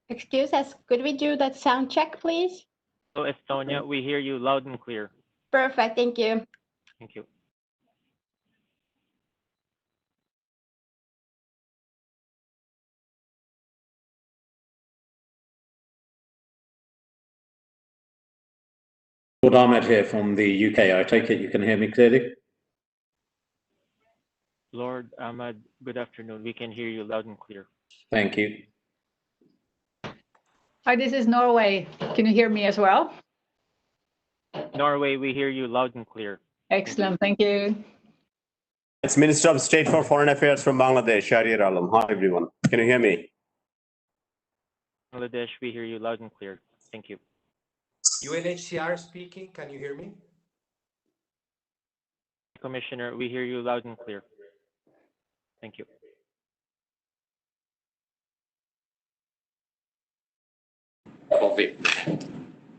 Excuse us, could we do that sound check, please? So, Estonia, we hear you loud and clear. Perfect, thank you. Thank you. Lord Ahmed here from the UK. I take it you can hear me clearly? Lord Ahmad, good afternoon. We can hear you loud and clear. Thank you. Hi, this is Norway. Can you hear me as well? Norway, we hear you loud and clear. Excellent, thank you. It's Minister of State for Foreign Affairs from Bangladesh, Shahriar Alam. Hi, everyone. Can you hear me? Bangladesh, we hear you loud and clear. Thank you. UNHCR speaking. Can you hear me? Commissioner, we hear you loud and clear. Thank you.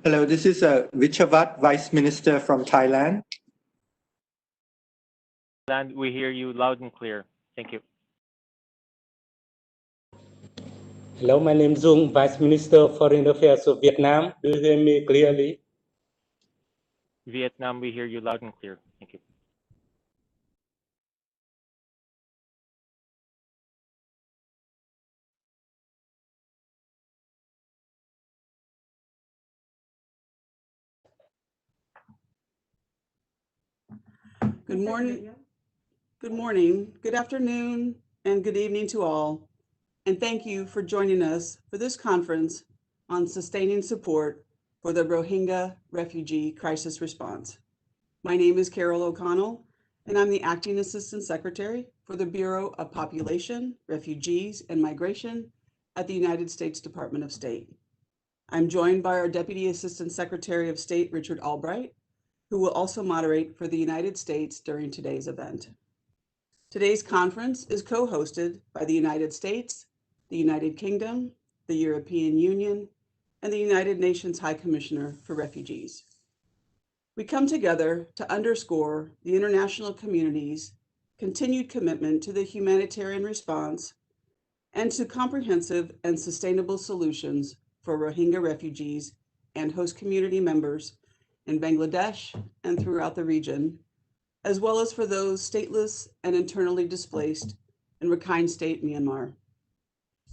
Hello, this is Vichavat, Vice Minister from Thailand. And we hear you loud and clear. Thank you. Hello, my name is Dung, Vice Minister of Foreign Affairs of Vietnam. Do you hear me clearly? Vietnam, we hear you loud and clear. Thank you. Good morning. Good morning, good afternoon, and good evening to all. And thank you for joining us for this conference on sustaining support for the Rohingya refugee crisis response. My name is Carol O'Connell, and I'm the Acting Assistant Secretary for the Bureau of Population, Refugees, and Migration at the United States Department of State. I'm joined by our Deputy Assistant Secretary of State, Richard Albright, who will also moderate for the United States during today's event. Today's conference is co-hosted by the United States, the United Kingdom, the European Union, and the United Nations High Commissioner for Refugees. We come together to underscore the international community's continued commitment to the humanitarian response and to comprehensive and sustainable solutions for Rohingya refugees and host community members in Bangladesh and throughout the region, as well as for those stateless and internally displaced in Rakhine State, Myanmar.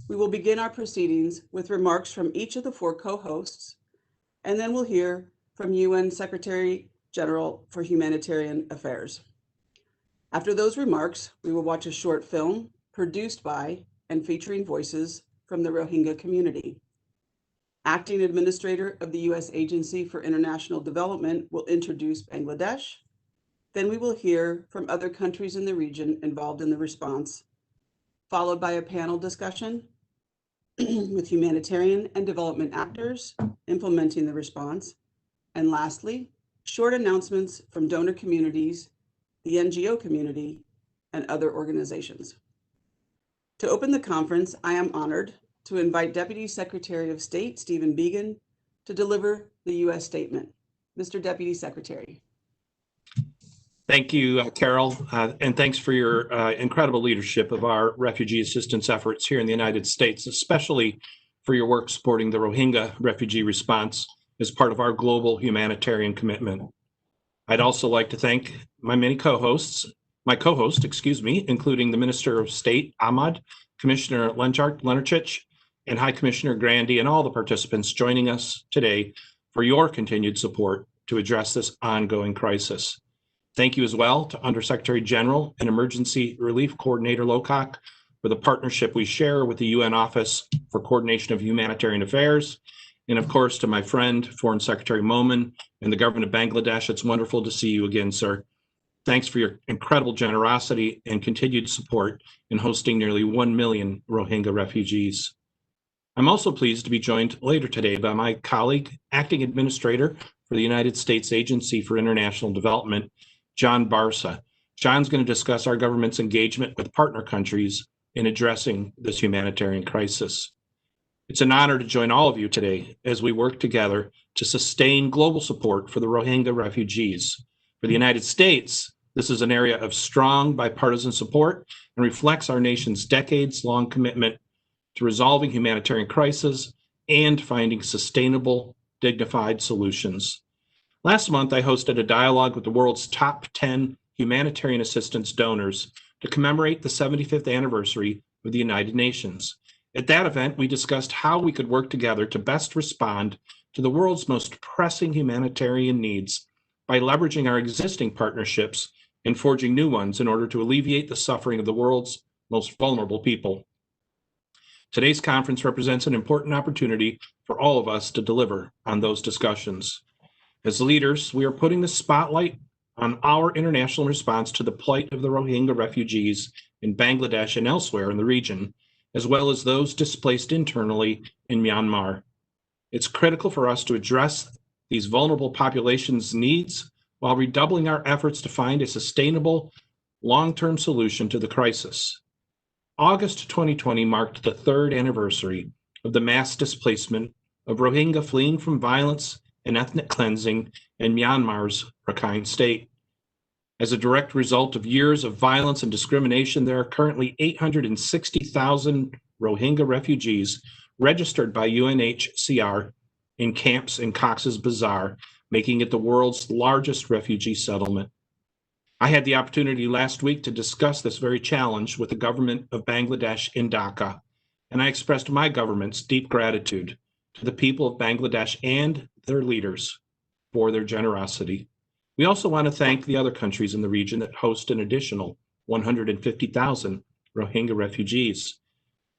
We will begin our proceedings with remarks from each of the four co-hosts, and then we'll hear from UN Secretary General for Humanitarian Affairs. After those remarks, we will watch a short film produced by and featuring voices from the Rohingya community. Acting Administrator of the U.S. Agency for International Development will introduce Bangladesh. Then we will hear from other countries in the region involved in the response, followed by a panel discussion with humanitarian and development actors implementing the response. And lastly, short announcements from donor communities, the NGO community, and other organizations. To open the conference, I am honored to invite Deputy Secretary of State, Stephen Biegun, to deliver the U.S. statement. Mr. Deputy Secretary. Thank you, Carol, and thanks for your incredible leadership of our refugee assistance efforts here in the United States, especially for your work supporting the Rohingya refugee response as part of our global humanitarian commitment. I'd also like to thank my many co-hosts, including the Minister of State, Ahmad, Commissioner Lenarčič, and High Commissioner Grandy, and all the participants joining us today for your continued support to address this ongoing crisis. Thank you as well to Undersecretary General and Emergency Relief Coordinator Lowcock for the partnership we share with the UN Office for Coordination of Humanitarian Affairs. And of course, to my friend, Foreign Secretary Momin and the government of Bangladesh. It's wonderful to see you again, sir. Thanks for your incredible generosity and continued support in hosting nearly 1 million Rohingya refugees. I'm also pleased to be joined later today by my colleague, Acting Administrator for the United States Agency for International Development, John Barsa. John's going to discuss our government's engagement with partner countries in addressing this humanitarian crisis. It's an honor to join all of you today as we work together to sustain global support for the Rohingya refugees. For the United States, this is an area of strong bipartisan support and reflects our nation's decades-long commitment to resolving humanitarian crises and finding sustainable, dignified solutions. Last month, I hosted a dialogue with the world's top 10 humanitarian assistance donors to commemorate the 75th anniversary of the United Nations. At that event, we discussed how we could work together to best respond to the world's most pressing humanitarian needs by leveraging our existing partnerships and forging new ones in order to alleviate the suffering of the world's most vulnerable people. Today's conference represents an important opportunity for all of us to deliver on those discussions. As leaders, we are putting the spotlight on our international response to the plight of the Rohingya refugees in Bangladesh and elsewhere in the region, as well as those displaced internally in Myanmar. It's critical for us to address these vulnerable populations' needs while redoubling our efforts to find a sustainable, long-term solution to the crisis. August 2020 marked the third anniversary of the mass displacement of Rohingya fleeing from violence and ethnic cleansing in Myanmar's Arakan state. As a direct result of years of violence and discrimination, there are currently 860,000 Rohingya refugees registered by UNHCR in camps in Cox's Bazar, making it the world's largest refugee settlement. I had the opportunity last week to discuss this very challenge with the government of Bangladesh in Dhaka, and I expressed my government's deep gratitude to the people of Bangladesh and their leaders for their generosity. We also want to thank the other countries in the region that host an additional 150,000 Rohingya refugees.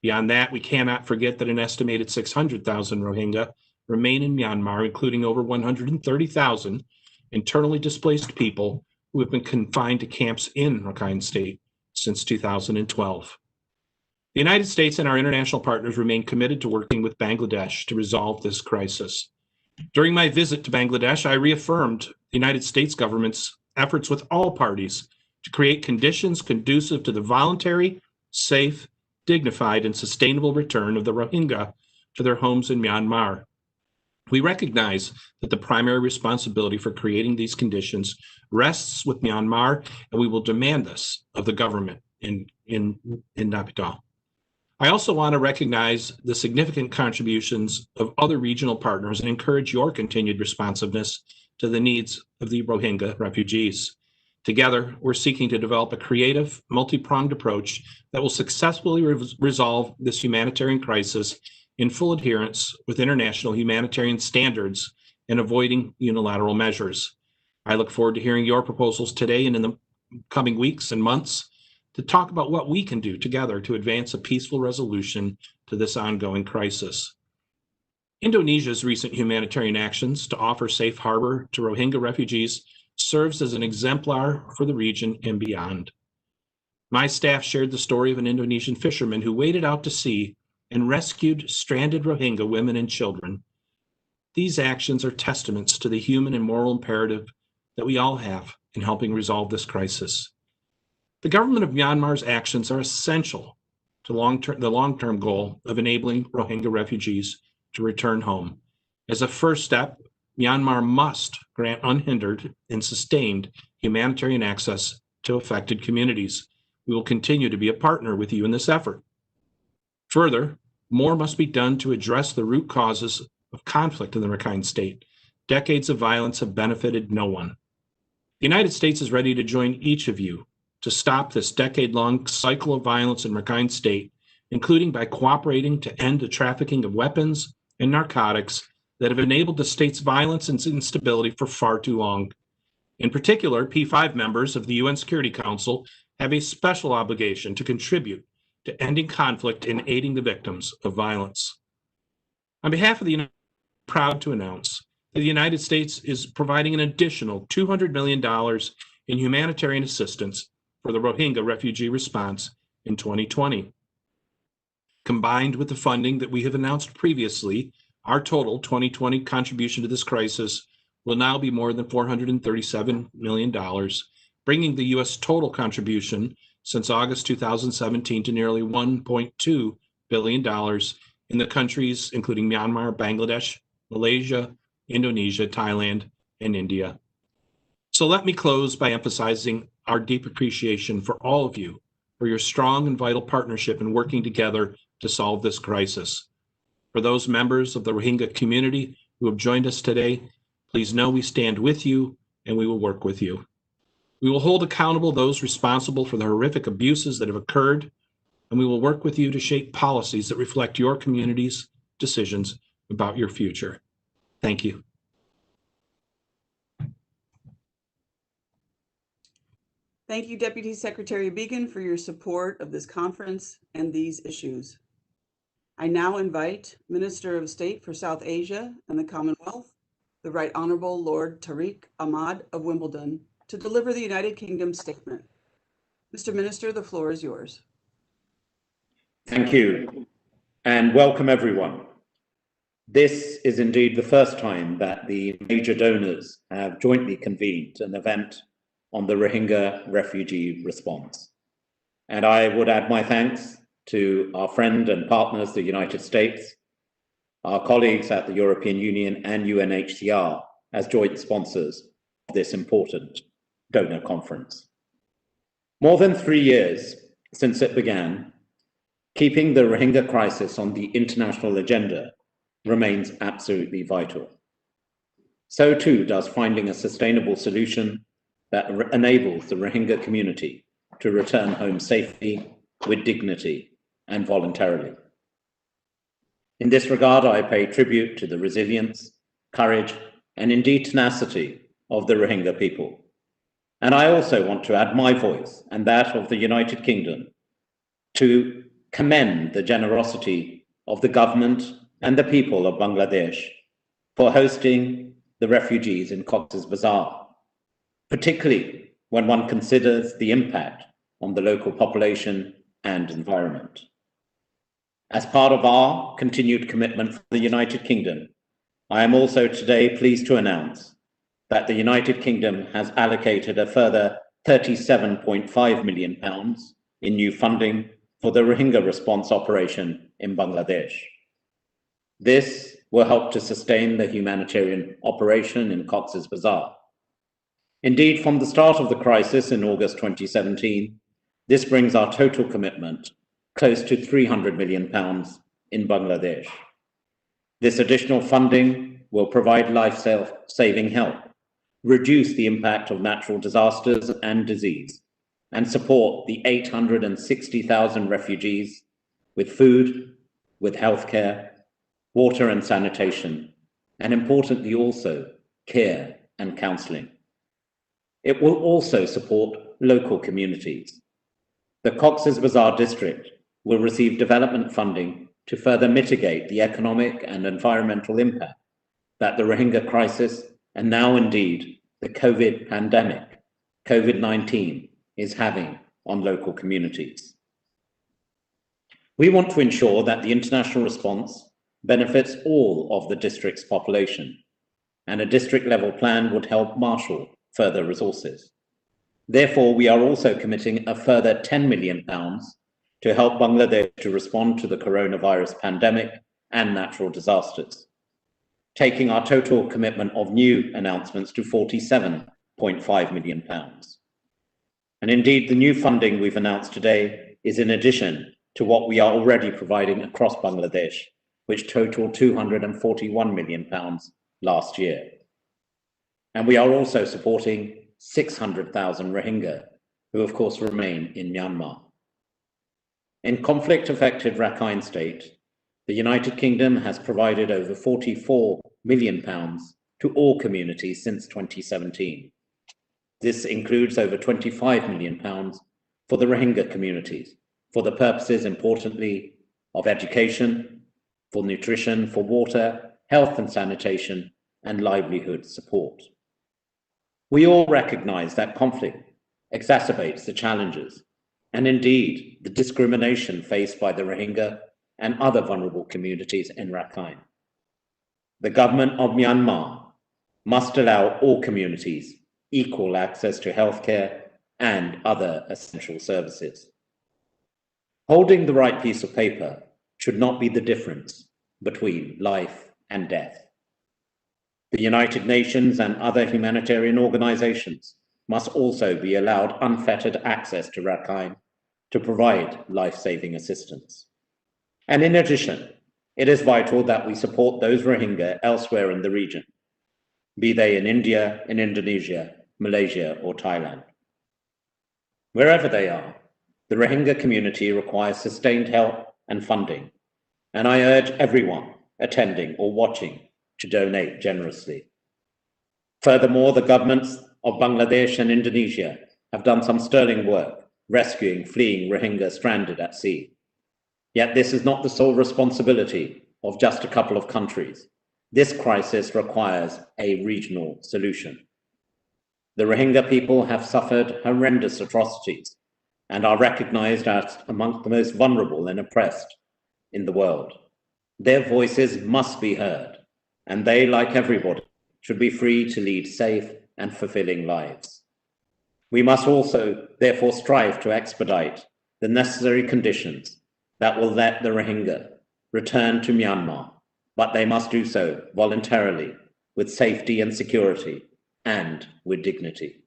Beyond that, we cannot forget that an estimated 600,000 Rohingya remain in Myanmar, including over 130,000 internally displaced people who have been confined to camps in Rakhine State since 2012. The United States and our international partners remain committed to working with Bangladesh to resolve this crisis. During my visit to Bangladesh, I reaffirmed the United States government's efforts with all parties to create conditions conducive to the voluntary, safe, dignified, and sustainable return of the Rohingya to their homes in Myanmar. We recognize that the primary responsibility for creating these conditions rests with Myanmar, and we will demand this of the government in Naypyidaw. I also want to recognize the significant contributions of other regional partners and encourage your continued responsiveness to the needs of the Rohingya refugees. Together, we're seeking to develop a creative, multi-pronged approach that will successfully resolve this humanitarian crisis in full adherence with international humanitarian standards and avoiding unilateral measures. I look forward to hearing your proposals today and in the coming weeks and months to talk about what we can do together to advance a peaceful resolution to this ongoing crisis. Indonesia's recent humanitarian actions to offer safe harbor to Rohingya refugees serves as an exemplar for the region and beyond. My staff shared the story of an Indonesian fisherman who waded out to sea and rescued stranded Rohingya women and children. These actions are testaments to the human and moral imperative that we all have in helping resolve this crisis. The government of Myanmar's actions are essential to the long-term goal of enabling Rohingya refugees to return home. As a first step, Myanmar must grant unhindered and sustained humanitarian access to affected communities. We will continue to be a partner with you in this effort. Further, more must be done to address the root causes of conflict in the Rakhine State. Decades of violence have benefited no one. The United States is ready to join each of you to stop this decade-long cycle of violence in Rakhine State, including by cooperating to end the trafficking of weapons and narcotics that have enabled the state's violence and instability for far too long. In particular, P5 members of the UN Security Council have a special obligation to contribute to ending conflict and aiding the victims of violence. On behalf of the United States, I'm proud to announce that the United States is providing an additional $200 million in humanitarian assistance for the Rohingya refugee response in 2020. Combined with the funding that we have announced previously, our total 2020 contribution to this crisis will now be more than $437 million, bringing the U.S. total contribution since August 2017 to nearly $1.2 billion in the countries including Myanmar, Bangladesh, Malaysia, Indonesia, Thailand, and India. So let me close by emphasizing our deep appreciation for all of you, for your strong and vital partnership in working together to solve this crisis. For those members of the Rohingya community who have joined us today, please know we stand with you and we will work with you. We will hold accountable those responsible for the horrific abuses that have occurred, and we will work with you to shape policies that reflect your community's decisions about your future. Thank you. Thank you, Deputy Secretary Began, for your support of this conference and these issues. I now invite Minister of State for South Asia and the Commonwealth, the Right Honorable Lord Tariq Ahmad of Wimbledon, to deliver the United Kingdom statement. Mr. Minister, the floor is yours. Thank you, and welcome everyone. This is indeed the first time that the major donors have jointly convened an event on the Rohingya refugee response. And I would add my thanks to our friend and partners, the United States, our colleagues at the European Union and UNHCR as joint sponsors of this important donor conference. More than 3 years since it began, keeping the Rohingya crisis on the international agenda remains absolutely vital. So too does finding a sustainable solution that enables the Rohingya community to return home safely, with dignity and voluntarily. In this regard, I pay tribute to the resilience, courage, and indeed tenacity of the Rohingya people. And I also want to add my voice and that of the United Kingdom to commend the generosity of the government and the people of Bangladesh for hosting the refugees in Cox's Bazar, particularly when one considers the impact on the local population and environment. As part of our continued commitment for the United Kingdom, I am also today pleased to announce that the United Kingdom has allocated a further £37.5 million in new funding for the Rohingya response operation in Bangladesh. This will help to sustain the humanitarian operation in Cox's Bazar. Indeed, from the start of the crisis in August 2017, this brings our total commitment close to £300 million in Bangladesh. This additional funding will provide life-saving help, reduce the impact of natural disasters and disease, and support the 860,000 refugees with food, with healthcare, water and sanitation, and importantly also, care and counselling. It will also support local communities. The Cox's Bazar district will receive development funding to further mitigate the economic and environmental impact that the Rohingya crisis, and now indeed the COVID pandemic, COVID-19, is having on local communities. We want to ensure that the international response benefits all of the district's population, and a district-level plan would help marshal further resources. Therefore, we are also committing a further £10 million to help Bangladesh to respond to the coronavirus pandemic and natural disasters, taking our total commitment of new announcements to £47.5 million. And indeed, the new funding we've announced today is in addition to what we are already providing across Bangladesh, which totaled £241 million last year. And we are also supporting 600,000 Rohingya, who of course remain in Myanmar. In conflict-affected Rakhine State, the United Kingdom has provided over £44 million to all communities since 2017. This includes over £25 million for the Rohingya communities, for the purposes, importantly, of education, for nutrition, for water, health and sanitation, and livelihood support. We all recognize that conflict exacerbates the challenges and indeed the discrimination faced by the Rohingya and other vulnerable communities in Rakhine. The government of Myanmar must allow all communities equal access to healthcare and other essential services. Holding the right piece of paper should not be the difference between life and death. The United Nations and other humanitarian organizations must also be allowed unfettered access to Rakhine to provide life-saving assistance. And in addition, it is vital that we support those Rohingya elsewhere in the region, be they in India, in Indonesia, Malaysia, or Thailand. Wherever they are, the Rohingya community requires sustained help and funding, and I urge everyone attending or watching to donate generously. Furthermore, the governments of Bangladesh and Indonesia have done some sterling work rescuing fleeing Rohingya stranded at sea. Yet this is not the sole responsibility of just a couple of countries. This crisis requires a regional solution. The Rohingya people have suffered horrendous atrocities and are recognized as amongst the most vulnerable and oppressed in the world. Their voices must be heard, and they, like everybody, should be free to lead safe and fulfilling lives. We must also, therefore, strive to expedite the necessary conditions that will let the Rohingya return to Myanmar, but they must do so voluntarily, with safety and security, and with dignity.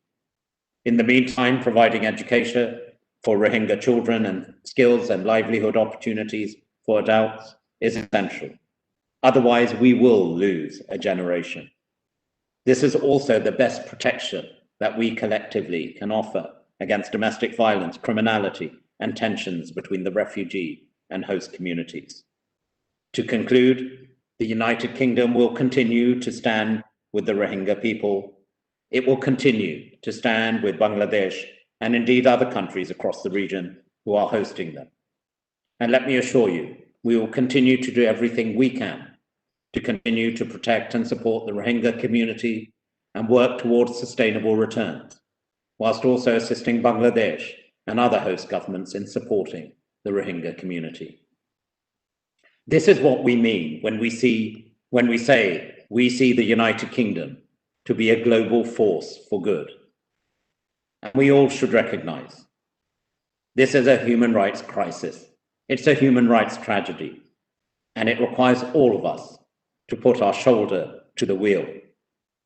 In the meantime, providing education for Rohingya children and skills and livelihood opportunities for adults is essential. Otherwise, we will lose a generation. This is also the best protection that we collectively can offer against domestic violence, criminality, and tensions between the refugee and host communities. To conclude, the United Kingdom will continue to stand with the Rohingya people. It will continue to stand with Bangladesh and indeed other countries across the region who are hosting them. And let me assure you, we will continue to do everything we can to continue to protect and support the Rohingya community and work towards sustainable returns, whilst also assisting Bangladesh and other host governments in supporting the Rohingya community. This is what we mean when we say we see the United Kingdom to be a global force for good. And we all should recognize this is a human rights crisis. It's a human rights tragedy, and it requires all of us to put our shoulder to the wheel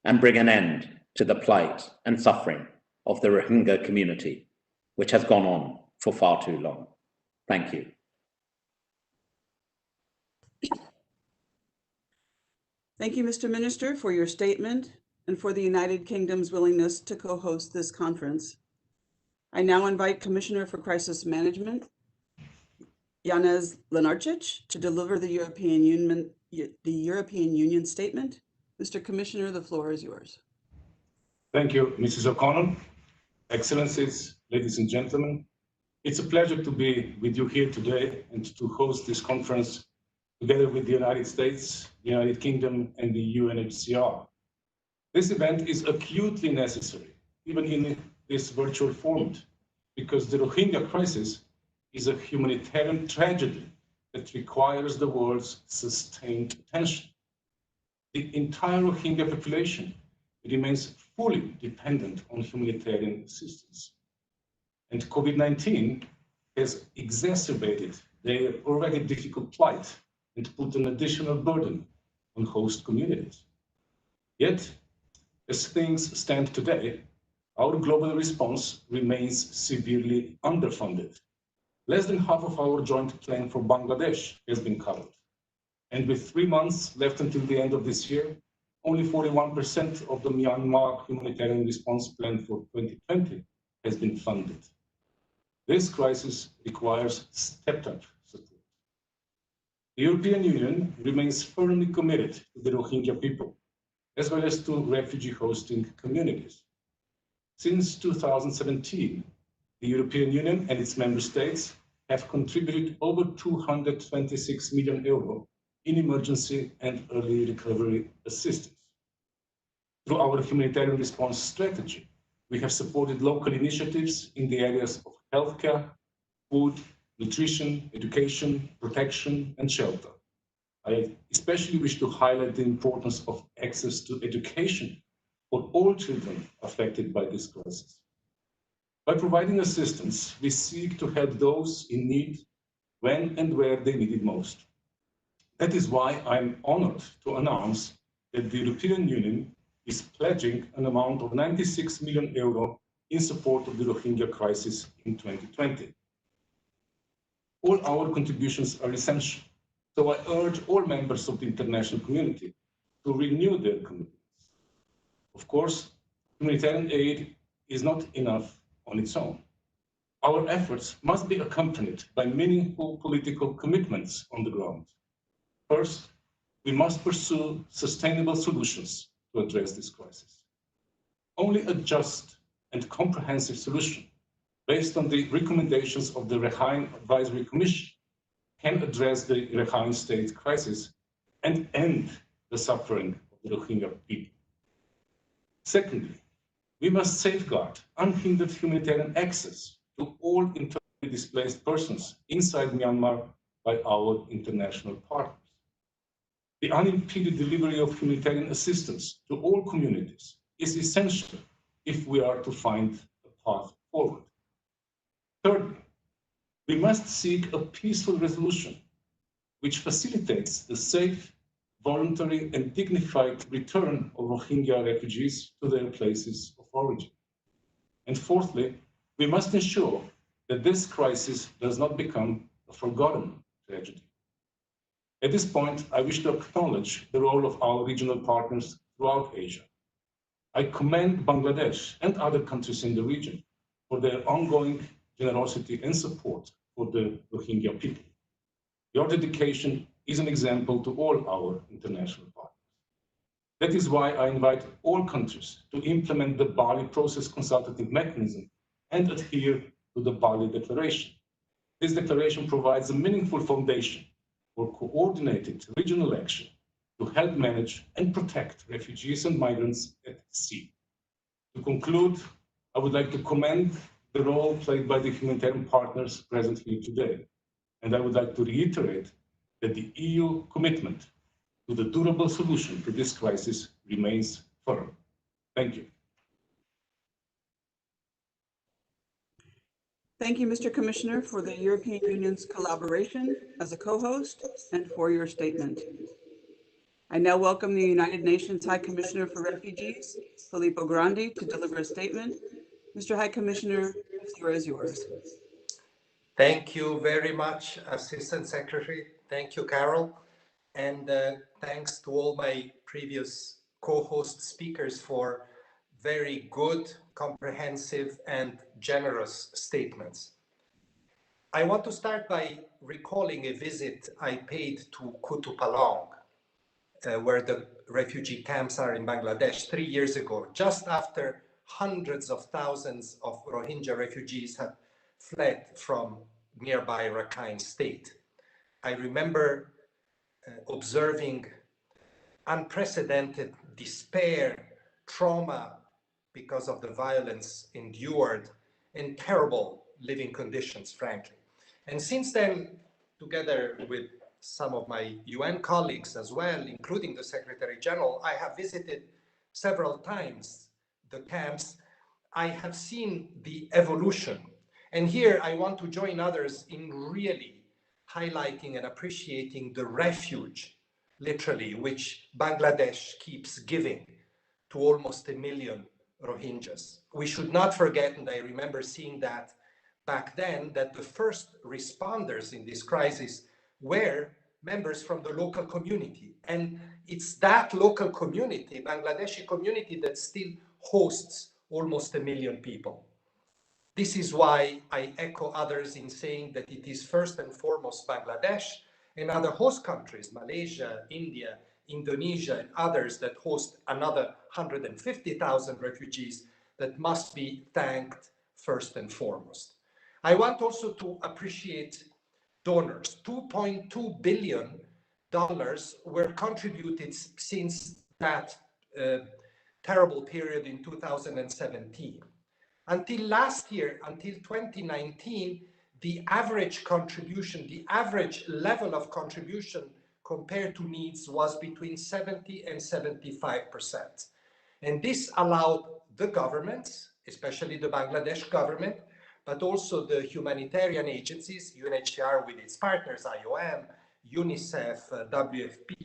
and bring an end to the plight and suffering of the Rohingya community, which has gone on for far too long. Thank you. Thank you, Mr. Minister, for your statement and for the United Kingdom's willingness to co-host this conference. I now invite Commissioner for Crisis Management, Janez Lenarčič, to deliver the European Union statement. Mr. Commissioner, the floor is yours. Thank you, Mrs. O'Connor. Excellencies, ladies and gentlemen, it's a pleasure to be with you here today and to host this conference together with the United States, the United Kingdom, and the UNHCR. This event is acutely necessary, even in this virtual format, because the Rohingya crisis is a humanitarian tragedy that requires the world's sustained attention. The entire Rohingya population remains fully dependent on humanitarian assistance. And COVID-19 has exacerbated their already difficult plight and put an additional burden on host communities. Yet, as things stand today, our global response remains severely underfunded. Less than half of our joint plan for Bangladesh has been covered. And with 3 months left until the end of this year, only 41% of the Myanmar humanitarian response plan for 2020 has been funded. This crisis requires stepped-up support. The European Union remains firmly committed to the Rohingya people, as well as to refugee hosting communities. Since 2017, the European Union and its member states have contributed over 226 million euro in emergency and early recovery assistance. Through our humanitarian response strategy, we have supported local initiatives in the areas of healthcare, food, nutrition, education, protection, and shelter. I especially wish to highlight the importance of access to education for all children affected by this crisis. By providing assistance, we seek to help those in need when and where they need it most. That is why I'm honored to announce that the European Union is pledging an amount of 96 million euro in support of the Rohingya crisis in 2020. All our contributions are essential, So I urge all members of the international community to renew their commitments. Of course, humanitarian aid is not enough on its own. Our efforts must be accompanied by meaningful political commitments on the ground. First, we must pursue sustainable solutions to address this crisis. Only a just and comprehensive solution based on the recommendations of the Rakhine Advisory Commission can address the Rakhine state crisis and end the suffering of the Rohingya people. Secondly, we must safeguard unhindered humanitarian access to all internally displaced persons inside Myanmar by our international partners. The unimpeded delivery of humanitarian assistance to all communities is essential if we are to find a path forward. Thirdly, we must seek a peaceful resolution which facilitates the safe, voluntary, and dignified return of Rohingya refugees to their places of origin. And fourthly, we must ensure that this crisis does not become a forgotten tragedy. At this point, I wish to acknowledge the role of our regional partners throughout Asia. I commend Bangladesh and other countries in the region for their ongoing generosity and support for the Rohingya people. Your dedication is an example to all our international partners. That is why I invite all countries to implement the Bali Process Consultative Mechanism and adhere to the Bali Declaration. This declaration provides a meaningful foundation for coordinated regional action to help manage and protect refugees and migrants at sea. To conclude, I would like to commend the role played by the humanitarian partners present here today. And I would like to reiterate that the EU commitment to the durable solution to this crisis remains firm. Thank you. Thank you, Mr. Commissioner, for the European Union's collaboration as a co-host and for your statement. I now welcome the United Nations High Commissioner for Refugees, Filippo Grandi, to deliver a statement. Mr. High Commissioner, the floor is yours. Thank you very much, Assistant Secretary. Thank you, Carol. And thanks to all my previous co-host speakers for very good, comprehensive, and generous statements. I want to start by recalling a visit I paid to Kutupalong, where the refugee camps are in Bangladesh 3 years ago, just after hundreds of thousands of Rohingya refugees had fled from nearby Rakhine state. I remember observing unprecedented despair, trauma because of the violence endured, and terrible living conditions, frankly. And since then, together with some of my UN colleagues as well, including the Secretary General, I have visited several times the camps. I have seen the evolution. And here I want to join others in really highlighting and appreciating the refuge, literally, which Bangladesh keeps giving to almost 1 million Rohingyas. We should not forget, and I remember seeing that back then, that the first responders in this crisis were members from the local community. And it's that local community, Bangladeshi community, that still hosts almost 1 million people. This is why I echo others in saying that it is first and foremost Bangladesh and other host countries, Malaysia, India, Indonesia, and others that host another 150,000 refugees that must be thanked first and foremost. I want also to appreciate donors. $2.2 billion were contributed since that terrible period in 2017. Until last year, until 2019, the average contribution, the average level of contribution compared to needs was between 70 and 75%. And this allowed the governments, especially the Bangladesh government, but also the humanitarian agencies, UNHCR with its partners, IOM, UNICEF, WFP,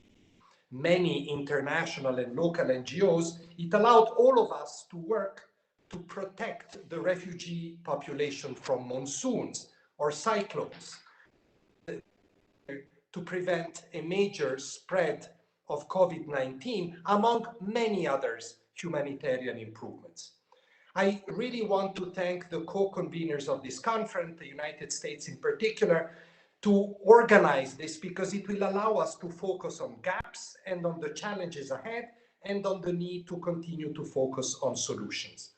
many international and local NGOs, it allowed all of us to work to protect the refugee population from monsoons or cyclones. to prevent a major spread of COVID-19, among many others humanitarian improvements. I really want to thank the co-conveners of this conference, the United States in particular, to organize this, because it will allow us to focus on gaps and on the challenges ahead and on the need to continue to focus on solutions.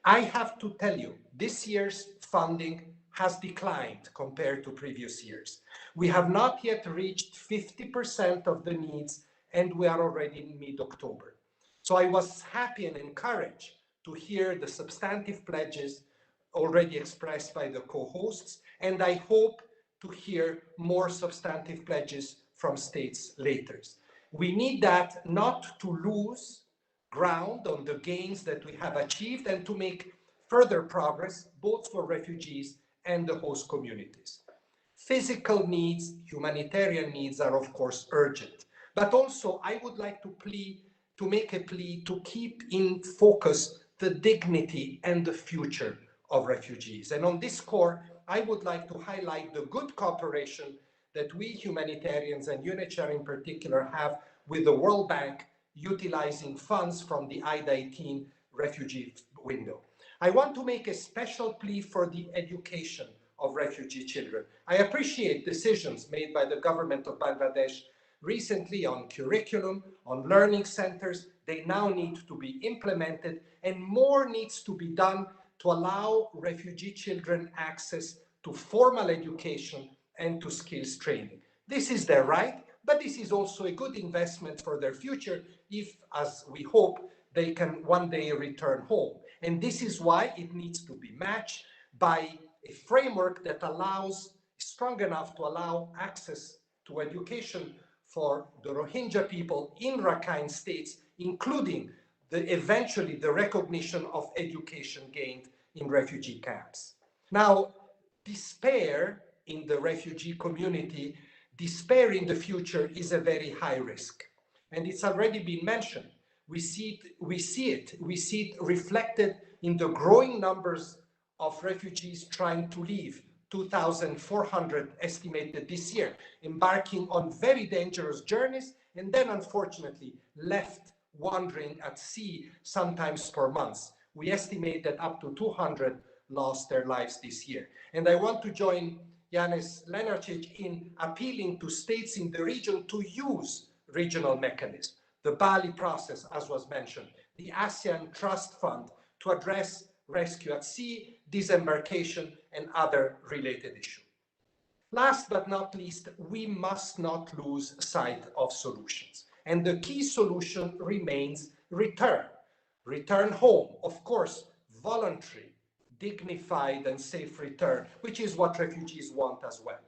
I have to tell you, this year's funding has declined compared to previous years. We have not yet reached 50% of the needs, and we are already in mid-October. So I was happy and encouraged to hear the substantive pledges already expressed by the co-hosts, and I hope to hear more substantive pledges from states later. We need that not to lose ground on the gains that we have achieved and to make further progress, both for refugees and the host communities. Physical needs, humanitarian needs are of course urgent, but also I would like to make a plea to keep in focus the dignity and the future of refugees. And on this score, I would like to highlight the good cooperation that we humanitarians and UNHCR in particular have with the World Bank, utilizing funds from the IDA-18 refugee window. I want to make a special plea for the education of refugee children. I appreciate decisions made by the government of Bangladesh recently on curriculum, on learning centers. They now need to be implemented, and more needs to be done to allow refugee children access to formal education and to skills training. This is their right, but this is also a good investment for their future if, as we hope, they can one day return home. And this is why it needs to be matched by a framework that allows, strong enough to allow access to education for the Rohingya people in Rakhine states, including eventually the recognition of education gained in refugee camps. Now, despair in the refugee community, despair in the future is a very high risk. And it's already been mentioned. We see it reflected in the growing numbers of refugees trying to leave, 2,400 estimated this year, embarking on very dangerous journeys, and then unfortunately left wandering at sea, sometimes for months. We estimate that up to 200 lost their lives this year. And I want to join Yanis Lenarčič in appealing to states in the region to use regional mechanisms. The Bali process, as was mentioned, the ASEAN Trust Fund to address rescue at sea, disembarkation, and other related issues. Last but not least, we must not lose sight of solutions. And the key solution remains return. Return home, of course, voluntary, dignified and safe return, which is what refugees want as well.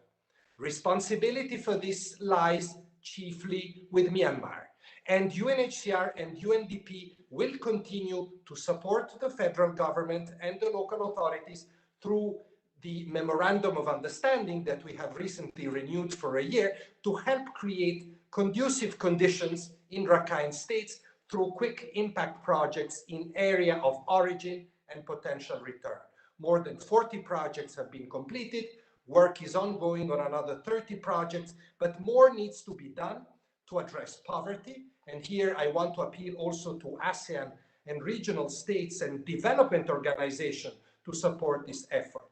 Responsibility for this lies chiefly with Myanmar. And UNHCR and UNDP will continue to support the federal government and the local authorities through the Memorandum of Understanding that we have recently renewed for a year to help create conducive conditions in Rakhine states through quick impact projects in area of origin and potential return. More than 40 projects have been completed. Work is ongoing on another 30 projects, but more needs to be done to address poverty. And here I want to appeal also to ASEAN and regional states and development organizations to support this effort.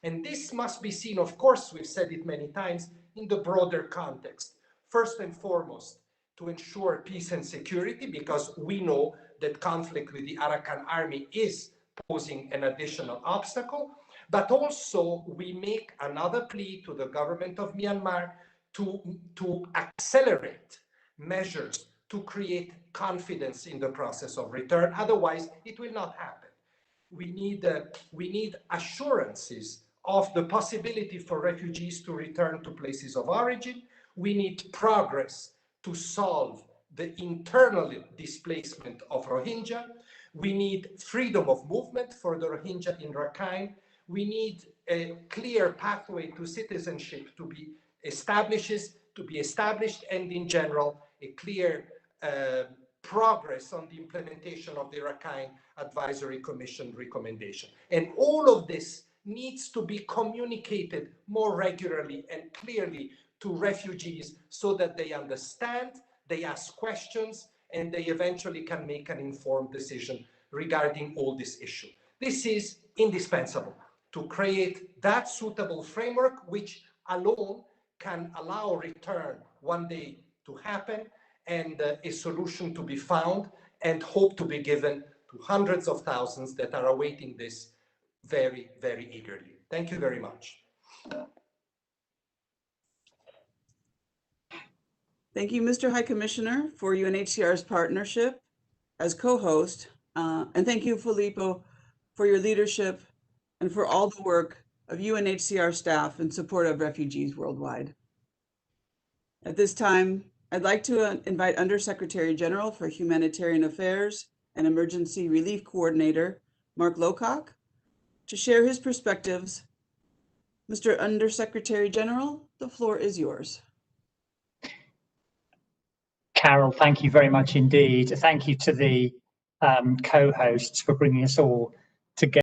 And this must be seen, of course, we've said it many times, in the broader context. First and foremost, to ensure peace and security, because we know that conflict with the Arakan army is posing an additional obstacle, but also we make another plea to the government of Myanmar to accelerate measures to create confidence in the process of return. Otherwise, it will not happen. We need assurances of the possibility for refugees to return to places of origin. We need progress to solve the internal displacement of Rohingya. We need freedom of movement for the Rohingya in Rakhine. We need a clear pathway to citizenship to be established, and in general, a clear progress on the implementation of the Rakhine Advisory Commission recommendation. And all of this needs to be communicated more regularly and clearly to refugees so that they understand, they ask questions, and they eventually can make an informed decision regarding all this issue. This is indispensable to create that suitable framework which alone can allow return one day to happen and a solution to be found and hope to be given to hundreds of thousands that are awaiting this very, very eagerly. Thank you very much. Thank you, Mr. High Commissioner, for UNHCR's partnership as co-host. And thank you, Filippo, for your leadership and for all the work of UNHCR staff in support of refugees worldwide. At this time, I'd like to invite Undersecretary General for Humanitarian Affairs and Emergency Relief Coordinator, Mark Lowcock, to share his perspectives. Mr. Undersecretary General, the floor is yours. Carol, thank you very much indeed. Thank you to the co-hosts for bringing us all together.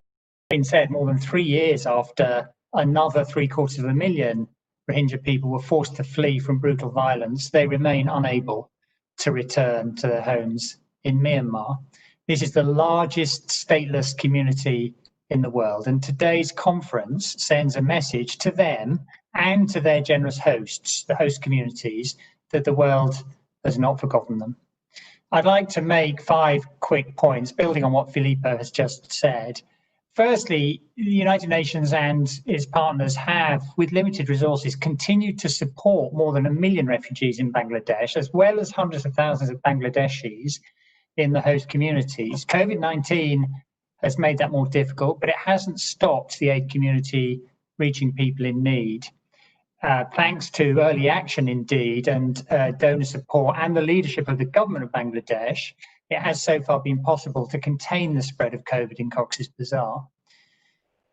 Been said, more than 3 years after another 750,000 Rohingya people were forced to flee from brutal violence, they remain unable to return to their homes in Myanmar. This is the largest stateless community in the world, and today's conference sends a message to them and to their generous hosts, the host communities, that the world has not forgotten them. I'd like to make 5 quick points, building on what Filippo has just said. Firstly, the United Nations and its partners have, with limited resources, continued to support more than 1 million refugees in Bangladesh, as well as hundreds of thousands of Bangladeshis in the host communities. COVID-19 has made that more difficult, but it hasn't stopped the aid community reaching people in need. Thanks to early action indeed, and donor support and the leadership of the government of Bangladesh, it has so far been possible to contain the spread of COVID in Cox's Bazar.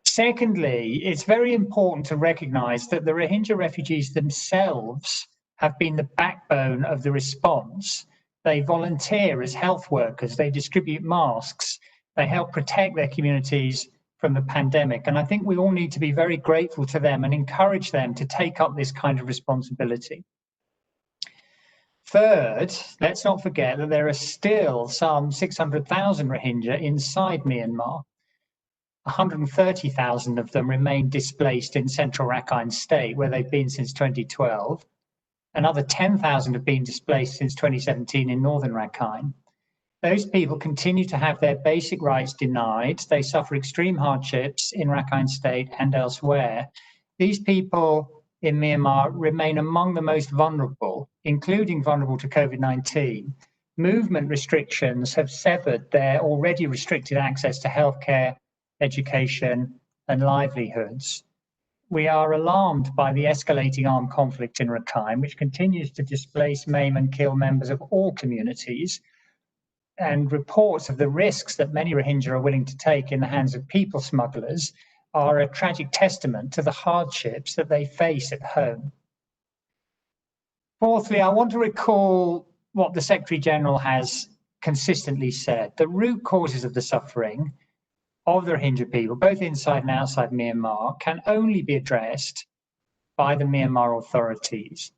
Secondly, it's very important to recognise that the Rohingya refugees themselves have been the backbone of the response. They volunteer as health workers, they distribute masks, they help protect their communities from the pandemic. And I think we all need to be very grateful to them and encourage them to take up this kind of responsibility. Third, let's not forget that there are still some 600,000 Rohingya inside Myanmar. 130,000 of them remain displaced in central Rakhine State, where they've been since 2012. Another 10,000 have been displaced since 2017 in northern Rakhine. Those people continue to have their basic rights denied. They suffer extreme hardships in Rakhine State and elsewhere. These people in Myanmar remain among the most vulnerable, including vulnerable to COVID-19. Movement restrictions have severed their already restricted access to healthcare, education, and livelihoods. We are alarmed by the escalating armed conflict in Rakhine, which continues to displace, maim, and kill members of all communities. And reports of the risks that many Rohingya are willing to take in the hands of people smugglers are a tragic testament to the hardships that they face at home. Fourthly, I want to recall what the Secretary General has consistently said. The root causes of the suffering of the Rohingya people, both inside and outside Myanmar, can only be addressed by the Myanmar authorities.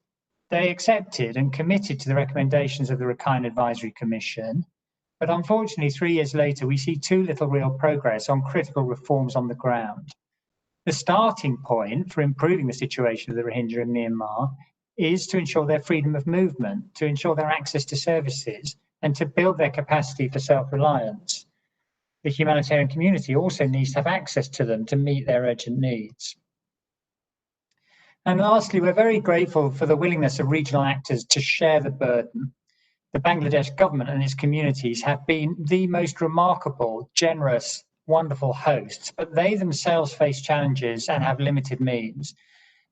They accepted and committed to the recommendations of the Rakhine Advisory Commission, but unfortunately 3 years later we see too little real progress on critical reforms on the ground. The starting point for improving the situation of the Rohingya in Myanmar is to ensure their freedom of movement, to ensure their access to services, and to build their capacity for self-reliance. The humanitarian community also needs to have access to them to meet their urgent needs. And lastly, we're very grateful for the willingness of regional actors to share the burden. The Bangladesh government and its communities have been the most remarkable, generous, wonderful hosts, but they themselves face challenges and have limited means.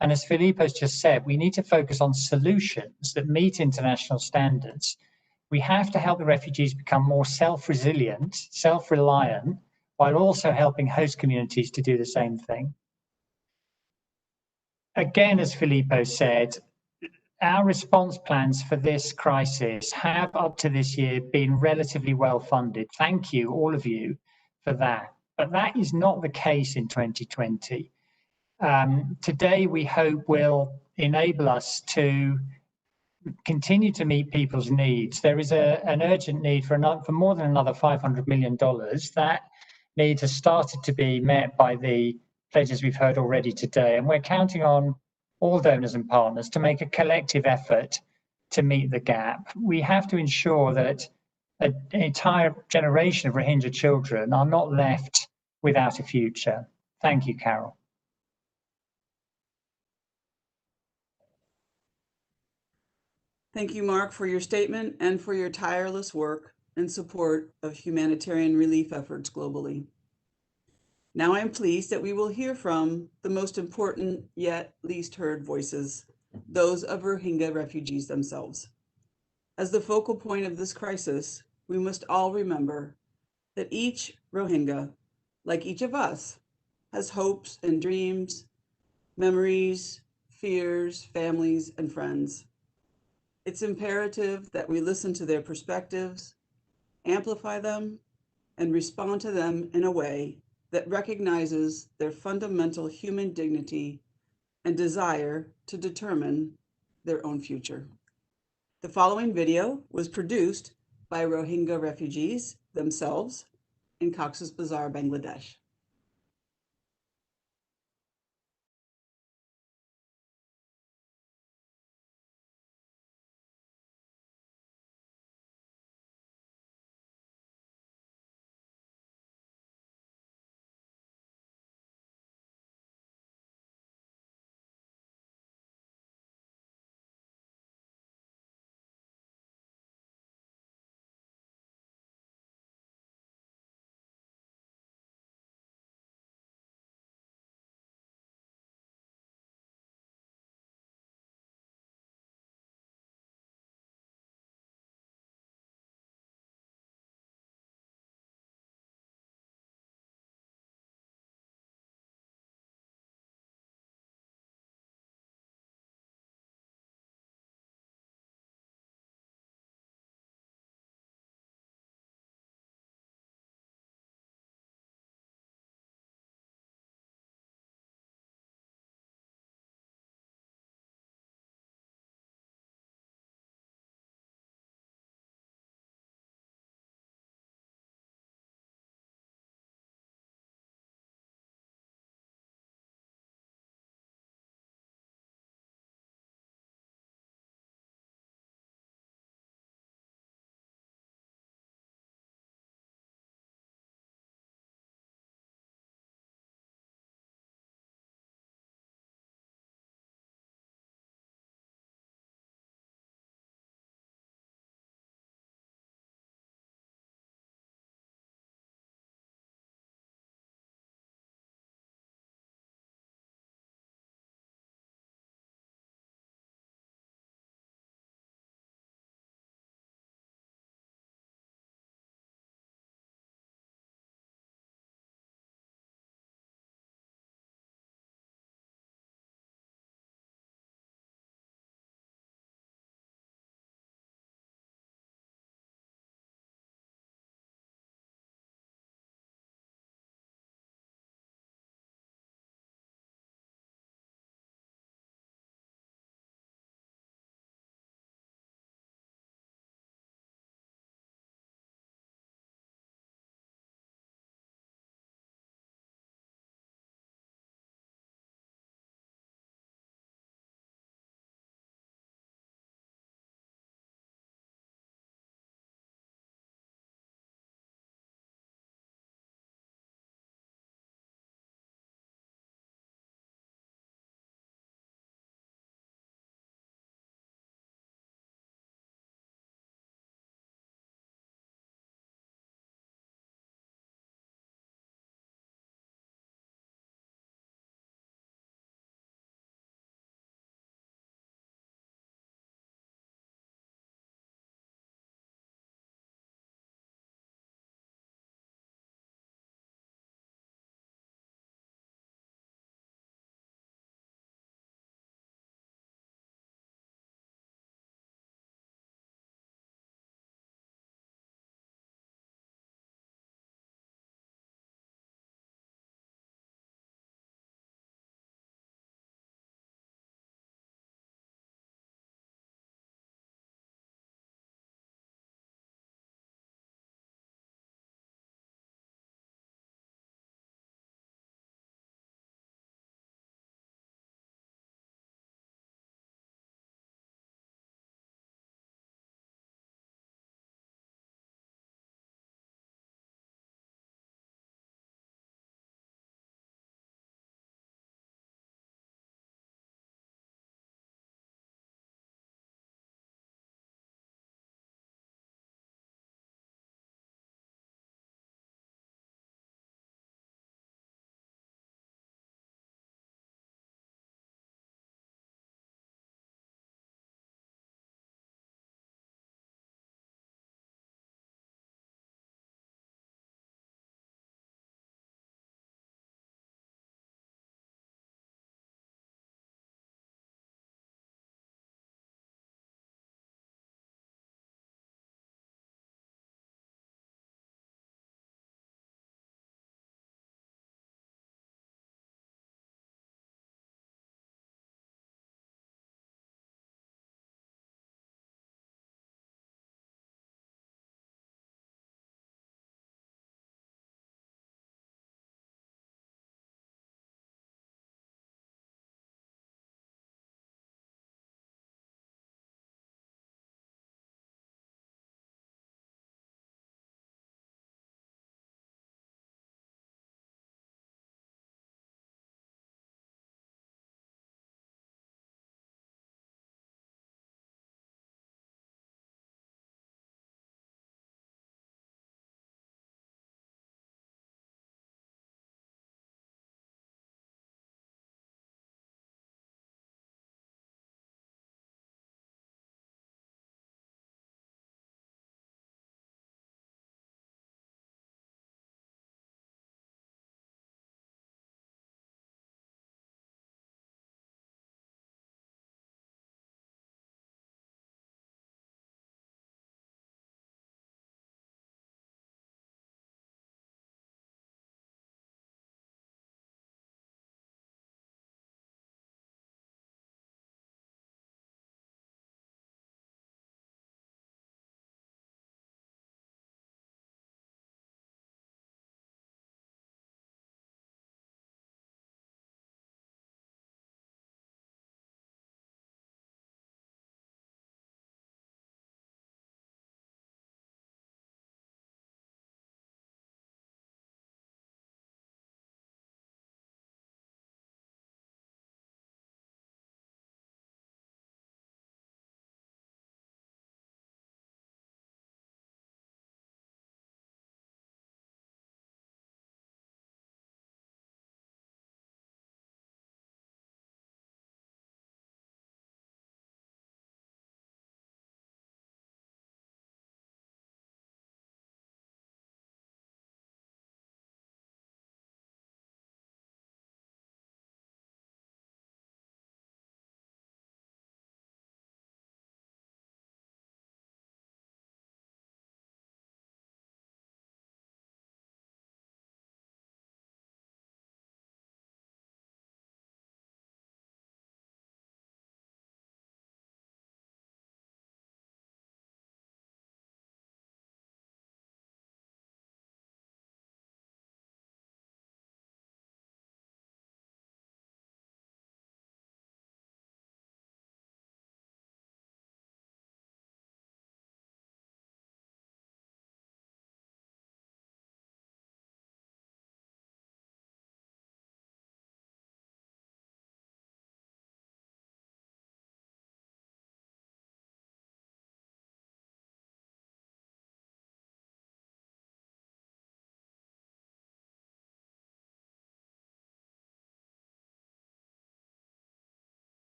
And as Filippo's just said, we need to focus on solutions that meet international standards. We have to help the refugees become more self-resilient, self-reliant, while also helping host communities to do the same thing. Again, as Filippo said, our response plans for this crisis have up to this year been relatively well funded. Thank you, all of you, for that. But that is not the case in 2020. Today, we hope we'll enable us to continue to meet people's needs. There is an urgent need for more than another $500 million. That need has started to be met by the pledges we've heard already today, and we're counting on all donors and partners to make a collective effort to meet the gap. We have to ensure that an entire generation of Rohingya children are not left without a future. Thank you, Carol. Thank you, Mark, for your statement and for your tireless work in support of humanitarian relief efforts globally. Now I am pleased that we will hear from the most important yet least heard voices, those of Rohingya refugees themselves. As the focal point of this crisis, we must all remember that each Rohingya, like each of us, has hopes and dreams, memories, fears, families, and friends. It's imperative that we listen to their perspectives, amplify them, and respond to them in a way that recognizes their fundamental human dignity and desire to determine their own future. The following video was produced by Rohingya refugees themselves in Cox's Bazar, Bangladesh.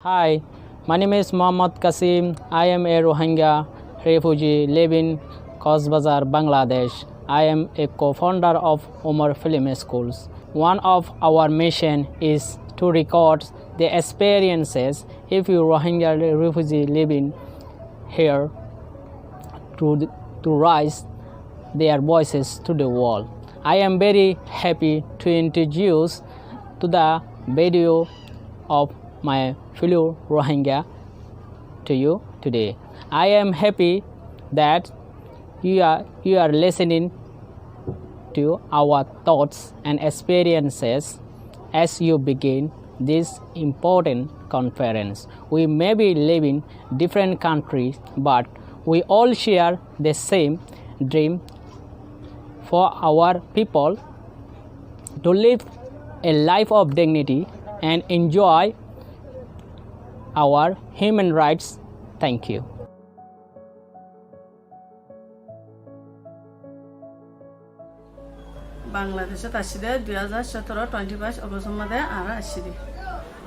Hi, my name is Mohammad Kasim. I am a Rohingya refugee living in Bazar, Bangladesh. I am a co-founder of Umar Film Schools. One of our mission is to record the experiences of you Rohingya refugee living here to raise their voices to the world. I am very happy to introduce to the video of my fellow Rohingya to you today. I am happy that you are listening to our thoughts and experiences as you begin this important conference. We may be living different countries, but we all share the same dream for our people to live a life of dignity and enjoy our human rights. Thank you. বাংলাদেশত আছিলে 2017-25 অগষ্ট মধ্যে আরা আসিলি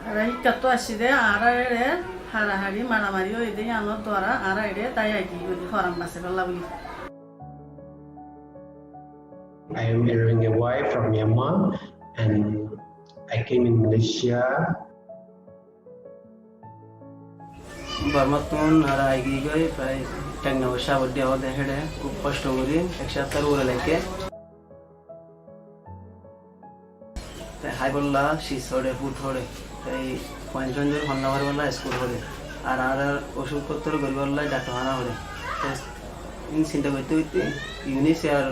আর শিক্ষাতো আসিলে আরা এড়ে হারাহারি মারামারিও এদিন আনোর দ্বারা আরা এড়ে তাই আইকি বলি ফরাম বাসে গল্লা বলি I am a Rohingya boy from Myanmar and I came in Malaysia. Barmatun ara aigi goi prai tagna washa bodde ode hede খুব কষ্ট করি এক সপ্তাহ ওরে লাগে তাই হাই বললা শীত হরে ফুট হরে তাই পঞ্চমজোর হন্নাবার বললা স্কুল হরে আর ওষুধপত্র গরিবল্লা ডাক্তারখানা হরে ইন চিন্তা করতে করতে ইউনিসেফ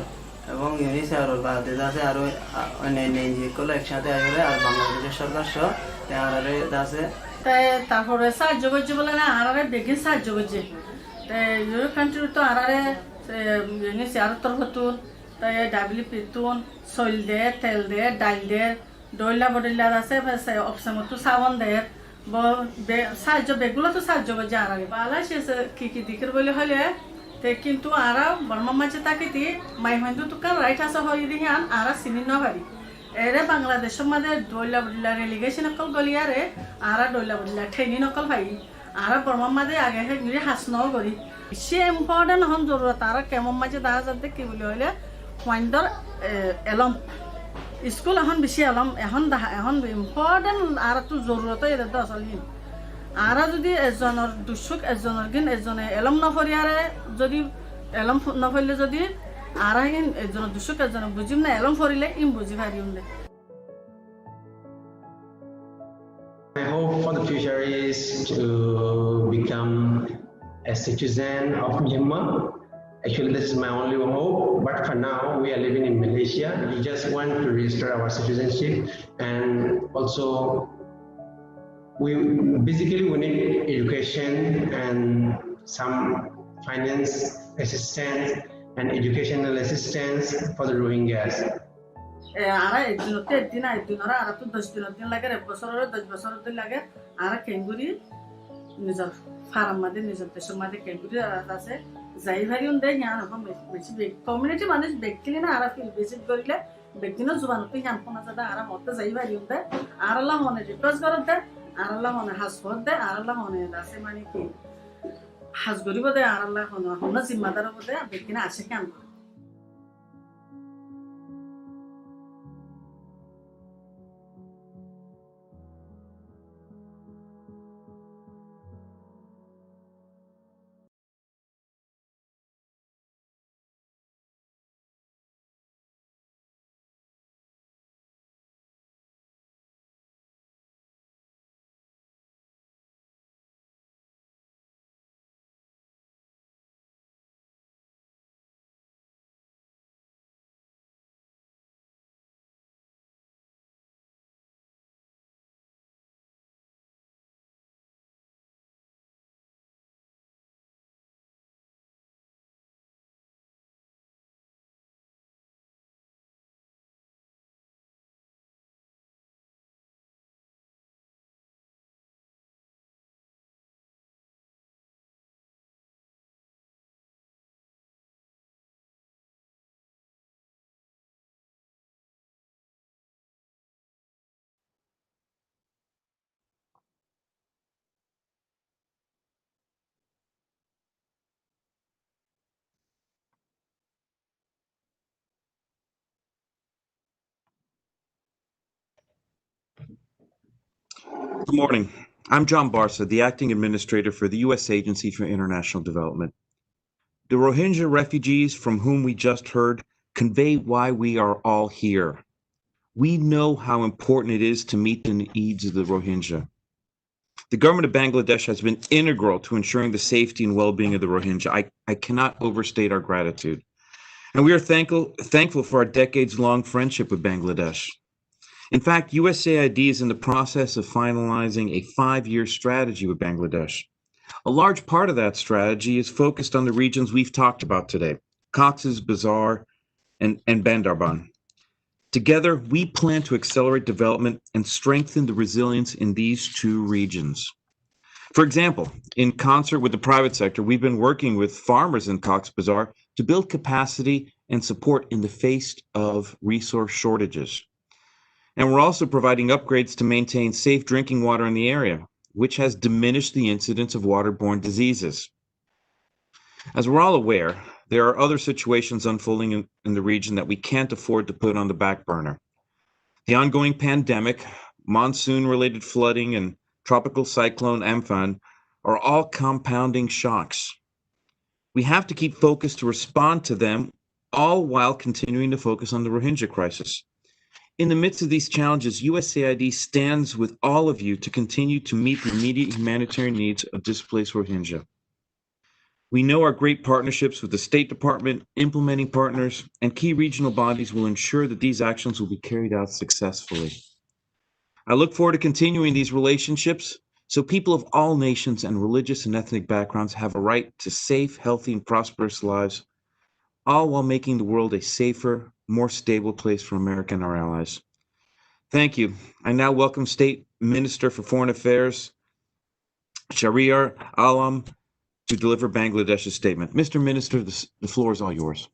এবং ইউনিসেফ আর বাদে আছে আরো অন্যান্য এনজিওগুলো একসাথে আসলে আর বাংলাদেশের সরকার সহ আরে আছে তাই তারপরে সাহায্য করছে বলে না আরারে বেগে সাহায্য করছে তাই ইউরোপ কান্ট্রি তো আরারে ইউনিসেফ তরফতুন তাই ডাব্লিউপি তুন সইল দে তেল দে ডাইল দে দইলা বদইলা আছে অপশনতো সাবন দে সাহায্য বেগুলো তো সাহায্য করছে আরারে বালা শেষে কি দিকের বলে হলে তে কিন্তু আরা বর্মা মাঝে তাকিতি মাই হইন্দু তুকার রাইট আছে হই দিহান আরা চিনি নবারি এরে বাংলাদেশের মধ্যে দইলা বদইলা রেলিগেশন অকল গলিয়ারে আরা দইলা বদইলা ঠেনি নকল ভাই আরা বর্মা মাঝে আগে হে নিয়ে হাসনাও করি সে ইম্পর্টেন্ট হন জরুরত আরা কেমন মাঝে দেখা যাতে কি বলি হইলে ওয়াইন্ডর এলম স্কুল এখন বেশি এলম এখন ইম্পর্টেন্ট আর তো জরুরত এর তো আসলে আরা যদি এজনের দুঃখ এজনের গিন এজনে এলম নফরিয়ারে যদি এলম নফরিলে যদি আরা গিন এজনের দুঃখ এজনে বুঝিম না এলম ফরিলে ইম বুঝি পারিম না My hope for the future is to become a citizen of Myanmar. Actually, this is my only hope, but for now, we are living in Malaysia. We just want to register our citizenship and also we need education and some finance assistance and educational assistance for the Rohingyas. আরা একদিনতে একদিন আইদিনরা আরা তো 10 দিন লাগে 1 বছরের 10 বছর দিন লাগে আরা কেঙ্গুরি নিজের farm মাঝে নিজের দেশের মাঝে কেঙ্গুরি আছে যাই ভারি উন্দে জ্ঞান এখন বেশি কমিউনিটি মানুষ ব্যক্তি না আরা ফিল ভিজিট করিলে ব্যক্তিনো জুবানতে জ্ঞান কোনা জাদা আরা মতে যাই ভারি উন্দে আরাল্লাহ মনে রিকোয়েস্ট করতে আরাল্লাহ মনে হাস করতে আরাল্লাহ মনে আছে মানে কি হাস গরিব দে আরাল্লাহ মনে জিম্মাদার বদে ব্যক্তিনা আছে কেন Good morning. I'm John Barsa, the Acting Administrator for the U.S. Agency for International Development. The Rohingya refugees from whom we just heard convey why we are all here. We know how important it is to meet the needs of the Rohingya. The government of Bangladesh has been integral to ensuring the safety and well-being of the Rohingya. I cannot overstate our gratitude. And we are thankful for our decades-long friendship with Bangladesh. In fact, USAID is in the process of finalizing a 5-year strategy with Bangladesh. A large part of that strategy is focused on the regions we've talked about today, Cox's Bazar and Bandarban. Together, we plan to accelerate development and strengthen the resilience in these two regions. For example, in concert with the private sector, we've been working with farmers in Cox's Bazar to build capacity and support in the face of resource shortages. And we're also providing upgrades to maintain safe drinking water in the area, which has diminished the incidence of waterborne diseases. As we're all aware, there are other situations unfolding in the region that we can't afford to put on the back burner. The ongoing pandemic, monsoon-related flooding, and tropical cyclone Amphan are all compounding shocks. We have to keep focused to respond to them, all while continuing to focus on the Rohingya crisis. In the midst of these challenges, USAID stands with all of you to continue to meet the immediate humanitarian needs of displaced Rohingya. We know our great partnerships with the State Department, implementing partners, and key regional bodies will ensure that these actions will be carried out successfully. I look forward to continuing these relationships so people of all nations and religious and ethnic backgrounds have a right to safe, healthy, and prosperous lives, all while making the world a safer, more stable place for America and our allies. Thank you. I now welcome State Minister for Foreign Affairs, Shahriar Alam, to deliver Bangladesh's statement. Mr. Minister, the floor is all yours.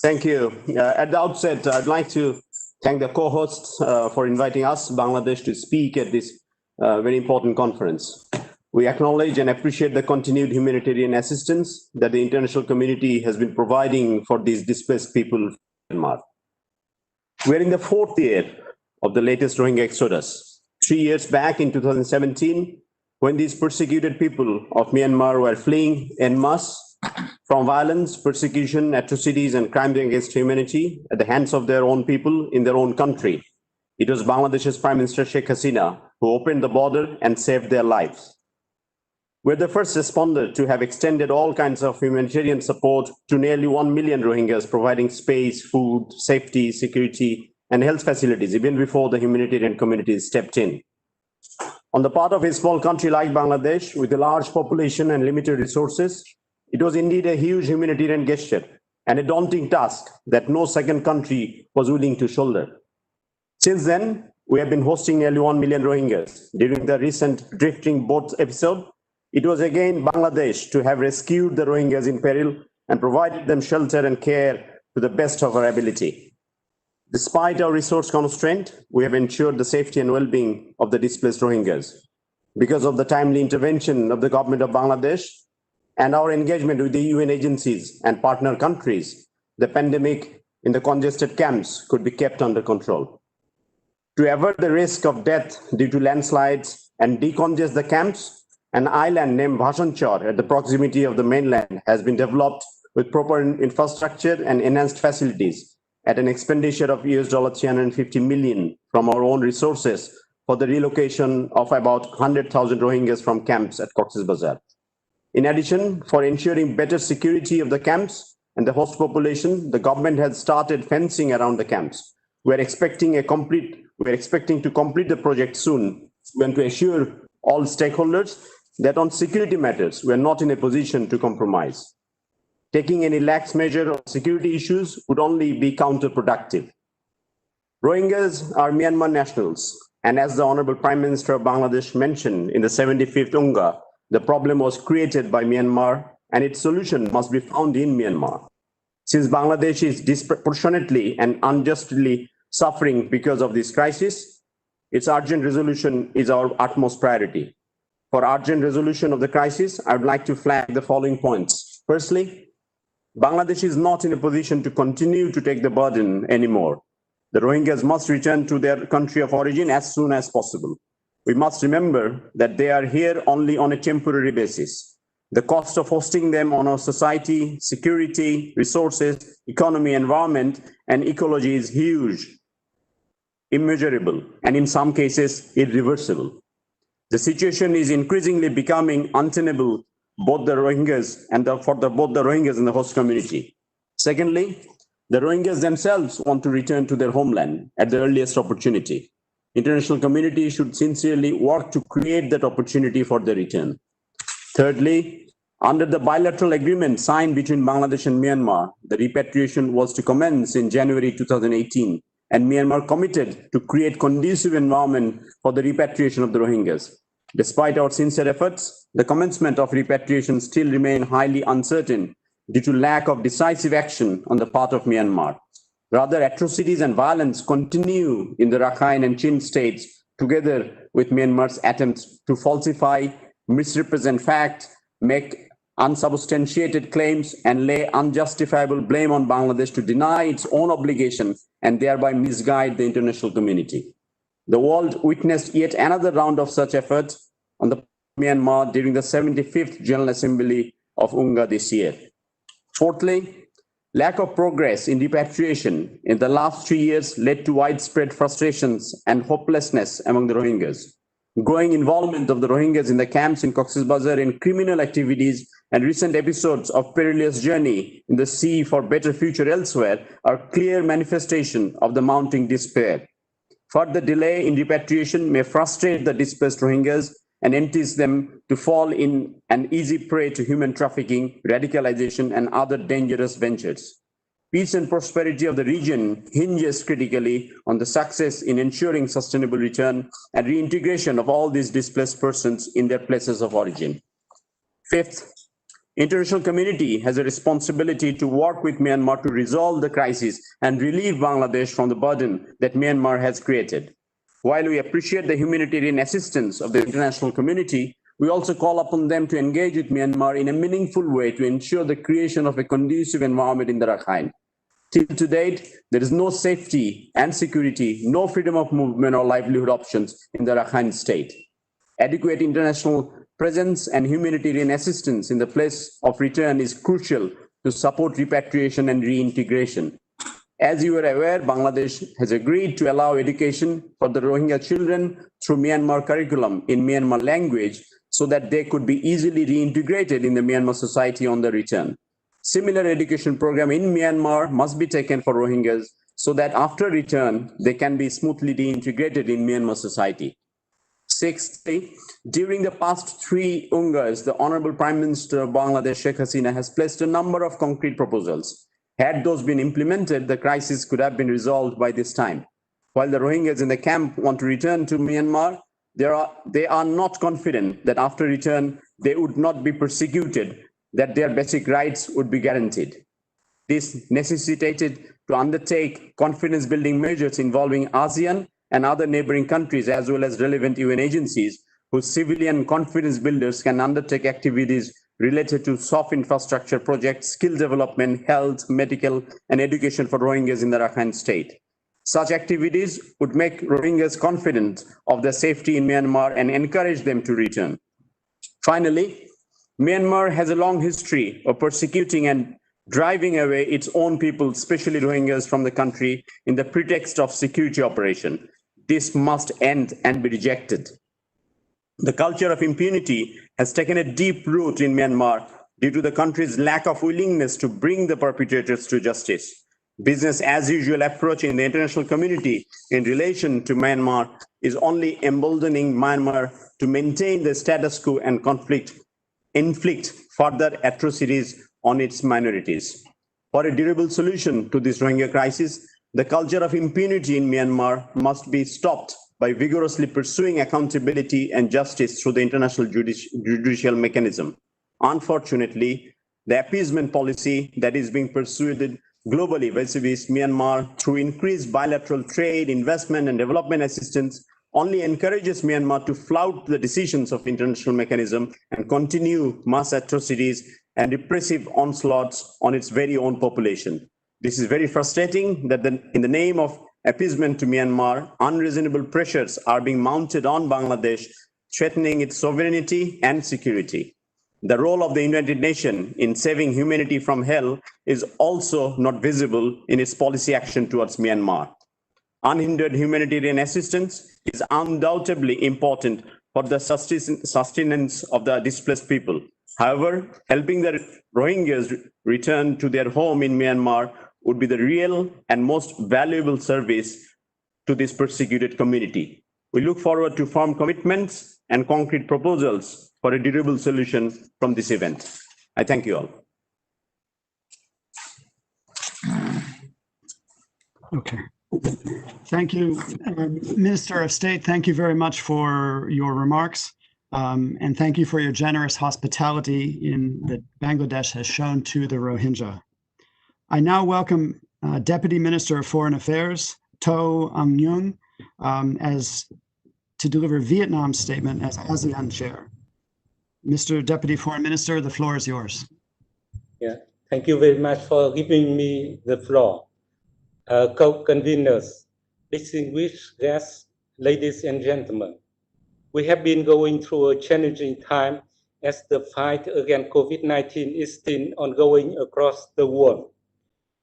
Thank you. At the outset, I'd like to thank the co-hosts for inviting us, Bangladesh, to speak at this very important conference. We acknowledge and appreciate the continued humanitarian assistance that the international community has been providing for these displaced people in Myanmar. We're in the 4th year of the latest Rohingya exodus. 3 years back in 2017, when these persecuted people of Myanmar were fleeing en masse from violence, persecution, atrocities, and crimes against humanity at the hands of their own people in their own country. It was Bangladesh's Prime Minister Sheikh Hasina who opened the border and saved their lives. We're the first responder to have extended all kinds of humanitarian support to nearly 1 million Rohingyas, providing space, food, safety, security, and health facilities, even before the humanitarian communities stepped in. On the part of a small country like Bangladesh, with a large population and limited resources, it was indeed a huge humanitarian gesture and a daunting task that no second country was willing to shoulder. Since then, we have been hosting nearly 1 million Rohingyas. During the recent drifting boat episode, it was again Bangladesh to have rescued the Rohingyas in peril and provided them shelter and care to the best of our ability. Despite our resource constraint, we have ensured the safety and well-being of the displaced Rohingyas. Because of the timely intervention of the government of Bangladesh and our engagement with the UN agencies and partner countries, the pandemic in the congested camps could be kept under control. To avoid the risk of death due to landslides and decongest the camps, an island named Bhasanchar at the proximity of the mainland has been developed with proper infrastructure and enhanced facilities at an expenditure of $350 million from our own resources for the relocation of about 100,000 Rohingyas from camps at Cox's Bazar. In addition, for ensuring better security of the camps and the host population, the government has started fencing around the camps. We're expecting to complete the project soon. We want to assure all stakeholders that on security matters, we are not in a position to compromise. Taking any lax measure on security issues would only be counterproductive. Rohingyas are Myanmar nationals, and as the Honorable Prime Minister of Bangladesh mentioned in the 75th UNGA, the problem was created by Myanmar and its solution must be found in Myanmar. Since Bangladesh is disproportionately and unjustly suffering because of this crisis, its urgent resolution is our utmost priority. For urgent resolution of the crisis, I would like to flag the following points. Firstly, Bangladesh is not in a position to continue to take the burden anymore. The Rohingyas must return to their country of origin as soon as possible. We must remember that they are here only on a temporary basis. The cost of hosting them on our society, security, resources, economy, environment, and ecology is huge, immeasurable, and in some cases, irreversible. The situation is increasingly becoming untenable both the Rohingyas and both the Rohingyas and the host community. Secondly, the Rohingyas themselves want to return to their homeland at the earliest opportunity. International community should sincerely work to create that opportunity for their return. Thirdly, under the bilateral agreement signed between Bangladesh and Myanmar, the repatriation was to commence in January 2018, and Myanmar committed to create conducive environment for the repatriation of the Rohingyas. Despite our sincere efforts, the commencement of repatriation still remain highly uncertain due to lack of decisive action on the part of Myanmar. Rather, atrocities and violence continue in the Rakhine and Chin states, together with Myanmar's attempts to falsify, misrepresent facts, make unsubstantiated claims, and lay unjustifiable blame on Bangladesh to deny its own obligation and thereby misguide the international community. The world witnessed yet another round of such efforts on the Myanmar during the 75th General Assembly of UNGA this year. Fourthly, lack of progress in repatriation in the last 3 years led to widespread frustrations and hopelessness among the Rohingyas. Growing involvement of the Rohingyas in the camps in Cox's Bazar in criminal activities and recent episodes of perilous journey in the sea for better future elsewhere are clear manifestation of the mounting despair. Further delay in repatriation may frustrate the displaced Rohingyas and entice them to fall in an easy prey to human trafficking, radicalization, and other dangerous ventures. Peace and prosperity of the region hinges critically on the success in ensuring sustainable return and reintegration of all these displaced persons in their places of origin. Fifth, international community has a responsibility to work with Myanmar to resolve the crisis and relieve Bangladesh from the burden that Myanmar has created. While we appreciate the humanitarian assistance of the international community, we also call upon them to engage with Myanmar in a meaningful way to ensure the creation of a conducive environment in the Rakhine. Till to date, there is no safety and security, no freedom of movement or livelihood options in the Rakhine state. Adequate international presence and humanitarian assistance in the place of return is crucial to support repatriation and reintegration. As you are aware, Bangladesh has agreed to allow education for the Rohingya children through Myanmar curriculum in Myanmar language so that they could be easily reintegrated in the Myanmar society on their return. Similar education program in Myanmar must be taken for Rohingyas so that after return, they can be smoothly reintegrated in Myanmar society. Sixthly, during the past 3 UNGAs, the Honorable Prime Minister of Bangladesh, Sheikh Hasina, has placed a number of concrete proposals. Had those been implemented, the crisis could have been resolved by this time. While the Rohingyas in the camp want to return to Myanmar, they are not confident that after return, they would not be persecuted, that their basic rights would be guaranteed. This necessitated to undertake confidence-building measures involving ASEAN and other neighboring countries, as well as relevant UN agencies, whose civilian confidence builders can undertake activities related to soft infrastructure projects, skill development, health, medical, and education for Rohingyas in the Rakhine state. Such activities would make Rohingyas confident of their safety in Myanmar and encourage them to return. Finally, Myanmar has a long history of persecuting and driving away its own people, especially Rohingyas, from the country in the pretext of security operation. This must end and be rejected. The culture of impunity has taken a deep root in Myanmar due to the country's lack of willingness to bring the perpetrators to justice. Business as usual approach in the international community in relation to Myanmar is only emboldening Myanmar to maintain the status quo and inflict further atrocities on its minorities. For a durable solution to this Rohingya crisis, the culture of impunity in Myanmar must be stopped by vigorously pursuing accountability and justice through the international judicial mechanism. Unfortunately, the appeasement policy that is being pursued globally vis-a-vis Myanmar through increased bilateral trade, investment, and development assistance only encourages Myanmar to flout the decisions of international mechanism and continue mass atrocities and repressive onslaughts on its very own population. This is very frustrating that in the name of appeasement to Myanmar, unreasonable pressures are being mounted on Bangladesh, threatening its sovereignty and security. The role of the United Nations in saving humanity from hell is also not visible in its policy action towards Myanmar. Unhindered humanitarian assistance is undoubtedly important for the sustenance of the displaced people. However, helping the Rohingyas return to their home in Myanmar would be the real and most valuable service to this persecuted community. We look forward to firm commitments and concrete proposals for a durable solution from this event. I thank you all. Okay. Thank you, Minister of State. Thank you very much for your remarks. And thank you for your generous hospitality that Bangladesh has shown to the Rohingya. I now welcome Deputy Minister of Foreign Affairs, To Ang Nhung, to deliver Vietnam's statement as ASEAN chair. Mr. Deputy Foreign Minister, the floor is yours. Yeah, thank you very much for giving me the floor. Co-conveners, distinguished guests, ladies and gentlemen, we have been going through a challenging time as the fight against COVID-19 is still ongoing across the world.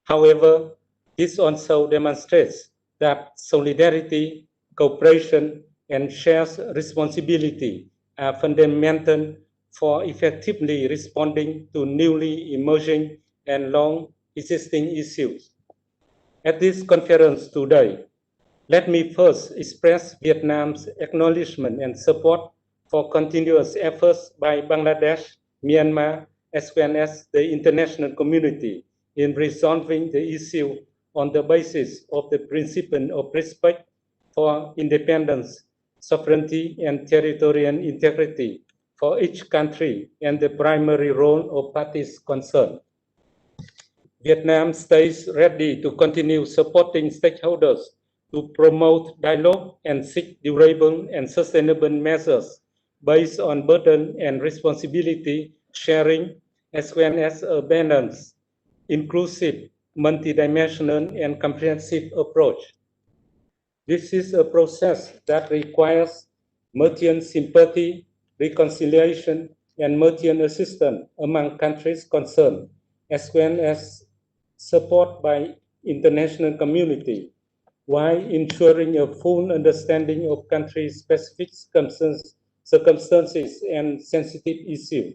However, this also demonstrates that solidarity, cooperation, and shared responsibility are fundamental for effectively responding to newly emerging and long-existing issues. At this conference today, let me first express Vietnam's acknowledgement and support for continuous efforts by Bangladesh, Myanmar, as well as the international community in resolving the issue on the basis of the principle of respect for independence, sovereignty, and territorial integrity for each country and the primary role of parties concerned. Vietnam stays ready to continue supporting stakeholders to promote dialogue and seek durable and sustainable measures based on burden and responsibility sharing, as well as a balanced, inclusive, multidimensional, and comprehensive approach. This is a process that requires mutual sympathy, reconciliation, and mutual assistance among countries concerned, as well as support by international community, while ensuring a full understanding of country-specific circumstances and sensitive issues.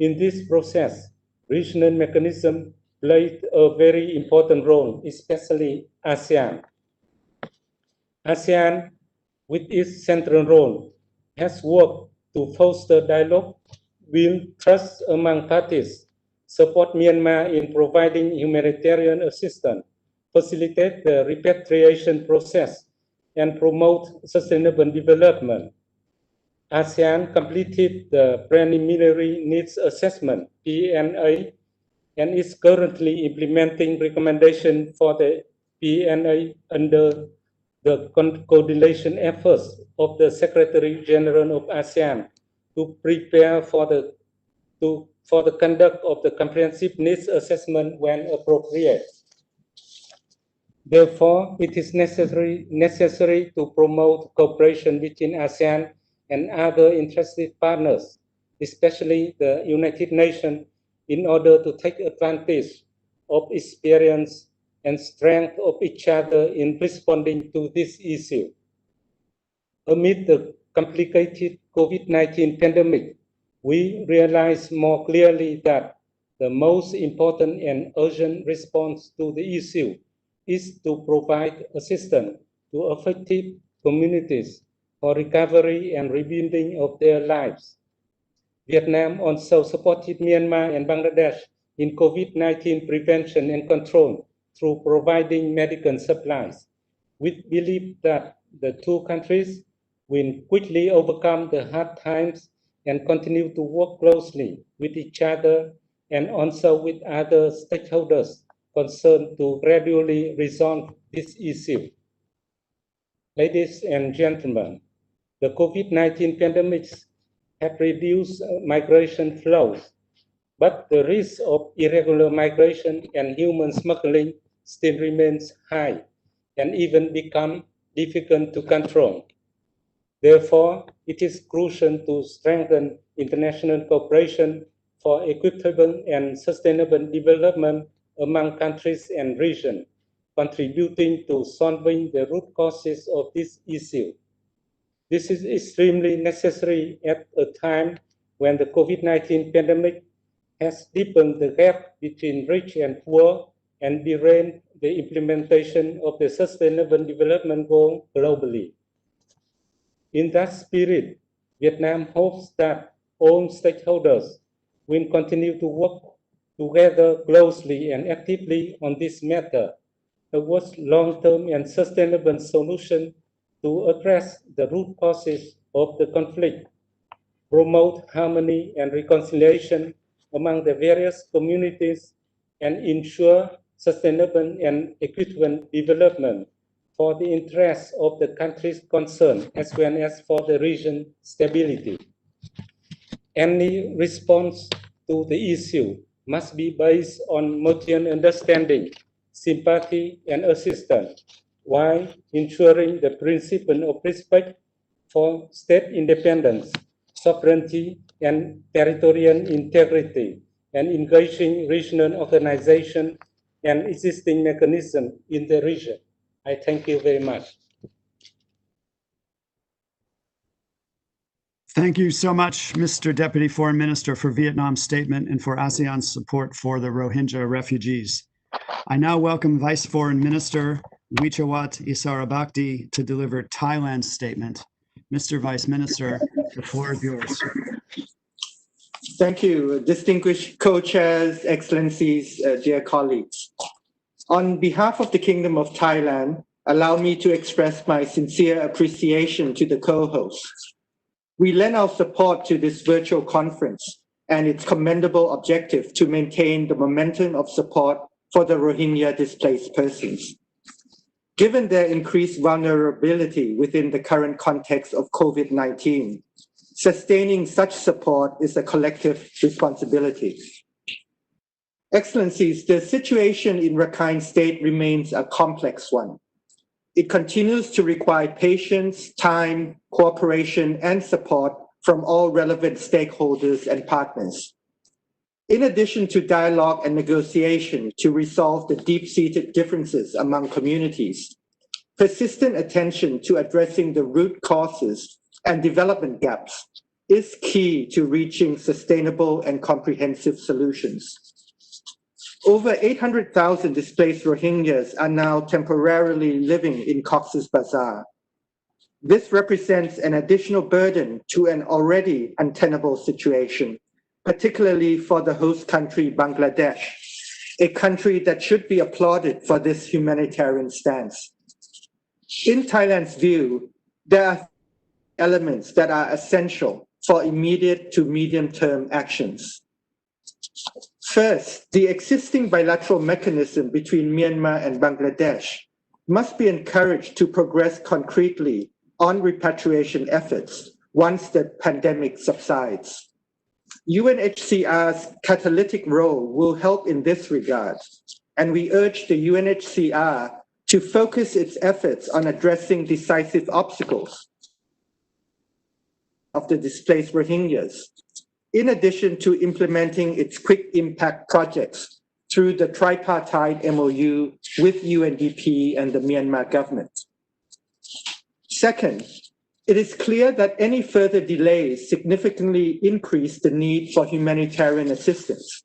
In this process, regional mechanisms played a very important role, especially ASEAN. ASEAN, with its central role, has worked to foster dialogue, build trust among parties, support Myanmar in providing humanitarian assistance, facilitate the repatriation process, and promote sustainable development. ASEAN completed the preliminary needs assessment, PNA, and is currently implementing recommendations for the PNA under the coordination efforts of the Secretary General of ASEAN to prepare for the conduct of the comprehensive needs assessment when appropriate. Therefore, it is necessary to promote cooperation between ASEAN and other interested partners, especially the United Nations, in order to take advantage of experience and strength of each other in responding to this issue. Amid the complicated COVID-19 pandemic, we realize more clearly that the most important and urgent response to the issue is to provide assistance to affected communities for recovery and rebuilding of their lives. Vietnam also supported Myanmar and Bangladesh in COVID-19 prevention and control through providing medical supplies. We believe that the two countries will quickly overcome the hard times and continue to work closely with each other and also with other stakeholders concerned to gradually resolve this issue. Ladies and gentlemen, the COVID-19 pandemics have reduced migration flows, but the risk of irregular migration and human smuggling still remains high, and even become difficult to control. Therefore, it is crucial to strengthen international cooperation for equitable and sustainable development among countries and regions, contributing to solving the root causes of this issue. This is extremely necessary at a time when the COVID-19 pandemic has deepened the gap between rich and poor and derailed the implementation of the Sustainable Development Goal globally. In that spirit, Vietnam hopes that all stakeholders will continue to work together closely and actively on this matter towards long-term and sustainable solution to address the root causes of the conflict, promote harmony and reconciliation among the various communities, and ensure sustainable and equitable development for the interests of the countries concerned as well as for the region's stability. Any response to the issue must be based on mutual understanding, sympathy, and assistance, while ensuring the principle of respect for state independence, sovereignty, and territorial integrity, and engaging regional organizations and existing mechanisms in the region. I thank you very much. Thank you so much, Mr. Deputy Foreign Minister, for Vietnam's statement and for ASEAN's support for the Rohingya refugees. I now welcome Vice Foreign Minister Wichawat Isarabakdi to deliver Thailand's statement. Mr. Vice Minister, the floor is yours. Thank you, distinguished co-chairs, excellencies, dear colleagues. On behalf of the Kingdom of Thailand, allow me to express my sincere appreciation to the co-hosts. We lend our support to this virtual conference and its commendable objective to maintain the momentum of support for the Rohingya displaced persons. Given their increased vulnerability within the current context of COVID-19, sustaining such support is a collective responsibility. Excellencies, the situation in Rakhine State remains a complex one. It continues to require patience, time, cooperation, and support from all relevant stakeholders and partners. In addition to dialogue and negotiation to resolve the deep-seated differences among communities, persistent attention to addressing the root causes and development gaps is key to reaching sustainable and comprehensive solutions. Over 800,000 displaced Rohingyas are now temporarily living in Cox's Bazar. This represents an additional burden to an already untenable situation, particularly for the host country, Bangladesh, a country that should be applauded for this humanitarian stance. In Thailand's view, there are elements that are essential for immediate to medium-term actions. First, the existing bilateral mechanism between Myanmar and Bangladesh must be encouraged to progress concretely on repatriation efforts once the pandemic subsides. UNHCR's catalytic role will help in this regard, and we urge the UNHCR to focus its efforts on addressing decisive obstacles of the displaced Rohingyas, in addition to implementing its quick impact projects through the tripartite MOU with UNDP and the Myanmar government. Second, it is clear that any further delays significantly increase the need for humanitarian assistance.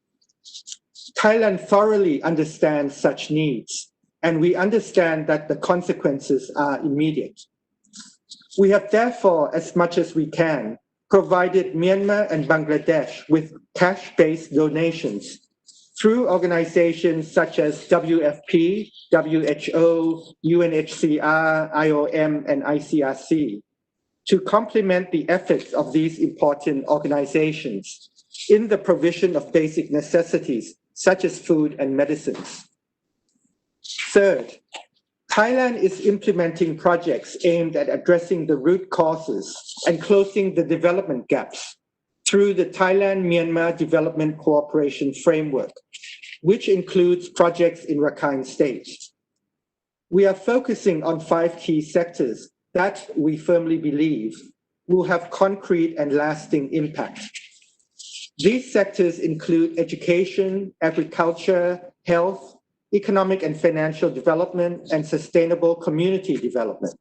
Thailand thoroughly understands such needs, and we understand that the consequences are immediate. We have therefore, as much as we can, provided Myanmar and Bangladesh with cash-based donations through organizations such as WFP, WHO, UNHCR, IOM, and ICRC to complement the efforts of these important organizations in the provision of basic necessities such as food and medicines. Third, Thailand is implementing projects aimed at addressing the root causes and closing the development gaps through the Thailand-Myanmar Development Cooperation Framework, which includes projects in Rakhine State. We are focusing on 5 key sectors that we firmly believe will have concrete and lasting impact. These sectors include education, agriculture, health, economic and financial development, and sustainable community development.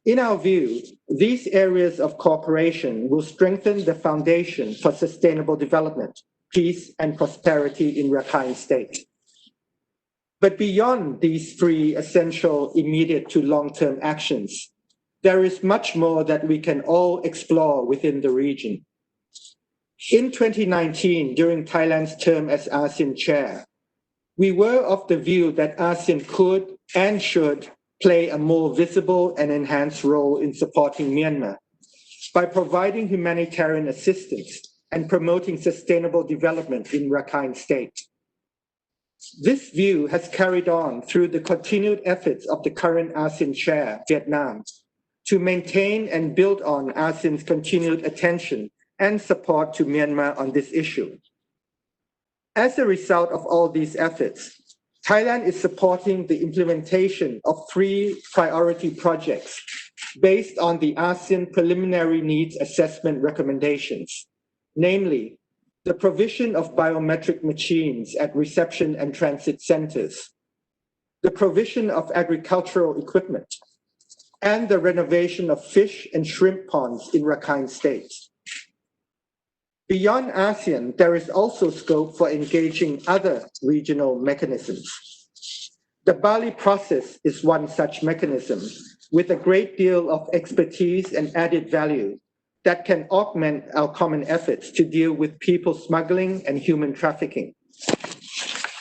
In our view, these areas of cooperation will strengthen the foundation for sustainable development, peace, and prosperity in Rakhine State. But beyond these 3 essential immediate to long-term actions, there is much more that we can all explore within the region. In 2019, during Thailand's term as ASEAN chair, we were of the view that ASEAN could and should play a more visible and enhanced role in supporting Myanmar by providing humanitarian assistance and promoting sustainable development in Rakhine State. This view has carried on through the continued efforts of the current ASEAN chair, Vietnam, to maintain and build on ASEAN's continued attention and support to Myanmar on this issue. As a result of all these efforts, Thailand is supporting the implementation of 3 priority projects based on the ASEAN Preliminary Needs Assessment recommendations, namely, the provision of biometric machines at reception and transit centers, the provision of agricultural equipment, and the renovation of fish and shrimp ponds in Rakhine State. Beyond ASEAN, there is also scope for engaging other regional mechanisms. The Bali process is one such mechanism with a great deal of expertise and added value that can augment our common efforts to deal with people smuggling and human trafficking.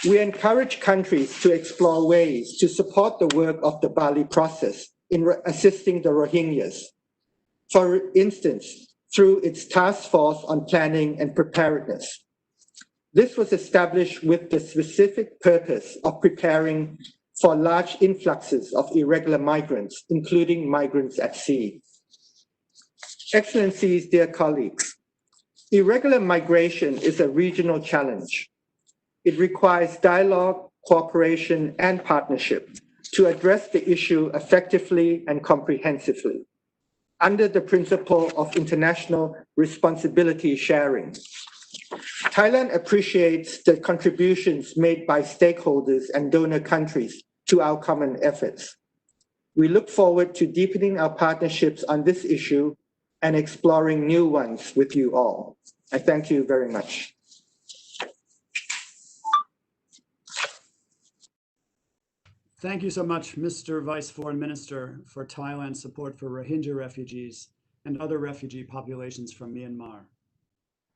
We encourage countries to explore ways to support the work of the Bali process in assisting the Rohingyas. For instance, through its task force on planning and preparedness. This was established with the specific purpose of preparing for large influxes of irregular migrants, including migrants at sea. Excellencies, dear colleagues, irregular migration is a regional challenge. It requires dialogue, cooperation, and partnership to address the issue effectively and comprehensively, under the principle of international responsibility sharing. Thailand appreciates the contributions made by stakeholders and donor countries to our common efforts. We look forward to deepening our partnerships on this issue and exploring new ones with you all. I thank you very much. Thank you so much, Mr. Vice Foreign Minister, for Thailand's support for Rohingya refugees and other refugee populations from Myanmar.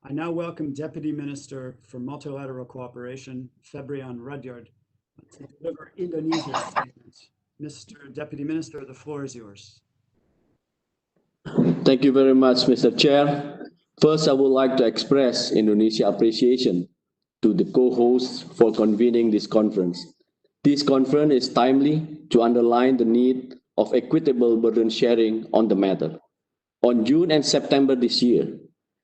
I now welcome Deputy Minister for Multilateral Cooperation, Febrian Rudyard, to deliver Indonesia's statement. Mr. Deputy Minister, the floor is yours. Thank you very much, Mr. Chair. First, I would like to express Indonesia's appreciation to the co-hosts for convening this conference. This conference is timely to underline the need of equitable burden sharing on the matter. On June and September this year,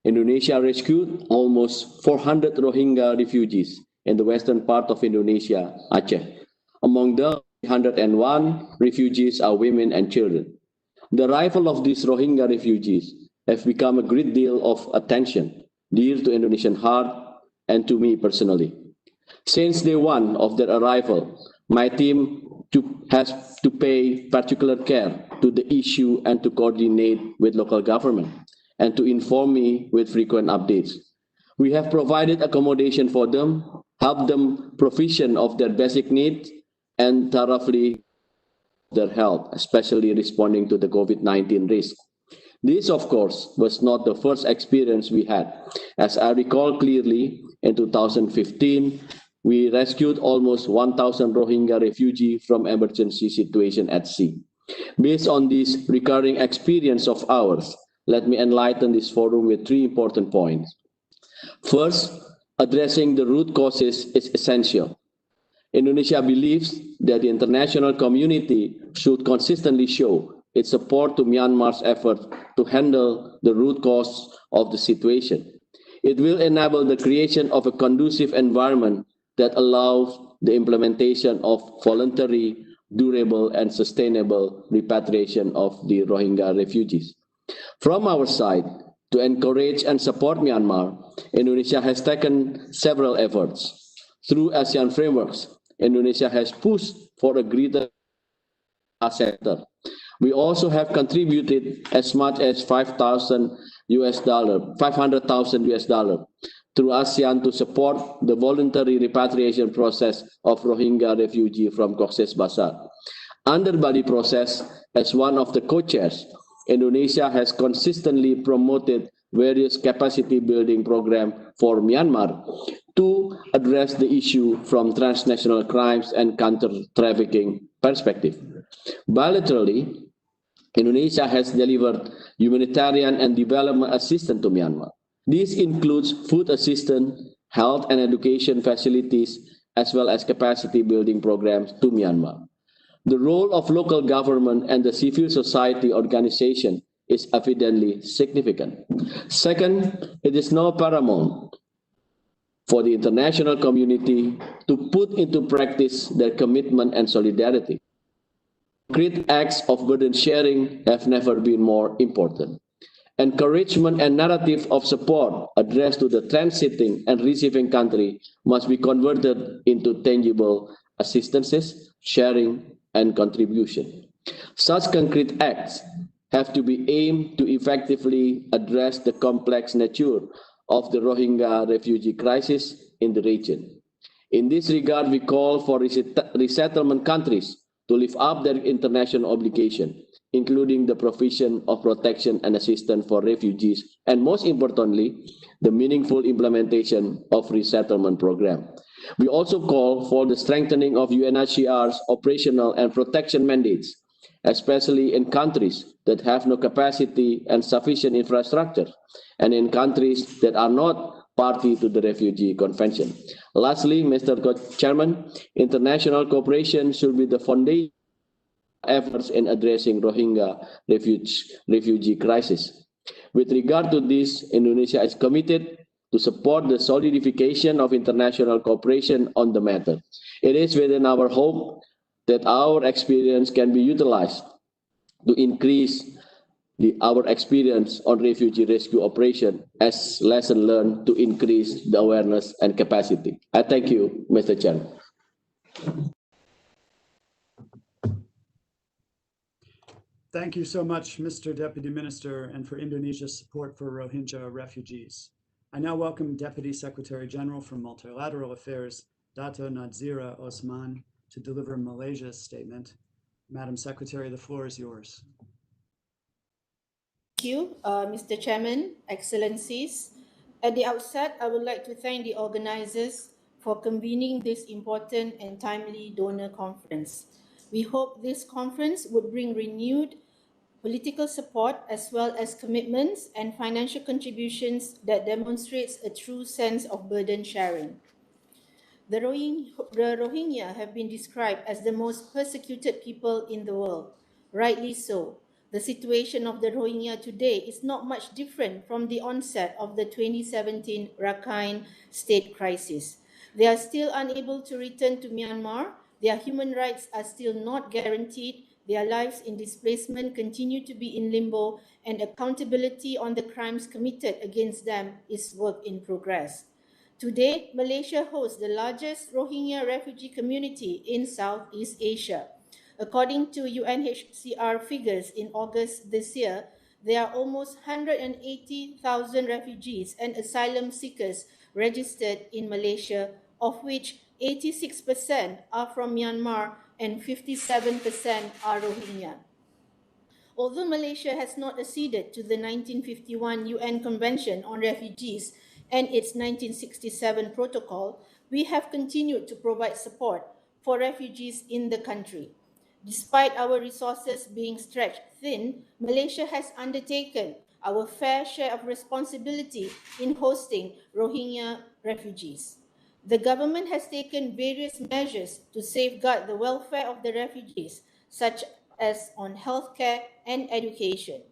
Indonesia rescued almost 400 Rohingya refugees in the western part of Indonesia, Aceh. Among them, 301 refugees are women and children. The arrival of these Rohingya refugees have become a great deal of attention, dear to Indonesian heart and to me personally. Since day one of their arrival, my team has to pay particular care to the issue and to coordinate with local government and to inform me with frequent updates. We have provided accommodation for them, helped them provision of their basic needs, and thoroughly their health, especially responding to the COVID-19 risk. This, of course, was not the first experience we had. As I recall clearly, in 2015, we rescued almost 1,000 Rohingya refugees from emergency situation at sea. Based on this recurring experience of ours, let me enlighten this forum with 3 important points. First, addressing the root causes is essential. Indonesia believes that the international community should consistently show its support to Myanmar's effort to handle the root cause of the situation. It will enable the creation of a conducive environment that allows the implementation of voluntary durable, and sustainable repatriation of the Rohingya refugees. From our side, to encourage and support Myanmar, Indonesia has taken several efforts. Through ASEAN frameworks, Indonesia has pushed for a greater sector. We also have contributed as much as $500,000 through ASEAN to support the voluntary repatriation process of Rohingya refugees from Cox's Bazar. Under Bali process, as one of the co-chairs, Indonesia has consistently promoted various capacity building programs for Myanmar to address the issue from transnational crimes and counter-trafficking perspective. Bilaterally, Indonesia has delivered humanitarian and development assistance to Myanmar. This includes food assistance, health and education facilities, as well as capacity building programs to Myanmar. The role of local government and the civil society organization is evidently significant. Second, it is now paramount for the international community to put into practice their commitment and solidarity. Concrete acts of burden sharing have never been more important. Encouragement and narrative of support addressed to the transiting and receiving country must be converted into tangible assistances, sharing, and contribution. Such concrete acts have to be aimed to effectively address the complex nature of the Rohingya refugee crisis in the region. In this regard, we call for resettlement countries to live up their international obligation, including the provision of protection and assistance for refugees, and most importantly, the meaningful implementation of resettlement program. We also call for the strengthening of UNHCR's operational and protection mandates, especially in countries that have no capacity and sufficient infrastructure, and in countries that are not party to the Refugee Convention. Lastly, Mr. Chairman, international cooperation should be the foundation efforts in addressing Rohingya refugee crisis. With regard to this, Indonesia is committed to support the solidification of international cooperation on the matter. It is within our hope that our experience can be utilized to increase our experience on refugee rescue operation as lesson learned to increase the awareness and capacity. I thank you, Mr. Chairman. Thank you so much, Mr. Deputy Minister, and for Indonesia's support for Rohingya refugees. I now welcome Deputy Secretary General for Multilateral Affairs, Dato Nadzira Osman, to deliver Malaysia's statement. Madam Secretary, the floor is yours. Thank you, Mr. Chairman, Excellencies. At the outset, I would like to thank the organizers for convening this important and timely donor conference. We hope this conference would bring renewed political support as well as commitments and financial contributions that demonstrates a true sense of burden sharing. The Rohingya have been described as the most persecuted people in the world. Rightly so. The situation of the Rohingya today is not much different from the onset of the 2017 Arakan state crisis. They are still unable to return to Myanmar. Their human rights are still not guaranteed. Their lives in displacement continue to be in limbo, and accountability on the crimes committed against them is work in progress. Today, Malaysia hosts the largest Rohingya refugee community in Southeast Asia. According to UNHCR figures in August this year, there are almost 180,000 refugees and asylum seekers registered in Malaysia, of which 86% are from Myanmar and 57% are Rohingya. Although Malaysia has not acceded to the 1951 UN Convention on Refugees and its 1967 protocol, we have continued to provide support for refugees in the country. Despite our resources being stretched thin, Malaysia has undertaken our fair share of responsibility in hosting Rohingya refugees. The government has taken various measures to safeguard the welfare of the refugees, such as on healthcare and education.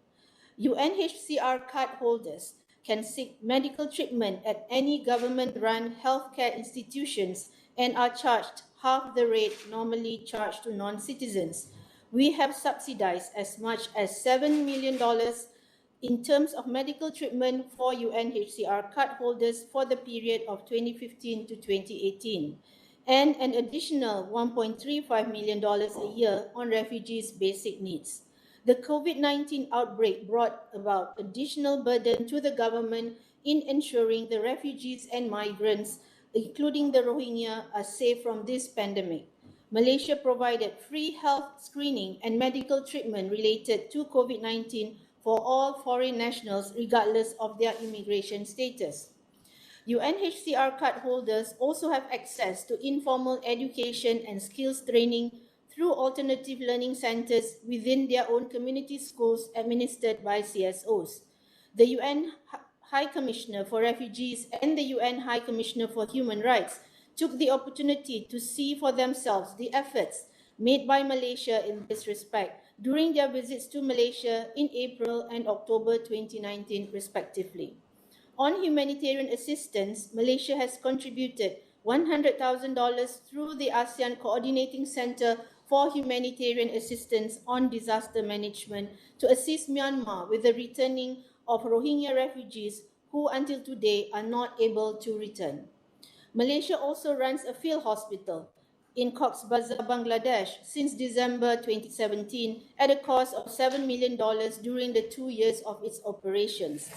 UNHCR card holders can seek medical treatment at any government-run healthcare institutions and are charged half the rate normally charged to non-citizens. We have subsidized as much as $7 million in terms of medical treatment for UNHCR card holders for the period of 2015 to 2018, and an additional $1.35 million a year on refugees' basic needs. The COVID-19 outbreak brought about additional burden to the government in ensuring the refugees and migrants, including the Rohingya, are safe from this pandemic. Malaysia provided free health screening and medical treatment related to COVID-19 for all foreign nationals, regardless of their immigration status. UNHCR card holders also have access to informal education and skills training through alternative learning centers within their own community schools administered by CSOs. The UN High Commissioner for Refugees and the UN High Commissioner for Human Rights took the opportunity to see for themselves the efforts made by Malaysia in this respect during their visits to Malaysia in April and October 2019, respectively. On humanitarian assistance, Malaysia has contributed $100,000 through the ASEAN Coordinating Center for Humanitarian Assistance on Disaster Management to assist Myanmar with the returning of Rohingya refugees who until today are not able to return. Malaysia also runs a field hospital in Cox's Bazar, Bangladesh since December 2017 at a cost of $7 million during the 2 years of its operations.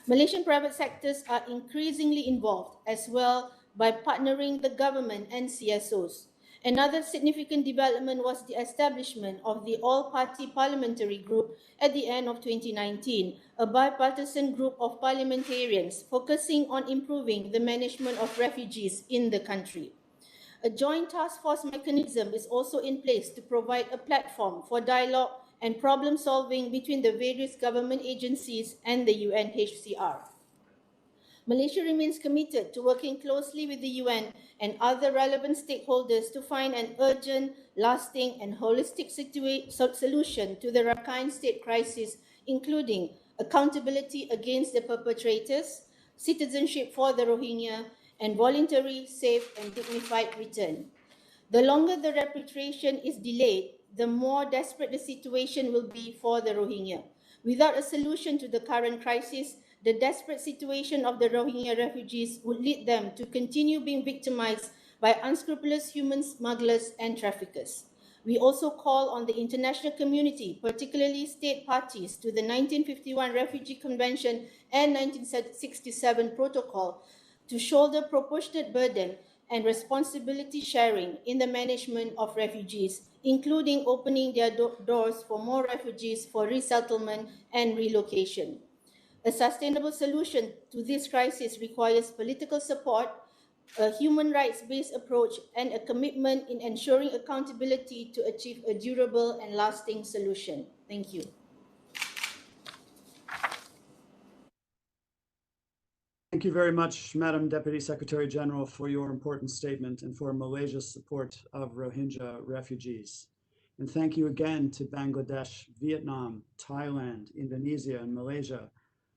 Malaysian private sectors are increasingly involved as well by partnering the government and CSOs. Another significant development was the establishment of the All-Party Parliamentary Group at the end of 2019, a bipartisan group of parliamentarians focusing on improving the management of refugees in the country. A joint task force mechanism is also in place to provide a platform for dialogue and problem solving between the various government agencies and the UNHCR. Malaysia remains committed to working closely with the UN and other relevant stakeholders to find an urgent, lasting, and holistic solution to the Arakan state crisis, including accountability against the perpetrators, citizenship for the Rohingya, and voluntary, safe, and dignified return. The longer the repatriation is delayed, the more desperate the situation will be for the Rohingya. Without a solution to the current crisis, the desperate situation of the Rohingya refugees would lead them to continue being victimized by unscrupulous human smugglers and traffickers. We also call on the international community, particularly state parties to the 1951 Refugee Convention and 1967 Protocol, to shoulder proportionate burden and responsibility sharing in the management of refugees, including opening their doors for more refugees for resettlement and relocation. A sustainable solution to this crisis requires political support, a human rights-based approach, and a commitment in ensuring accountability to achieve a durable and lasting solution. Thank you. Thank you very much, Madam Deputy Secretary General, for your important statement and for Malaysia's support of Rohingya refugees. And thank you again to Bangladesh, Vietnam, Thailand, Indonesia, and Malaysia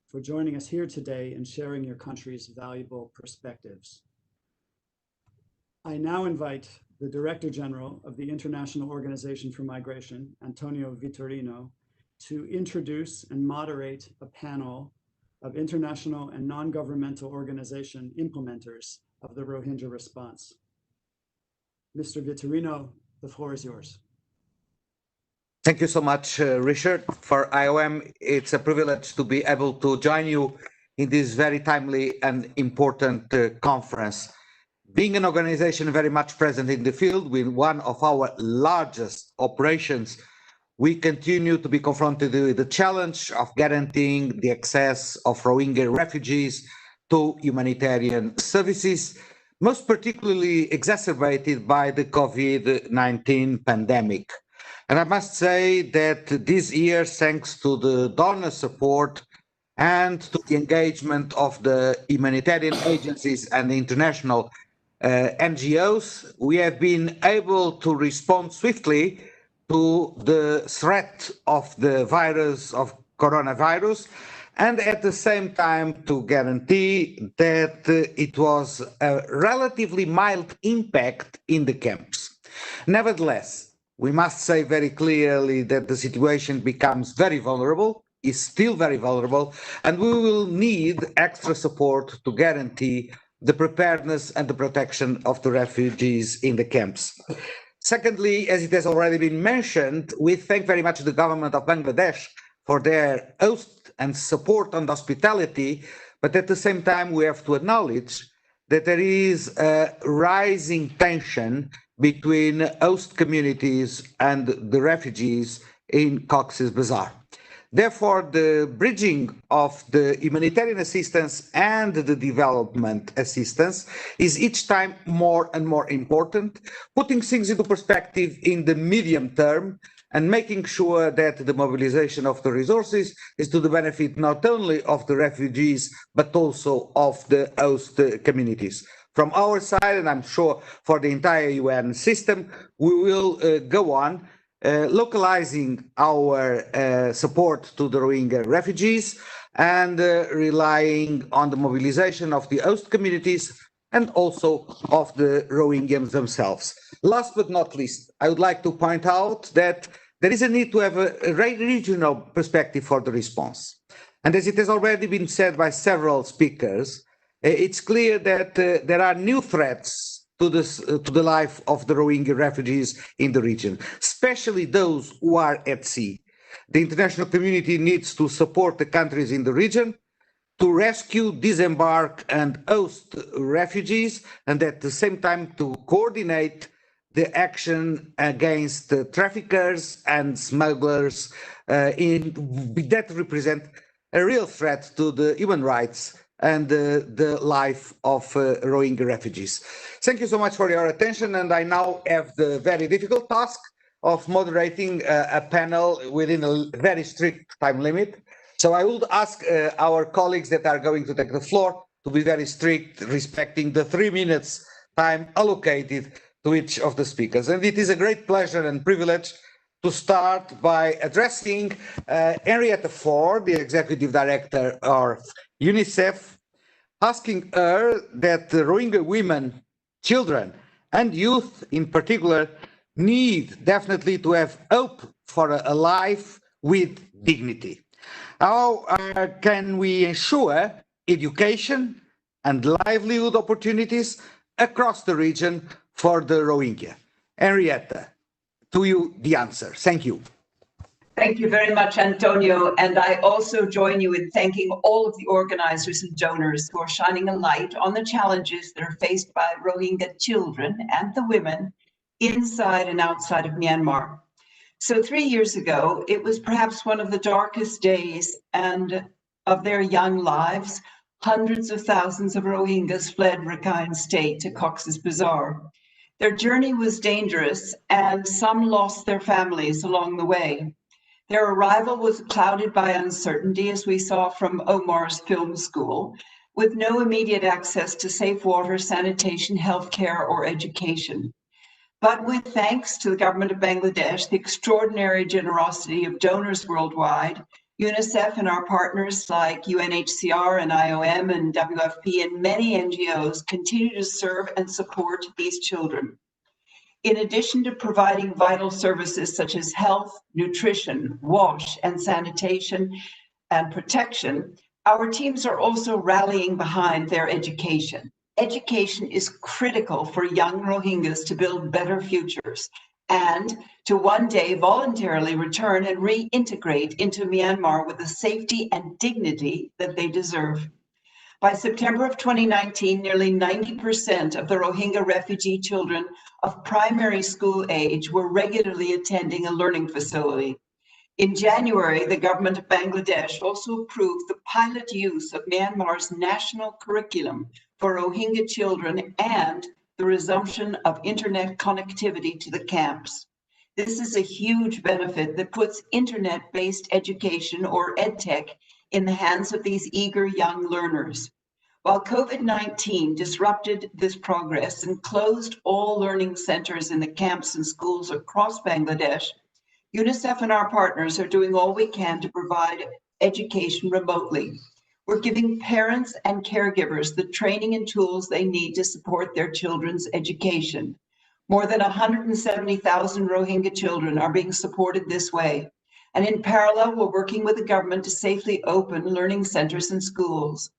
for joining us here today and sharing your country's valuable perspectives. I now invite the Director General of the International Organization for Migration, Antonio Vitorino, to introduce and moderate a panel of international and non-governmental organization implementers of the Rohingya response. Mr. Vitorino, the floor is yours. Thank you so much, Richard. For IOM, it's a privilege to be able to join you in this very timely and important conference. Being an organization very much present in the field with one of our largest operations, we continue to be confronted with the challenge of guaranteeing the access of Rohingya refugees to humanitarian services, most particularly exacerbated by the COVID-19 pandemic. And I must say that this year, thanks to the donor support and to the engagement of the humanitarian agencies and the international NGOs, we have been able to respond swiftly to the threat of the virus, of coronavirus, and at the same time to guarantee that it was a relatively mild impact in the camps. Nevertheless, we must say very clearly that the situation becomes very vulnerable, is still very vulnerable, and we will need extra support to guarantee the preparedness and the protection of the refugees in the camps. Secondly, as it has already been mentioned, we thank very much the government of Bangladesh for their host and support and hospitality, but at the same time we have to acknowledge that there is a rising tension between host communities and the refugees in Cox's Bazar. Therefore, the bridging of the humanitarian assistance and the development assistance is each time more and more important, putting things into perspective in the medium term and making sure that the mobilization of the resources is to the benefit not only of the refugees, but also of the host communities. From our side, and I'm sure for the entire UN system, we will go on localizing our support to the Rohingya refugees and relying on the mobilization of the host communities and also of the Rohingyans themselves. Last but not least, I would like to point out that there is a need to have a regional perspective for the response. And as it has already been said by several speakers, it's clear that there are new threats to the life of the Rohingya refugees in the region, especially those who are at sea. The international community needs to support the countries in the region to rescue, disembark and host refugees, and at the same time to coordinate the action against the traffickers and smugglers that represent a real threat to the human rights and the life of Rohingya refugees. Thank you so much for your attention, and I now have the very difficult task of moderating a panel within a very strict time limit. So I would ask our colleagues that are going to take the floor to be very strict, respecting the 3 minutes time allocated to each of the speakers. And it is a great pleasure and privilege to start by addressing Henrietta Ford, the Executive Director of UNICEF, asking her that the Rohingya women, children, and youth in particular need definitely to have hope for a life with dignity. How can we ensure education and livelihood opportunities across the region for the Rohingya? Henrietta, to you the answer. Thank you. Thank you very much, Antonio. And I also join you in thanking all of the organizers and donors who are shining a light on the challenges that are faced by Rohingya children and the women inside and outside of Myanmar. So 3 years ago, it was perhaps one of the darkest days of their young lives. Hundreds of thousands of Rohingyas fled Rakhine State to Cox's Bazar. Their journey was dangerous, and some lost their families along the way. Their arrival was clouded by uncertainty, as we saw from Omar's film school, with no immediate access to safe water, sanitation, healthcare, or education. But with thanks to the government of Bangladesh, the extraordinary generosity of donors worldwide, UNICEF and our partners like UNHCR and IOM and WFP and many NGOs continue to serve and support these children. In addition to providing vital services such as health, nutrition, wash, and sanitation and protection, our teams are also rallying behind their education. Education is critical for young Rohingyas to build better futures and to one day voluntarily return and reintegrate into Myanmar with the safety and dignity that they deserve. By September of 2019, nearly 90% of the Rohingya refugee children of primary school age were regularly attending a learning facility. In January, the government of Bangladesh also approved the pilot use of Myanmar's national curriculum for Rohingya children and the resumption of internet connectivity to the camps. This is a huge benefit that puts internet-based education, or EdTech, in the hands of these eager young learners. While COVID-19 disrupted this progress and closed all learning centers in the camps and schools across Bangladesh, UNICEF and our partners are doing all we can to provide education remotely. We're giving parents and caregivers the training and tools they need to support their children's education. More than 170,000 Rohingya children are being supported this way. And in parallel, we're working with the government to safely open learning centers and schools.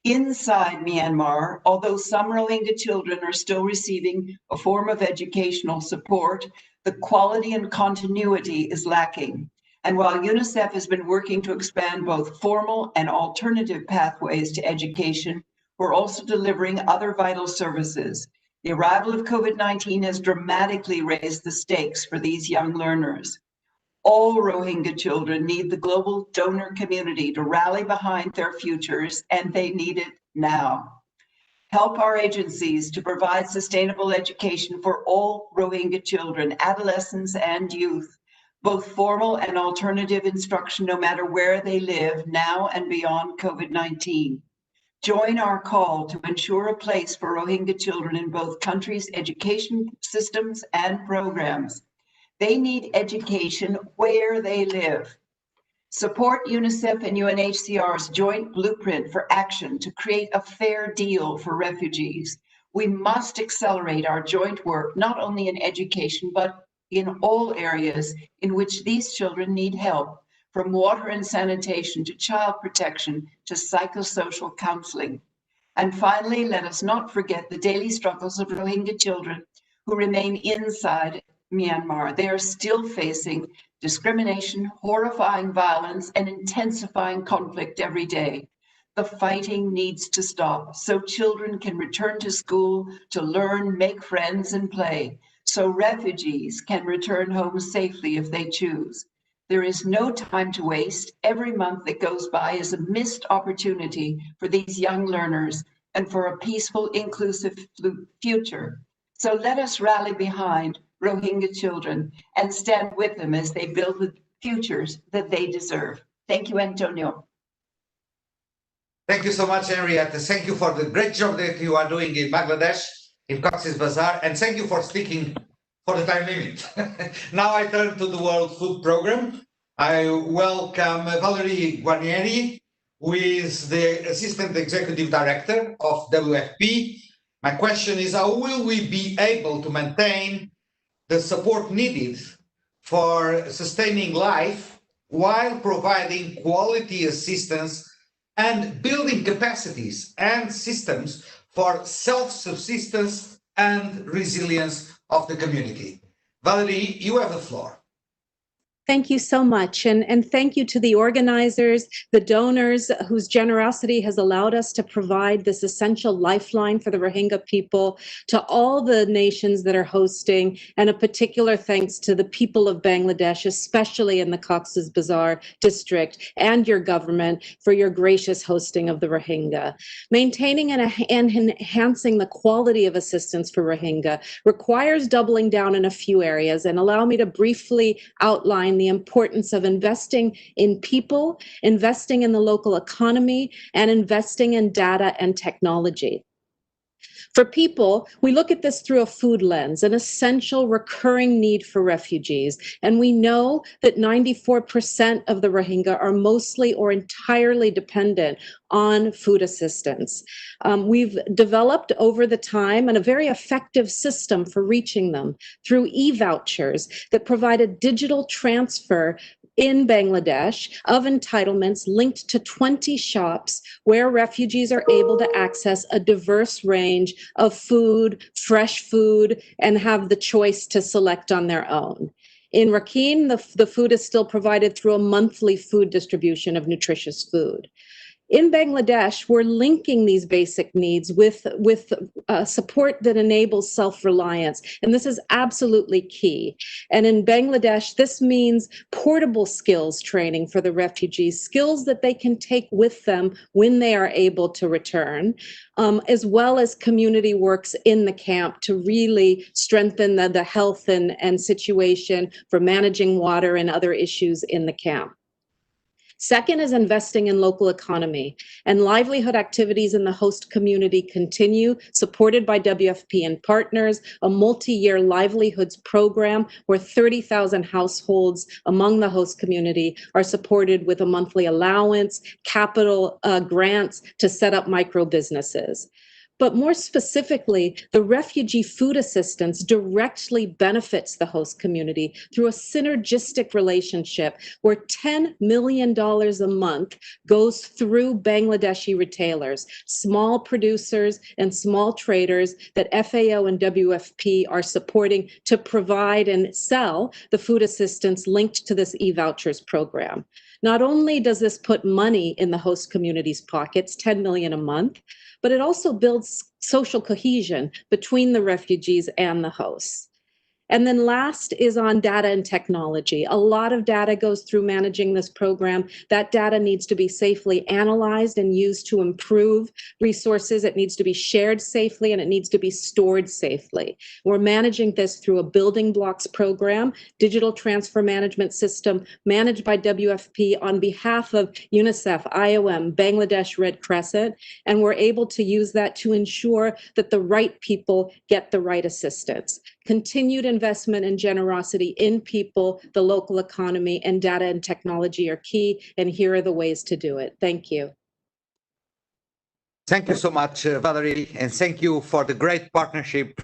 Inside Myanmar, although some Rohingya children are still receiving a form of educational support, the quality and continuity is lacking. And while UNICEF has been working to expand both formal and alternative pathways to education, we're also delivering other vital services. The arrival of COVID-19 has dramatically raised the stakes for these young learners. All Rohingya children need the global donor community to rally behind their futures, and they need it now. Help our agencies to provide sustainable education for all Rohingya children, adolescents, and youth, both formal and alternative instruction, no matter where they live now and beyond COVID-19. Join our call to ensure a place for Rohingya children in both countries' education systems and programs. They need education where they live. Support UNICEF and UNHCR's joint blueprint for action to create a fair deal for refugees. We must accelerate our joint work, not only in education, but in all areas in which these children need help, from water and sanitation to child protection to psychosocial counseling. And finally, let us not forget the daily struggles of Rohingya children who remain inside Myanmar. They are still facing discrimination, horrifying violence, and intensifying conflict every day. The fighting needs to stop so children can return to school to learn, make friends, and play, so refugees can return home safely if they choose. There is no time to waste. Every month that goes by is a missed opportunity for these young learners and for a peaceful, inclusive future. So let us rally behind Rohingya children and stand with them as they build the futures that they deserve. Thank you, Antonio. Thank you so much, Henriette. Thank you for the great job that you are doing in Bangladesh, in Cox's Bazar, and thank you for sticking for the time limit. Now I turn to the World Food Programme. I welcome Valerie Guarnieri, who is the Assistant Executive Director of WFP. My question is, how will we be able to maintain the support needed for sustaining life while providing quality assistance and building capacities and systems for self-subsistence and resilience of the community? Valerie, you have the floor. Thank you so much. And thank you to the organizers, the donors whose generosity has allowed us to provide this essential lifeline for the Rohingya people, to all the nations that are hosting, and a particular thanks to the people of Bangladesh, especially in the Cox's Bazar district, and your government for your gracious hosting of the Rohingya. Maintaining and enhancing the quality of assistance for Rohingya requires doubling down in a few areas, and allow me to briefly outline the importance of investing in people, investing in the local economy, and investing in data and technology. For people, we look at this through a food lens, an essential recurring need for refugees. And we know that 94% of the Rohingya are mostly or entirely dependent on food assistance. We've developed over the time and a very effective system for reaching them through e-vouchers that provide a digital transfer in Bangladesh of entitlements linked to 20 shops where refugees are able to access a diverse range of food, fresh food, and have the choice to select on their own. In Rakhine, the food is still provided through a monthly food distribution of nutritious food. In Bangladesh, we're linking these basic needs with support that enables self-reliance, and this is absolutely key. And in Bangladesh, this means portable skills training for the refugees, skills that they can take with them when they are able to return, as well as community works in the camp to really strengthen the health and situation for managing water and other issues in the camp. Second is investing in local economy, and livelihood activities in the host community continue, supported by WFP and partners, a multi-year livelihoods program where 30,000 households among the host community are supported with a monthly allowance, capital grants to set up micro businesses. But more specifically, the refugee food assistance directly benefits the host community through a synergistic relationship where $10 million a month goes through Bangladeshi retailers, small producers and small traders that FAO and WFP are supporting to provide and sell the food assistance linked to this e-vouchers program. Not only does this put money in the host community's pockets, $10 million a month, but it also builds social cohesion between the refugees and the hosts. And then last is on data and technology. A lot of data goes through managing this program. That data needs to be safely analyzed and used to improve resources. It needs to be shared safely and it needs to be stored safely. We're managing this through a building blocks program, digital transfer management system managed by WFP on behalf of UNICEF, IOM, Bangladesh Red Crescent, and we're able to use that to ensure that the right people get the right assistance. Continued investment and generosity in people, the local economy, and data and technology are key, and here are the ways to do it. Thank you. Thank you so much, Valerie, and thank you for the great partnership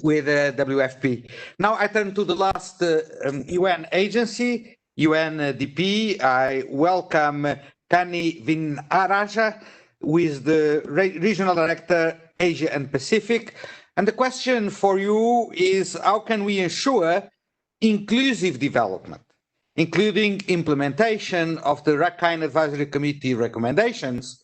with WFP. Now I turn to the last UN agency, UNDP. I welcome Kani Vinaraja, who is the Regional Director, Asia and Pacific. And the question for you is, how can we ensure inclusive development, including implementation of the Rakhine Advisory Committee recommendations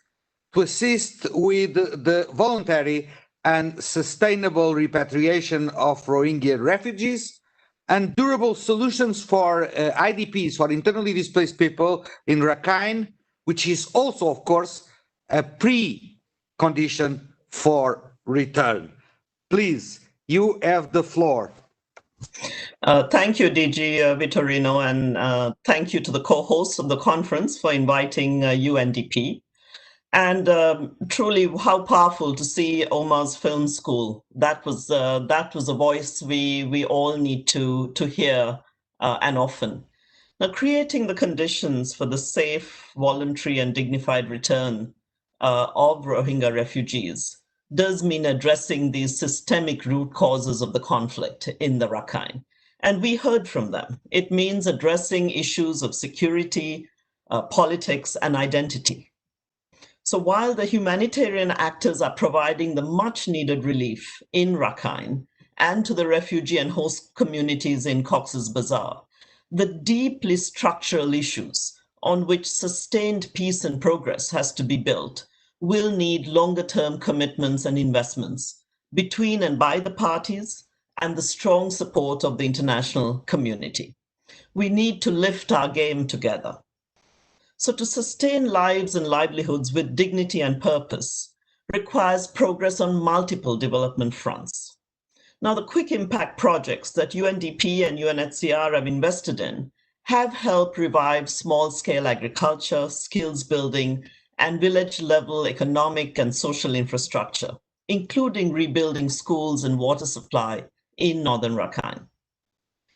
to assist with the voluntary and sustainable repatriation of Rohingya refugees and durable solutions for IDPs, for internally displaced people in Rakhine, which is also, of course, a precondition for return. Please, you have the floor. Thank you, DG Vitorino, and thank you to the co-hosts of the conference for inviting UNDP. And truly, how powerful to see Omar's film school. That was a voice we all need to hear and often. Now, creating the conditions for the safe, voluntary, and dignified return of Rohingya refugees does mean addressing these systemic root causes of the conflict in the Rakhine. And we heard from them. It means addressing issues of security, politics, and identity. So while the humanitarian actors are providing the much needed relief in Rakhine and to the refugee and host communities in Cox's Bazar, the deeply structural issues on which sustained peace and progress has to be built will need longer-term commitments and investments between and by the parties and the strong support of the international community. We need to lift our game together. So to sustain lives and livelihoods with dignity and purpose requires progress on multiple development fronts. Now, the quick impact projects that UNDP and UNHCR have invested in have helped revive small-scale agriculture, skills building, and village-level economic and social infrastructure, including rebuilding schools and water supply in northern Rakhine.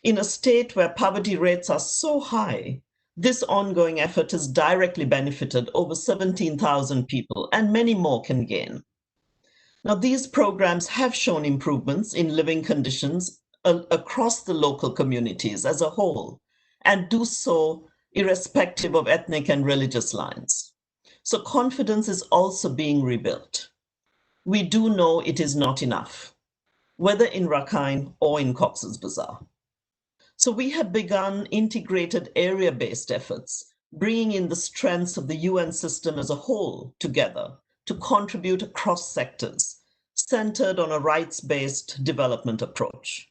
In a state where poverty rates are so high, this ongoing effort has directly benefited over 17,000 people, and many more can gain. Now, these programs have shown improvements in living conditions across the local communities as a whole, and do so irrespective of ethnic and religious lines. So confidence is also being rebuilt. We do know it is not enough, whether in Rakhine or in Cox's Bazar. So we have begun integrated area-based efforts, bringing in the strengths of the UN system as a whole together to contribute across sectors, centered on a rights-based development approach.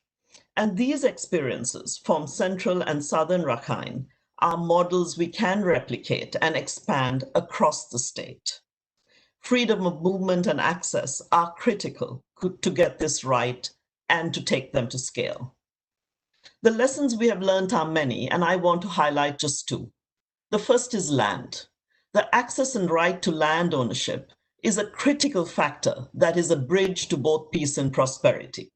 And these experiences from central and southern Rakhine are models we can replicate and expand across the state. Freedom of movement and access are critical to get this right and to take them to scale. The lessons we have learned are many, and I want to highlight just two. The first is land. The access and right to land ownership is a critical factor that is a bridge to both peace and prosperity.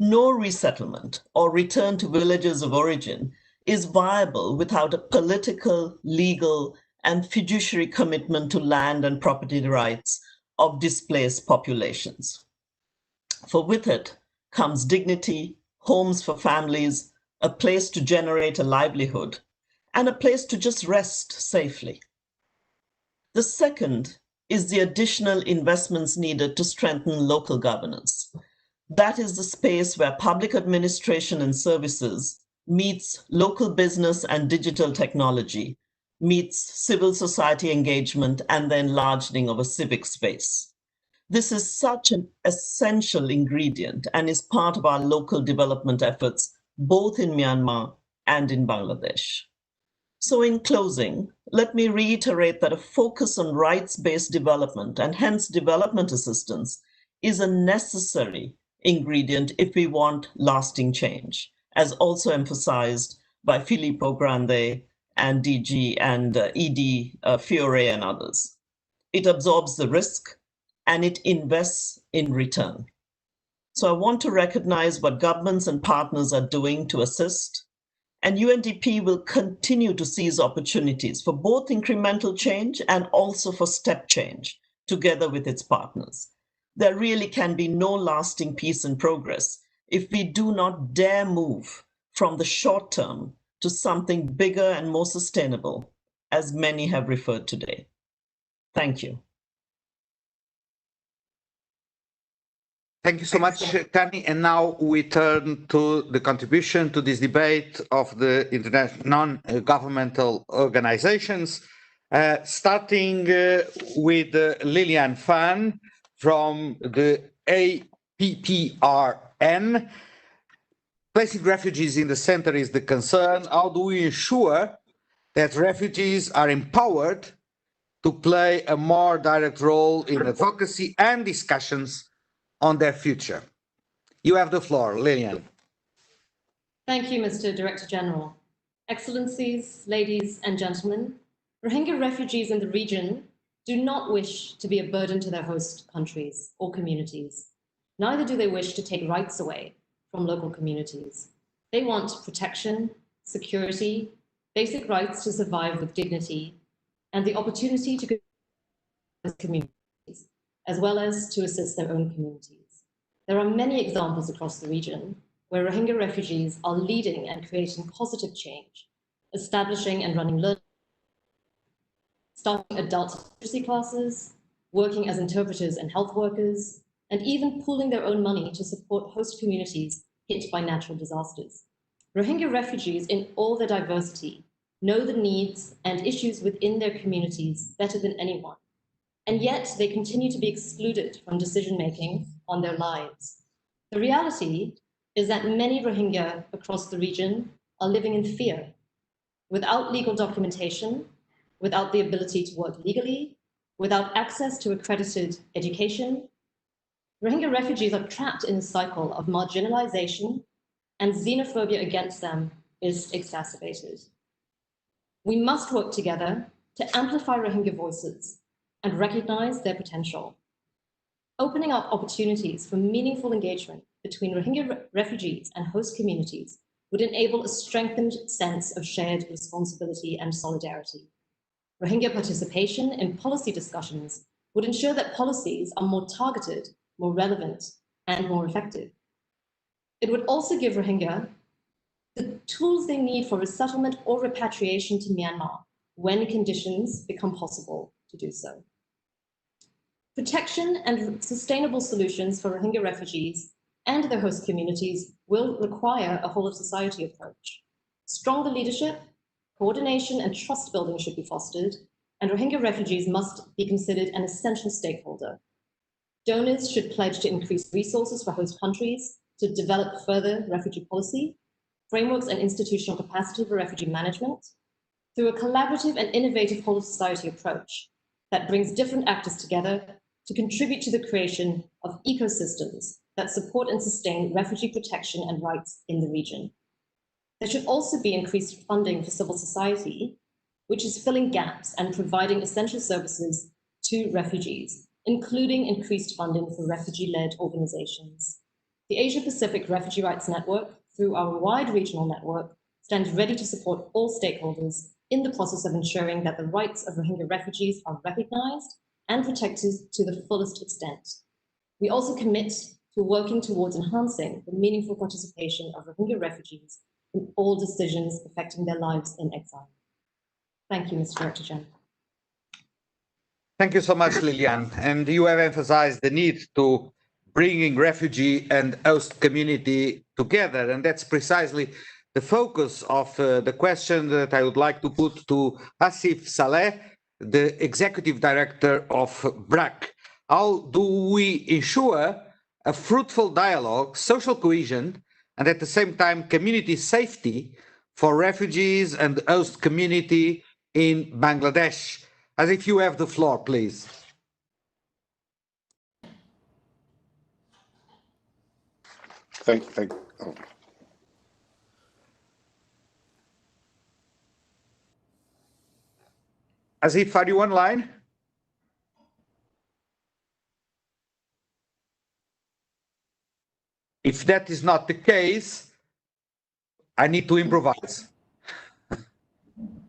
No resettlement or return to villages of origin is viable without a political, legal, and fiduciary commitment to land and property rights of displaced populations. For with it comes dignity, homes for families, a place to generate a livelihood, and a place to just rest safely. The second is the additional investments needed to strengthen local governance. That is the space where public administration and services meets local business and digital technology, meets civil society engagement and the enlarging of a civic space. This is such an essential ingredient and is part of our local development efforts, both in Myanmar and in Bangladesh. So in closing, let me reiterate that a focus on rights-based development and hence development assistance is a necessary ingredient if we want lasting change, as also emphasized by Filippo Grande and DG and ED Fiore and others. It absorbs the risk and it invests in return. So I want to recognize what governments and partners are doing to assist, and UNDP will continue to seize opportunities for both incremental change and also for step change together with its partners. There really can be no lasting peace and progress if we do not dare move from the short term to something bigger and more sustainable, as many have referred today. Thank you. Thank you so much, Kani. And now we turn to the contribution to this debate of the international non-governmental organizations, starting with Lilian Fan from the APPRN. Placing refugees in the center is the concern. How do we ensure that refugees are empowered to play a more direct role in advocacy and discussions on their future? You have the floor, Lilian. Thank you, Mr. Director General. Excellencies, ladies and gentlemen, Rohingya refugees in the region do not wish to be a burden to their host countries or communities. Neither do they wish to take rights away from local communities. They want protection, security, basic rights to survive with dignity, and the opportunity to communities, as well as to assist their own communities. There are many examples across the region where Rohingya refugees are leading and creating positive change, establishing and running learning, starting adult literacy classes, working as interpreters and health workers, and even pooling their own money to support host communities hit by natural disasters. Rohingya refugees in all their diversity know the needs and issues within their communities better than anyone, and yet they continue to be excluded from decision-making on their lives. The reality is that many Rohingya across the region are living in fear, without legal documentation, without the ability to work legally, without access to accredited education. Rohingya refugees are trapped in a cycle of marginalization, and xenophobia against them is exacerbated. We must work together to amplify Rohingya voices and recognize their potential. Opening up opportunities for meaningful engagement between Rohingya refugees and host communities would enable a strengthened sense of shared responsibility and solidarity. Rohingya participation in policy discussions would ensure that policies are more targeted, more relevant, and more effective. It would also give Rohingya the tools they need for resettlement or repatriation to Myanmar when conditions become possible to do so. Protection and sustainable solutions for Rohingya refugees and their host communities will require a whole-of-society approach. Stronger leadership, coordination, and trust building should be fostered, and Rohingya refugees must be considered an essential stakeholder. Donors should pledge to increase resources for host countries to develop further refugee policy, frameworks and institutional capacity for refugee management, through a collaborative and innovative whole-of-society approach that brings different actors together to contribute to the creation of ecosystems that support and sustain refugee protection and rights in the region. There should also be increased funding for civil society, which is filling gaps and providing essential services to refugees, including increased funding for refugee-led organizations. The Asia-Pacific Refugee Rights Network, through our wide regional network, stands ready to support all stakeholders in the process of ensuring that the rights of Rohingya refugees are recognized and protected to the fullest extent. We also commit to working towards enhancing the meaningful participation of Rohingya refugees in all decisions affecting their lives in exile. Thank you, Mr. Director General. Thank you so much, Lilian. And you have emphasized the need to bringing refugee and host community together. And that's precisely the focus of the question that I would like to put to Asif Saleh, the Executive Director of BRAC. How do we ensure a fruitful dialogue, social cohesion, and at the same time community safety for refugees and host community in Bangladesh? As if you have the floor, please. Oh. As if, are you online? If that is not the case, I need to improvise.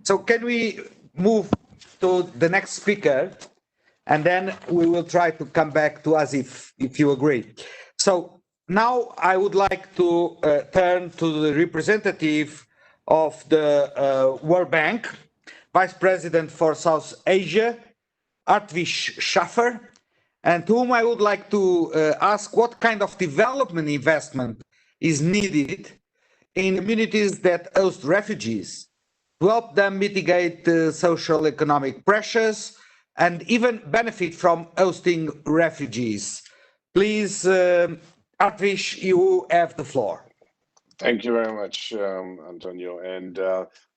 So can we move to the next speaker, and then we will try to come back to Asif, if you agree. So now I would like to turn to the representative of the World Bank, Vice President for South Asia, Artvish Schaffer, and to whom I would like to ask what kind of development investment is needed in communities that host refugees to help them mitigate social economic pressures and even benefit from hosting refugees. Please, Artvish, you have the floor. Thank you very much, Antonio, and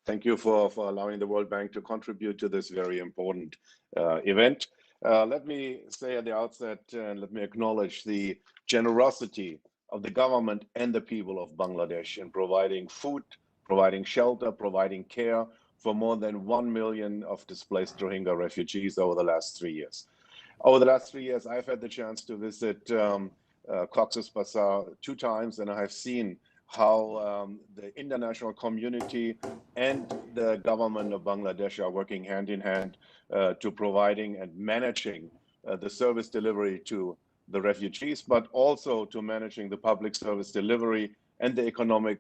thank you for allowing the World Bank to contribute to this very important event. Let me say at the outset, and let me acknowledge the generosity of the government and the people of Bangladesh in providing food, providing shelter, providing care for more than 1 million of displaced Rohingya refugees over the last 3 years. Over the last 3 years, I've had the chance to visit Cox's Bazar 2 times, and I have seen how the international community and the government of Bangladesh are working hand in hand to providing and managing the service delivery to the refugees, but also to managing the public service delivery and the economic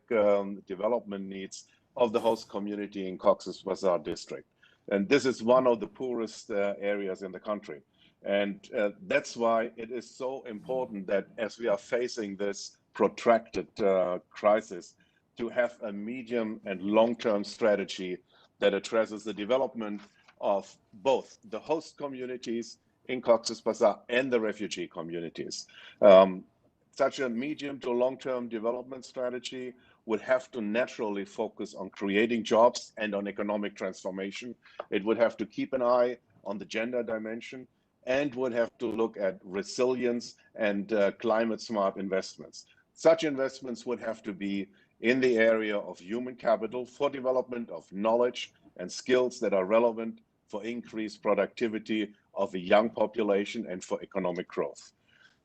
development needs of the host community in Cox's Bazar district. And this is one of the poorest areas in the country. And that's why it is so important that as we are facing this protracted crisis, to have a medium and long-term strategy that addresses the development of both the host communities in Cox's Bazar and the refugee communities. Such a medium to long-term development strategy would have to naturally focus on creating jobs and on economic transformation. It would have to keep an eye on the gender dimension and would have to look at resilience and climate-smart investments. Such investments would have to be in the area of human capital for development of knowledge and skills that are relevant for increased productivity of a young population and for economic growth.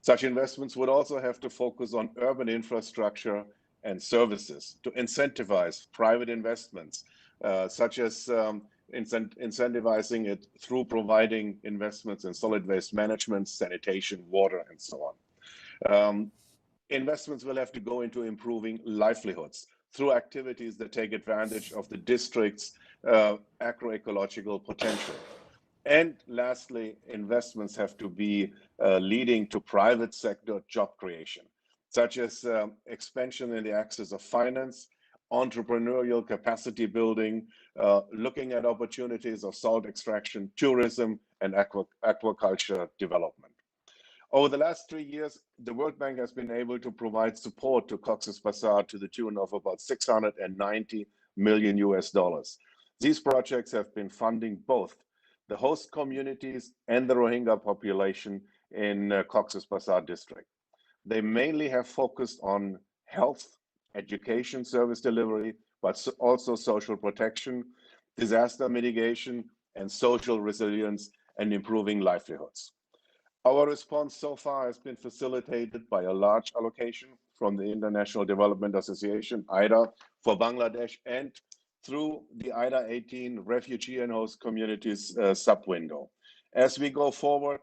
Such investments would also have to focus on urban infrastructure and services to incentivize private investments, such as incentivizing it through providing investments in solid waste management, sanitation, water, and so on. Investments will have to go into improving livelihoods through activities that take advantage of the district's agroecological potential. And lastly, investments have to be leading to private sector job creation, such as expansion in the access of finance, entrepreneurial capacity building, looking at opportunities of salt extraction, tourism, and aquaculture development. Over the last 3 years, the World Bank has been able to provide support to Cox's Bazar to the tune of about $690 million US. These projects have been funding both the host communities and the Rohingya population in Cox's Bazar district. They mainly have focused on health, education service delivery, but also social protection, disaster mitigation, and social resilience, and improving livelihoods. Our response so far has been facilitated by a large allocation from the International Development Association, IDA, for Bangladesh, and through the IDA 18 refugee and host communities sub-window. As we go forward,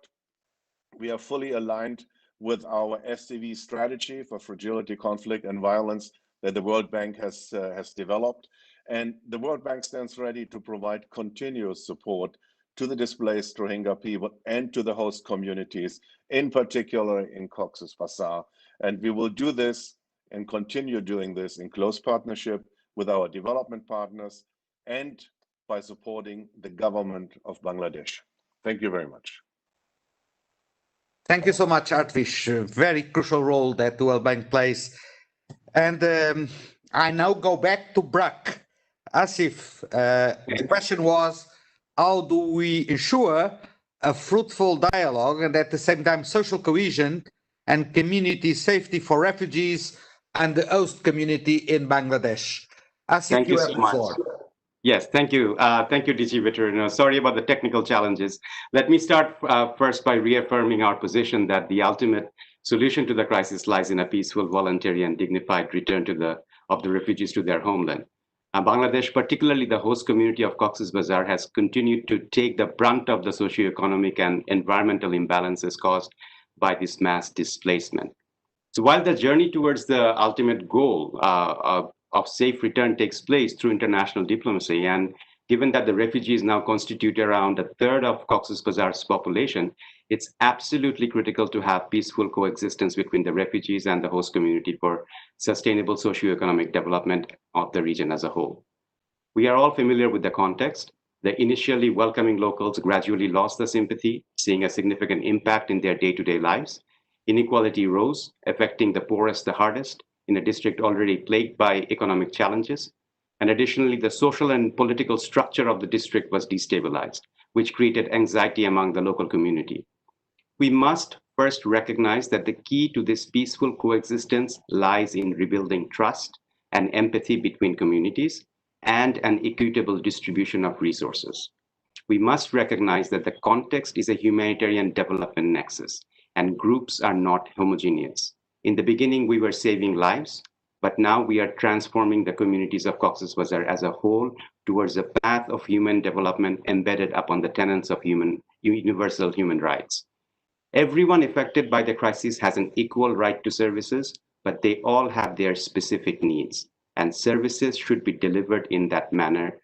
we are fully aligned with our SDV strategy for fragility, conflict, and violence that the World Bank has developed. And the World Bank stands ready to provide continuous support to the displaced Rohingya people and to the host communities, in particular in Cox's Bazar. And we will do this and continue doing this in close partnership with our development partners and by supporting the government of Bangladesh. Thank you very much. Thank you so much, Artvish. Very crucial role that the World Bank plays. And I now go back to Brack. Asif, the question was, how do we ensure a fruitful dialogue and at the same time social cohesion and community safety for refugees and the host community in Bangladesh? Asif, Thank you have so the much. floor. Yes, thank you. Thank you, DG Vitorino. Sorry about the technical challenges. Let me start first by reaffirming our position that the ultimate solution to the crisis lies in a peaceful, voluntary, and dignified return of the refugees to their homeland. Bangladesh, particularly the host community of Cox's Bazar, has continued to take the brunt of the socioeconomic and environmental imbalances caused by this mass displacement. So while the journey towards the ultimate goal of safe return takes place through international diplomacy, and given that the refugees now constitute around a third of Cox's Bazar's population, it's absolutely critical to have peaceful coexistence between the refugees and the host community for sustainable socioeconomic development of the region as a whole. We are all familiar with the context. The initially welcoming locals gradually lost the sympathy, seeing a significant impact in their day-to-day lives. Inequality rose, affecting the poorest the hardest in a district already plagued by economic challenges. And additionally, the social and political structure of the district was destabilized, which created anxiety among the local community. We must first recognize that the key to this peaceful coexistence lies in rebuilding trust and empathy between communities and an equitable distribution of resources. We must recognize that the context is a humanitarian development nexus, and groups are not homogeneous. In the beginning, we were saving lives, but now we are transforming the communities of Cox's Bazar as a whole towards a path of human development embedded upon the tenets of universal human rights. Everyone affected by the crisis has an equal right to services, but they all have their specific needs, and services should be delivered in that manner.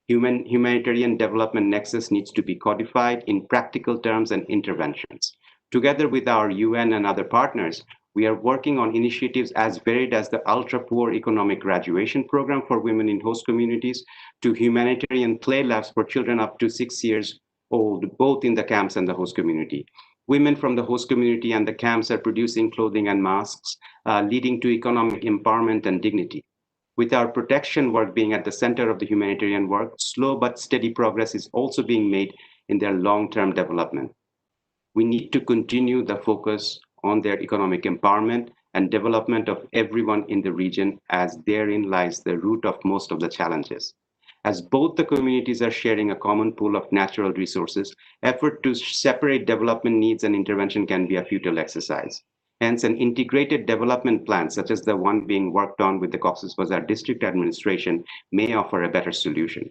Humanitarian development nexus needs to be codified in practical terms and interventions. Together with our UN and other partners, we are working on initiatives as varied as the ultra-poor economic graduation program for women in host communities to humanitarian play labs for children up to 6 years old, both in the camps and the host community. Women from the host community and the camps are producing clothing and masks, leading to economic empowerment and dignity. With our protection work being at the center of the humanitarian work, slow but steady progress is also being made in their long-term development. We need to continue the focus on their economic empowerment and development of everyone in the region, as therein lies the root of most of the challenges. As both the communities are sharing a common pool of natural resources, effort to separate development needs and intervention can be a futile exercise. Hence, an integrated development plan, such as the one being worked on with the Cox's Bazar District Administration, may offer a better solution.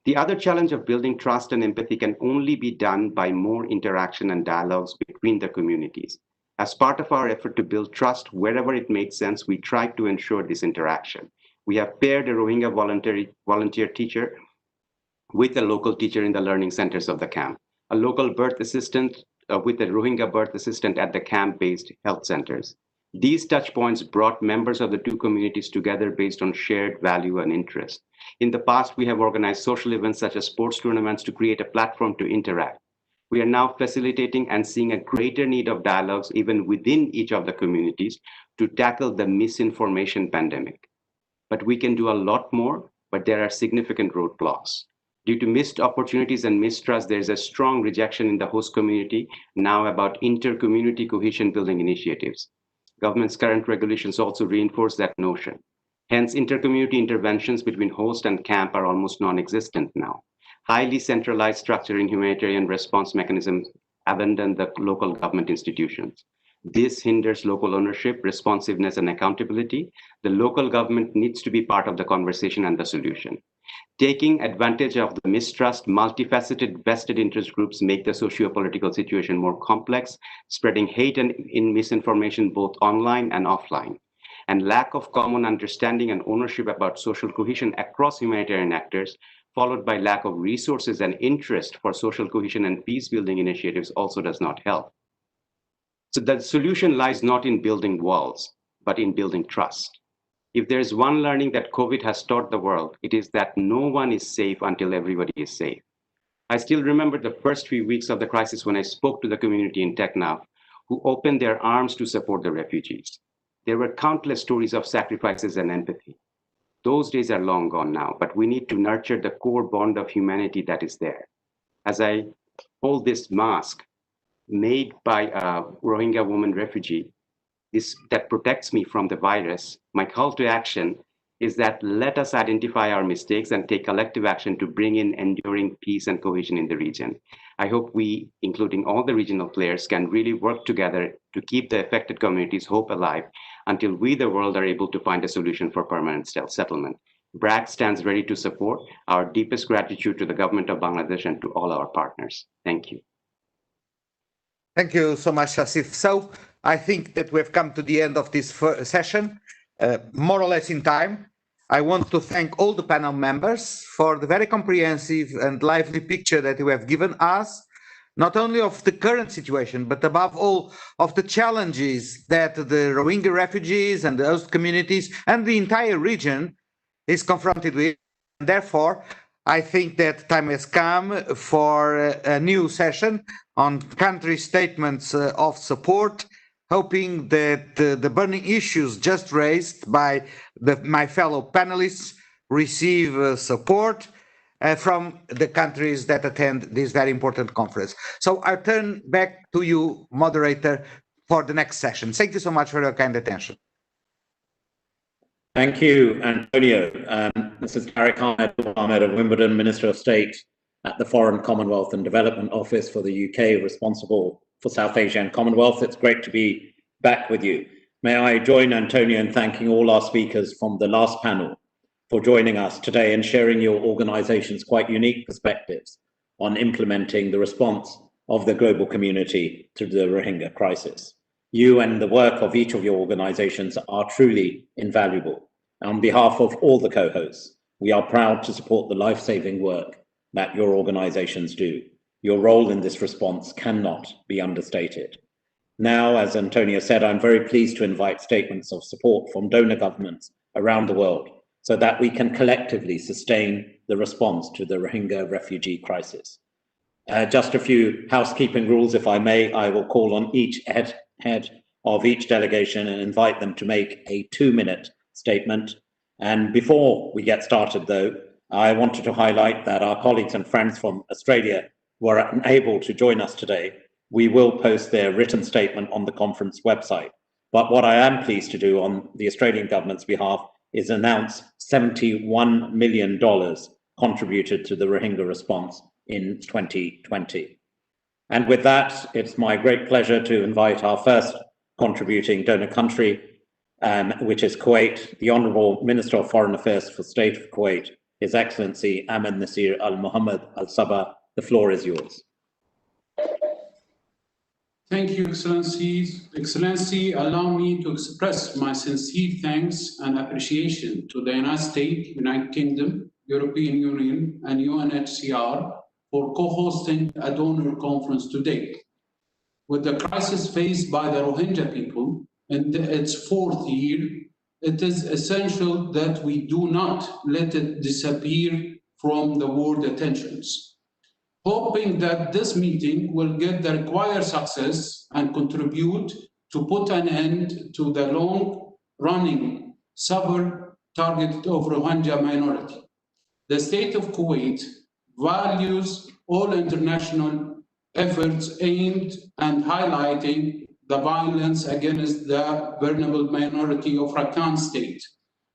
The other challenge of building trust and empathy can only be done by more interaction and dialogues between the communities. As part of our effort to build trust wherever it makes sense, we try to ensure this interaction. We have paired a Rohingya volunteer teacher with a local teacher in the learning centers of the camp, a local birth assistant with a Rohingya birth assistant at the camp-based health centers. These touch points brought members of the two communities together based on shared value and interest. In the past, we have organized social events such as sports tournaments to create a platform to interact. We are now facilitating and seeing a greater need of dialogues even within each of the communities to tackle the misinformation pandemic. But we can do a lot more, but there are significant roadblocks. Due to missed opportunities and mistrust, there is a strong rejection in the host community now about inter-community cohesion building initiatives. Government's current regulations also reinforce that notion. Hence, intercommunity interventions between host and camp are almost non-existent now. Highly centralized structure in humanitarian response mechanisms abandon the local government institutions. This hinders local ownership, responsiveness, and accountability. The local government needs to be part of the conversation and the solution. Taking advantage of the mistrust, multifaceted vested interest groups make the socio-political situation more complex, spreading hate and misinformation both online and offline. And lack of common understanding and ownership about social cohesion across humanitarian actors, followed by lack of resources and interest for social cohesion and peace-building initiatives also does not help. So the solution lies not in building walls, but in building trust. If there's one learning that COVID has taught the world, it is that no one is safe until everybody is safe. I still remember the first few weeks of the crisis when I spoke to the community in Teknaf, who opened their arms to support the refugees. There were countless stories of sacrifices and empathy. Those days are long gone now, but we need to nurture the core bond of humanity that is there. As I hold this mask made by a Rohingya woman refugee, that protects me from the virus, my call to action is that let us identify our mistakes and take collective action to bring in enduring peace and cohesion in the region. I hope we, including all the regional players, can really work together to keep the affected communities' hope alive until we, the world, are able to find a solution for permanent settlement. BRAC stands ready to support. Our deepest gratitude to the government of Bangladesh and to all our partners. Thank you. Thank you so much, Asif. So I think that we've come to the end of this session, more or less in time. I want to thank all the panel members for the very comprehensive and lively picture that you have given us, not only of the current situation, but above all of the challenges that the Rohingya refugees and the host communities and the entire region is confronted with. And therefore, I think that time has come for a new session on country statements of support, hoping that the burning issues just raised by my fellow panelists receive support from the countries that attend this very important conference. So I turn back to you, moderator, for the next session. Thank you so much for your kind attention. Thank you, Antonio. This is Arakan Ahmed of Wimbledon, Minister of State at the Foreign, Commonwealth and Development Office for the UK, responsible for South Asia and Commonwealth. It's great to be back with you. May I join Antonio in thanking all our speakers from the last panel for joining us today and sharing your organization's quite unique perspectives on implementing the response of the global community to the Rohingya crisis. You and the work of each of your organizations are truly invaluable. On behalf of all the co-hosts, we are proud to support the life-saving work that your organizations do. Your role in this response cannot be understated. Now, as Antonio said, I'm very pleased to invite statements of support from donor governments around the world so that we can collectively sustain the response to the Rohingya refugee crisis. Just a few housekeeping rules, if I may. I will call on each head of each delegation and invite them to make a 2-minute statement. And before we get started, though, I wanted to highlight that our colleagues and friends from Australia were unable to join us today. We will post their written statement on the conference website. But what I am pleased to do on the Australian government's behalf is announce $71 million contributed to the Rohingya response in 2020. And with that, it's my great pleasure to invite our first contributing donor country, which is Kuwait, the Honourable Minister of Foreign Affairs for State of Kuwait, His Excellency Ahmed Nasir Al Mohammed Al Sabah. The floor is yours. Thank you, Excellencies. Excellency, allow me to express my sincere thanks and appreciation to the United States, United Kingdom, European Union, and UNHCR for co-hosting a donor conference today. With the crisis faced by the Rohingya people in its 4th year, it is essential that we do not let it disappear from the world attentions. Hoping that this meeting will get the required success and contribute to put an end to the long-running severe target of Rohingya minority. The state of Kuwait values all international efforts aimed at highlighting the violence against the vulnerable minority of Arakan state,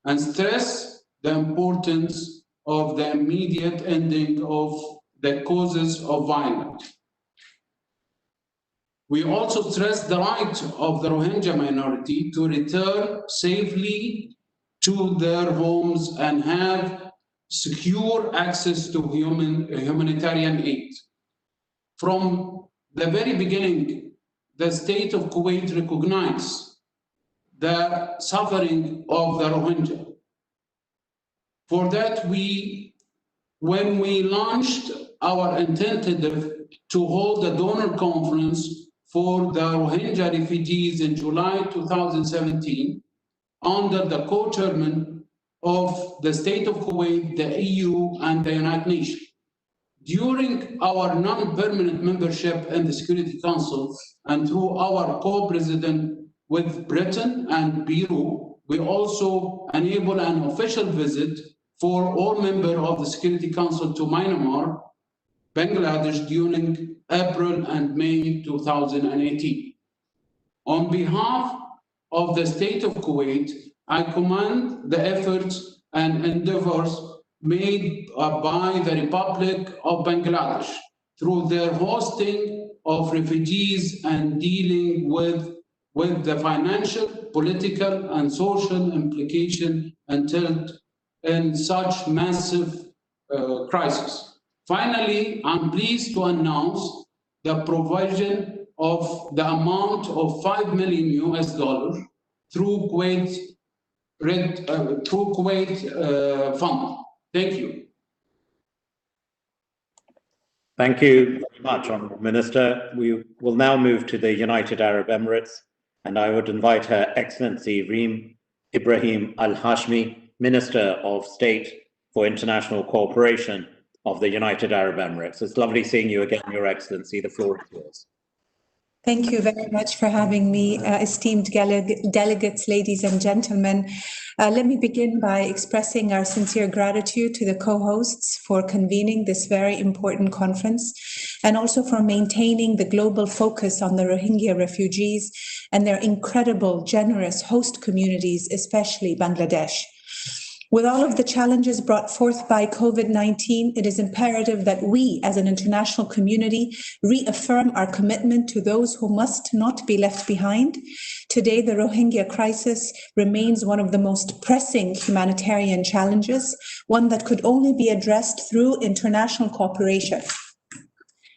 and stress the importance of the immediate ending of the causes of violence. We also stress the right of the Rohingya minority to return safely to their homes and have secure access to humanitarian aid. From the very beginning, the state of Kuwait recognized the suffering of the Rohingya. For that, when we launched our initiative to hold a donor conference for the Rohingya refugees in July 2017, under the co-chairman of the State of Kuwait, the EU, and the United Nations. During our non-permanent membership in the Security Council and through our co-president with Britain and Peru, we also enable an official visit for all members of the Security Council to Myanmar, Bangladesh during April and May 2018. On behalf of the State of Kuwait, I commend the efforts and endeavors made by the Republic of Bangladesh through their hosting of refugees and dealing with the financial, political, and social implication entailed in such massive crisis. Finally, I'm pleased to announce the provision of the amount of $5 million through Kuwait Fund. Thank you. Thank you very much, Honourable Minister. We will now move to the United Arab Emirates, and I would invite Her Excellency Reem Ibrahim Al-Hashmi, Minister of State for International Cooperation of the United Arab Emirates. It's lovely seeing you again, Your Excellency. The floor is yours. Thank you very much for having me, esteemed delegates, ladies and gentlemen. Let me begin by expressing our sincere gratitude to the co-hosts for convening this very important conference and also for maintaining the global focus on the Rohingya refugees and their incredible, generous host communities, especially Bangladesh. With all of the challenges brought forth by COVID-19, it is imperative that we, as an international community, reaffirm our commitment to those who must not be left behind. Today, the Rohingya crisis remains one of the most pressing humanitarian challenges, one that could only be addressed through international cooperation.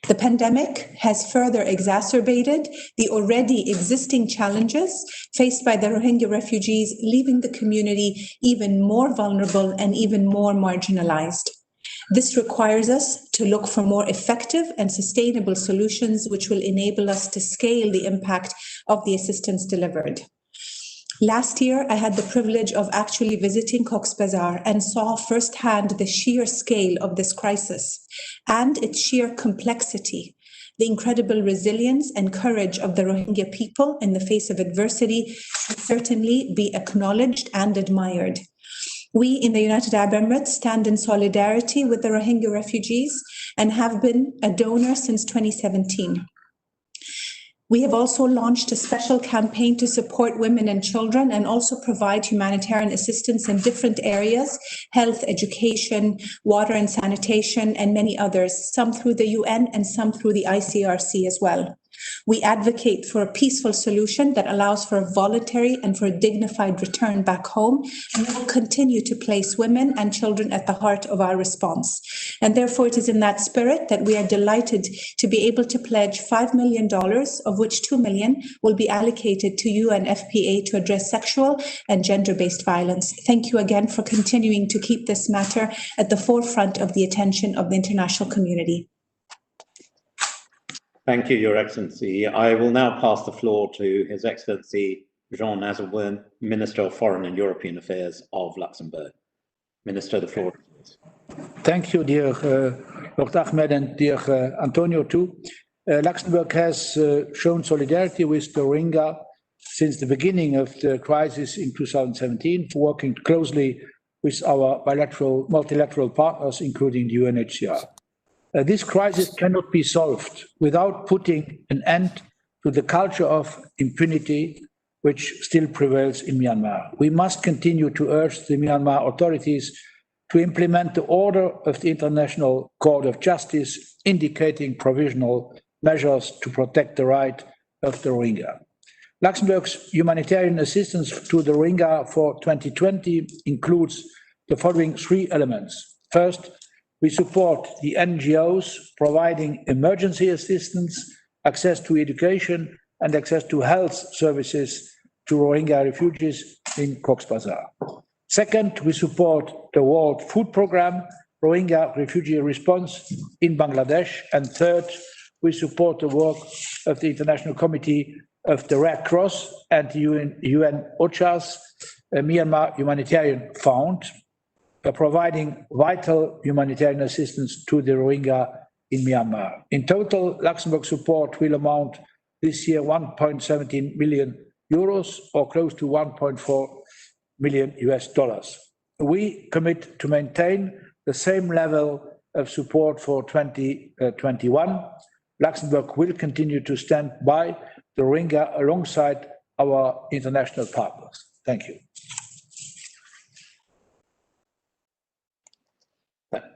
The pandemic has further exacerbated the already existing challenges faced by the Rohingya refugees, leaving the community even more vulnerable and even more marginalized. This requires us to look for more effective and sustainable solutions which will enable us to scale the impact of the assistance delivered. Last year, I had the privilege of actually visiting Cox's Bazar and saw firsthand the sheer scale of this crisis and its sheer complexity. The incredible resilience and courage of the Rohingya people in the face of adversity should certainly be acknowledged and admired. We in the United Arab Emirates stand in solidarity with the Rohingya refugees and have been a donor since 2017. We have also launched a special campaign to support women and children and also provide humanitarian assistance in different areas, health, education, water and sanitation, and many others, some through the UN and some through the ICRC as well. We advocate for a peaceful solution that allows for a voluntary and for a dignified return back home, and we will continue to place women and children at the heart of our response. And therefore, it is in that spirit that we are delighted to be able to pledge $5 million, of which $2 million will be allocated to UNFPA to address sexual and gender-based violence. Thank you again for continuing to keep this matter at the forefront of the attention of the international community. Thank you, Your Excellency. I will now pass the floor to His Excellency Jean Nazarbayev, Minister of Foreign and European Affairs of Luxembourg. Minister, the floor is yours. Thank you, dear Dr. Ahmed and dear Antonio too. Luxembourg has shown solidarity with the Rohingya since the beginning of the crisis in 2017, working closely with our multilateral partners, including the UNHCR. This crisis cannot be solved without putting an end to the culture of impunity which still prevails in Myanmar. We must continue to urge the Myanmar authorities to implement the order of the International Court of Justice indicating provisional measures to protect the right of the Rohingya. Luxembourg's humanitarian assistance to the Rohingya for 2020 includes the following three elements. First, we support the NGOs providing emergency assistance, access to education, and access to health services to Rohingya refugees in Cox's Bazar. Second, we support the World Food Programme, Rohingya refugee response in Bangladesh. And third, we support the work of the International Committee of the Red Cross and the UN OCHA's Myanmar Humanitarian Fund, providing vital humanitarian assistance to the Rohingya in Myanmar. In total, Luxembourg support will amount this year 1.17 million euros or close to $1.4 million US. We commit to maintain the same level of support for 2021. Luxembourg will continue to stand by the Rohingya alongside our international partners. Thank you.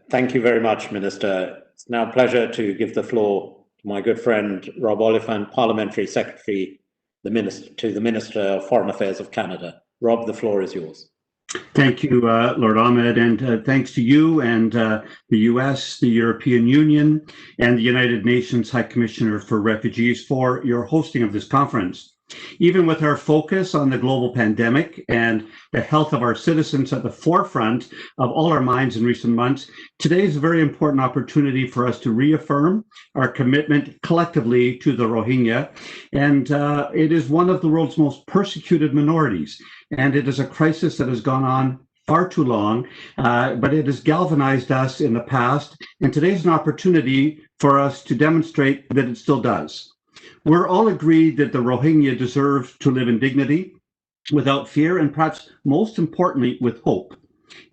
Thank you very much, Minister. It's now a pleasure to give the floor to my good friend, Rob Oliphant, Parliamentary Secretary to the Minister of Foreign Affairs of Canada. Rob, the floor is yours. Thank you, Lord Ahmed, and thanks to you and the US, the European Union, and the United Nations High Commissioner for Refugees for your hosting of this conference. Even with our focus on the global pandemic and the health of our citizens at the forefront of all our minds in recent months, today is a very important opportunity for us to reaffirm our commitment collectively to the Rohingya. And it is one of the world's most persecuted minorities. And it is a crisis that has gone on far too long, but it has galvanized us in the past. And today is an opportunity for us to demonstrate that it still does. We're all agreed that the Rohingya deserve to live in dignity, without fear, and perhaps most importantly, with hope.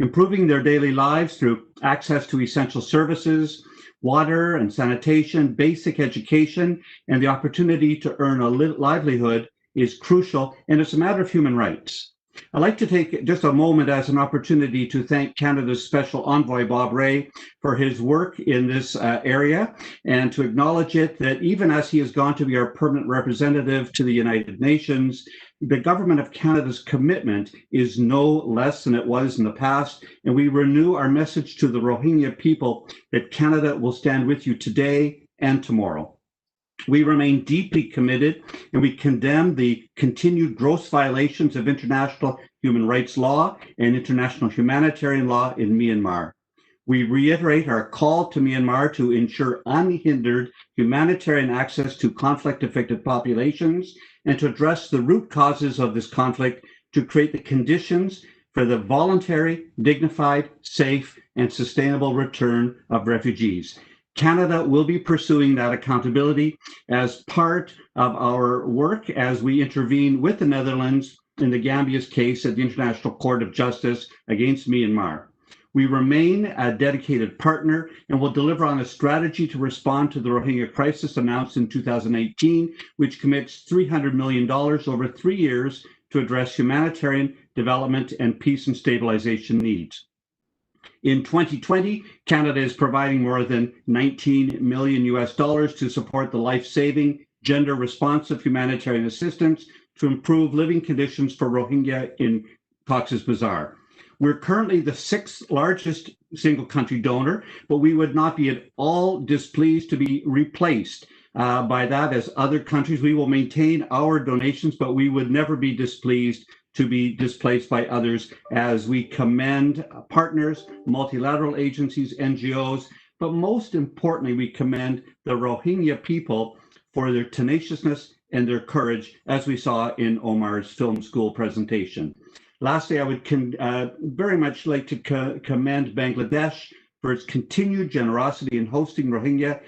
Improving their daily lives through access to essential services, water and sanitation, basic education, and the opportunity to earn a livelihood is crucial, and it's a matter of human rights. I'd like to take just a moment as an opportunity to thank Canada's Special Envoy, Bob Rae, for his work in this area, and to acknowledge it that even as he has gone to be our permanent representative to the United Nations, the Government of Canada's commitment is no less than it was in the past, and we renew our message to the Rohingya people that Canada will stand with you today and tomorrow. We remain deeply committed, and we condemn the continued gross violations of international human rights law and international humanitarian law in Myanmar. We reiterate our call to Myanmar to ensure unhindered humanitarian access to conflict-affected populations and to address the root causes of this conflict to create the conditions for the voluntary, dignified, safe, and sustainable return of refugees. Canada will be pursuing that accountability as part of our work as we intervene with the Netherlands in the Gambia's case at the International Court of Justice against Myanmar. We remain a dedicated partner and will deliver on a strategy to respond to the Rohingya crisis announced in 2018, which commits $300 million over 3 years to address humanitarian, development, and peace and stabilization needs. In 2020, Canada is providing more than $19 million to support the life-saving, gender-responsive humanitarian assistance to improve living conditions for Rohingya in Cox's Bazar. We're currently the 6th largest single country donor, but we would not be at all displeased to be replaced by that as other countries. We will maintain our donations, but we would never be displeased to be displaced by others as we commend partners, multilateral agencies, NGOs, but most importantly, we commend the Rohingya people for their tenaciousness and their courage, as we saw in Omar's film school presentation. Lastly, I would very much like to commend Bangladesh for its continued generosity in hosting Rohingya,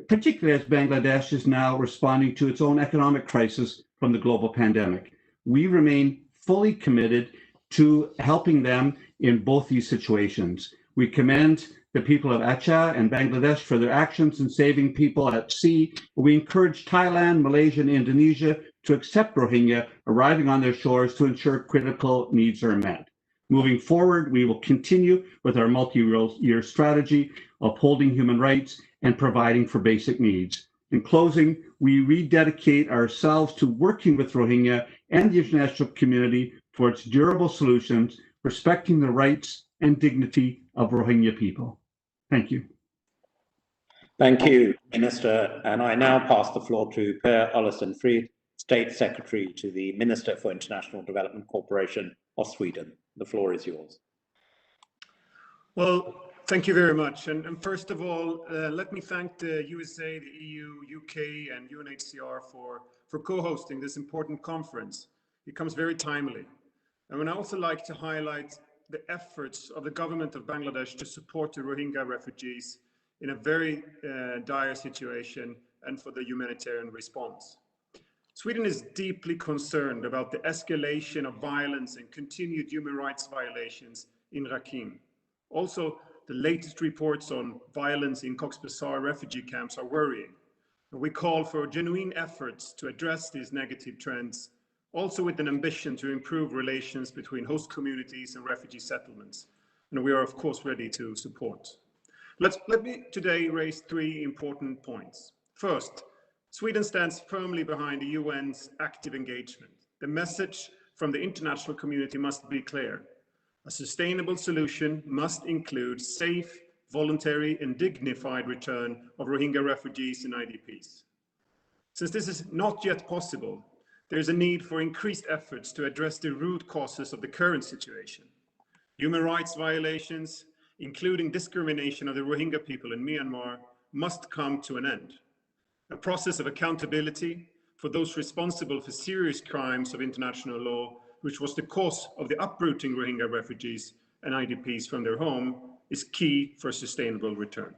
particularly as Bangladesh is now responding to its own economic crisis from the global pandemic. We remain fully committed to helping them in both these situations. We commend the people of Aceh and Bangladesh for their actions in saving people at sea. We encourage Thailand, Malaysia, and Indonesia to accept Rohingya arriving on their shores to ensure critical needs are met. Moving forward, we will continue with our multi-year strategy, upholding human rights and providing for basic needs. In closing, we rededicate ourselves to working with Rohingya and the international community for its durable solutions, respecting the rights and dignity of Rohingya people. Thank you. Thank you, Minister. And I now pass the floor to Per Ollison Frid, State Secretary to the Minister for International Development Corporation of Sweden. The floor is yours. Well, thank you very much. And first of all, let me thank the USA, the EU, UK, and UNHCR for co-hosting this important conference. It comes very timely. I would also like to highlight the efforts of the government of Bangladesh to support the Rohingya refugees in a very dire situation and for the humanitarian response. Sweden is deeply concerned about the escalation of violence and continued human rights violations in Rakhine. Also, the latest reports on violence in Cox's Bazar refugee camps are worrying. And we call for genuine efforts to address these negative trends, also with an ambition to improve relations between host communities and refugee settlements. And we are, of course, ready to support. Let me today raise 3 important points. First, Sweden stands firmly behind the UN's active engagement. The message from the international community must be clear. A sustainable solution must include safe, voluntary, and dignified return of Rohingya refugees and IDPs. Since this is not yet possible, there is a need for increased efforts to address the root causes of the current situation. Human rights violations, including discrimination of the Rohingya people in Myanmar, must come to an end. A process of accountability for those responsible for serious crimes of international law, which was the cause of the uprooting Rohingya refugees and IDPs from their home, is key for sustainable return.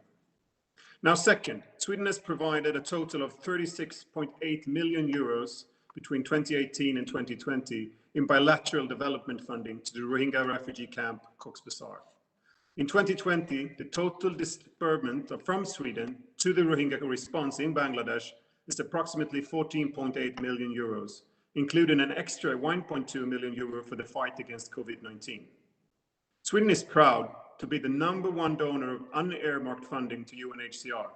Now, second, Sweden has provided a total of 36.8 million euros between 2018 and 2020 in bilateral development funding to the Rohingya refugee camp Cox's Bazar. In 2020, the total disbursement from Sweden to the Rohingya response in Bangladesh is approximately 14.8 million euros, including an extra 1.2 million euro for the fight against COVID-19. Sweden is proud to be the #1 donor of unearmarked funding to UNHCR.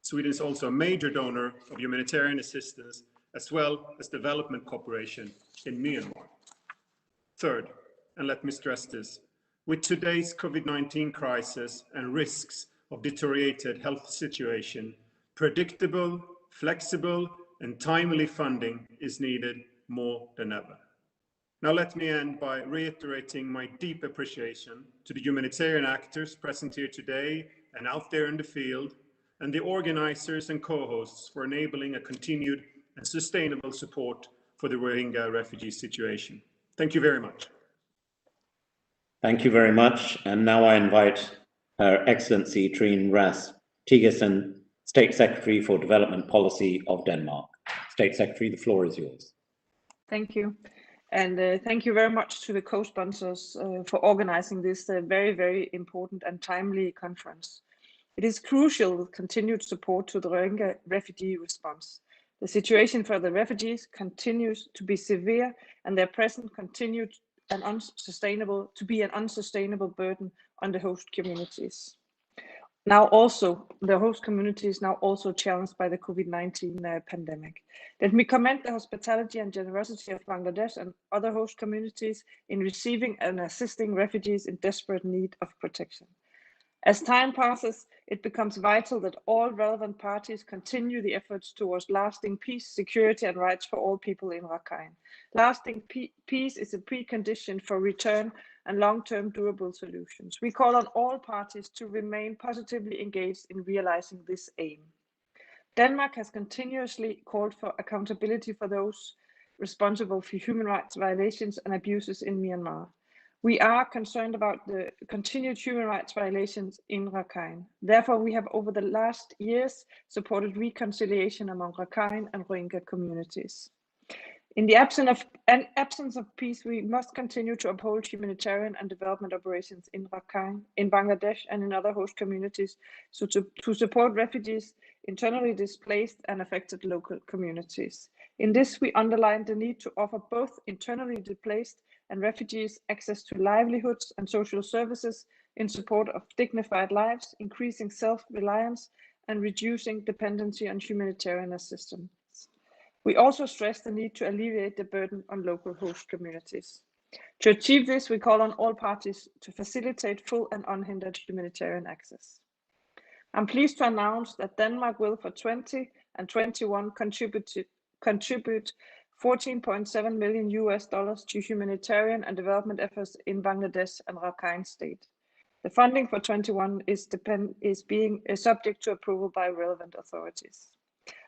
Sweden is also a major donor of humanitarian assistance as well as development cooperation in Myanmar. Third, and let me stress this, with today's COVID-19 crisis and risks of deteriorated health situation, predictable, flexible, and timely funding is needed more than ever. Now let me end by reiterating my deep appreciation to the humanitarian actors present here today and out there in the field, and the organizers and co-hosts for enabling a continued and sustainable support for the Rohingya refugee situation. Thank you very much. Thank you very much. And now I invite Her Excellency Trine Ras Tigesen, State Secretary for Development Policy of Denmark. State Secretary, the floor is yours. Thank you. And thank you very much to the co-sponsors for organizing this very, very important and timely conference. It is crucial with continued support to the Rohingya refugee response. The situation for the refugees continues to be severe, and their presence continues an unsustainable burden on the host communities. Now also, the host community is now also challenged by the COVID-19 pandemic. Let me commend the hospitality and generosity of Bangladesh and other host communities in receiving and assisting refugees in desperate need of protection. As time passes, it becomes vital that all relevant parties continue the efforts towards lasting peace, security, and rights for all people in Rakhine. Lasting peace is a precondition for return and long-term durable solutions. We call on all parties to remain positively engaged in realizing this aim. Denmark has continuously called for accountability for those responsible for human rights violations and abuses in Myanmar. We are concerned about the continued human rights violations in Rakhine. Therefore, we have over the last years supported reconciliation among Rakhine and Rohingya communities. In the absence of peace, we must continue to uphold humanitarian and development operations in Rakhine, in Bangladesh, and in other host communities to support refugees, internally displaced and affected local communities. In this, we underline the need to offer both internally displaced and refugees access to livelihoods and social services in support of dignified lives, increasing self-reliance and reducing dependency on humanitarian assistance. We also stress the need to alleviate the burden on local host communities. To achieve this, we call on all parties to facilitate full and unhindered humanitarian access. I'm pleased to announce that Denmark will for 20 and 21 contribute $14.7 million to humanitarian and development efforts in Bangladesh and Rakhine State. The funding for 21 is being subject to approval by relevant authorities.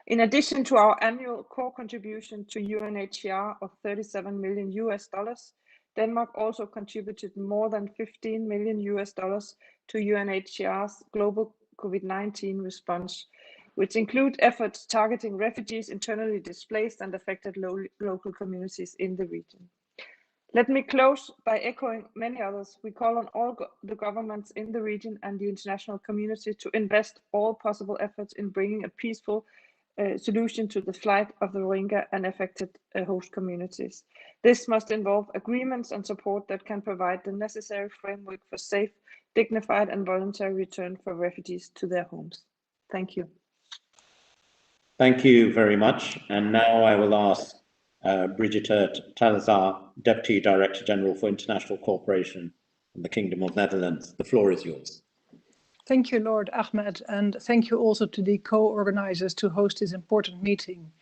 In addition to our annual core contribution to UNHCR of $37 million, Denmark also contributed more than $15 million to UNHCR's global COVID-19 response, which include efforts targeting refugees, internally displaced and affected local communities in the region. Let me close by echoing many others. We call on all the governments in the region and the international community to invest all possible efforts in bringing a peaceful solution to the flight of the Rohingya and affected host communities. This must involve agreements and support that can provide the necessary framework for safe, dignified and voluntary return for refugees to their homes. Thank you. Thank you very much. And now I will ask Brigitte Talazar, Deputy Director General for International Cooperation in the Kingdom of Netherlands. The floor is yours. Thank you, Lord Ahmed, and thank you also to the co-organizers to host this important meeting.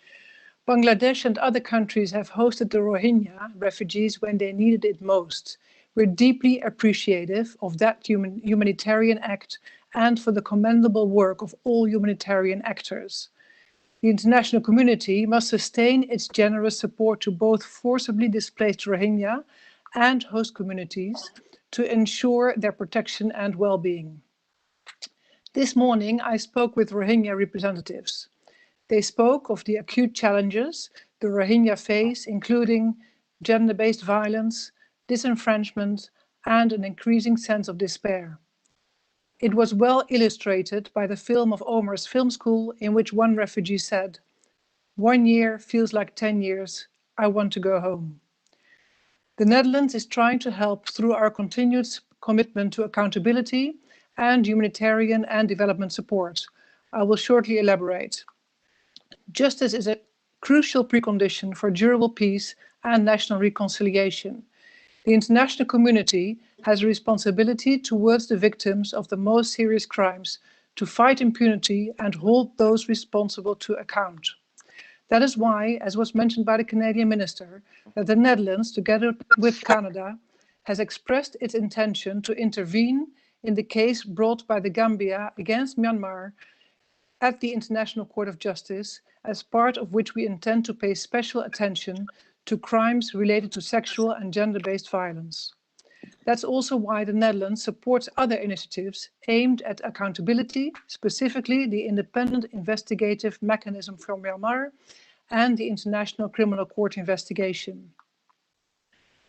Bangladesh and other countries have hosted the Rohingya refugees when they needed it most. We're deeply appreciative of that humanitarian act and for the commendable work of all humanitarian actors. The international community must sustain its generous support to both forcibly displaced Rohingya and host communities to ensure their protection and well-being. This morning, I spoke with Rohingya representatives. They spoke of the acute challenges the Rohingya face, including gender-based violence, disenfranchisement, and an increasing sense of despair. It was well illustrated by the film of Omar's Film School, in which one refugee said, "1 year feels like 10 years. I want to go home." The Netherlands is trying to help through our continued commitment to accountability and humanitarian and development support. I will shortly elaborate. Justice is a crucial precondition for durable peace and national reconciliation. The international community has a responsibility towards the victims of the most serious crimes to fight impunity and hold those responsible to account. That is why, as was mentioned by the Canadian minister, that the Netherlands, together with Canada, has expressed its intention to intervene in the case brought by the Gambia against Myanmar at the International Court of Justice, as part of which we intend to pay special attention to crimes related to sexual and gender-based violence. That's also why the Netherlands supports other initiatives aimed at accountability, specifically the Independent Investigative Mechanism for Myanmar and the International Criminal Court investigation.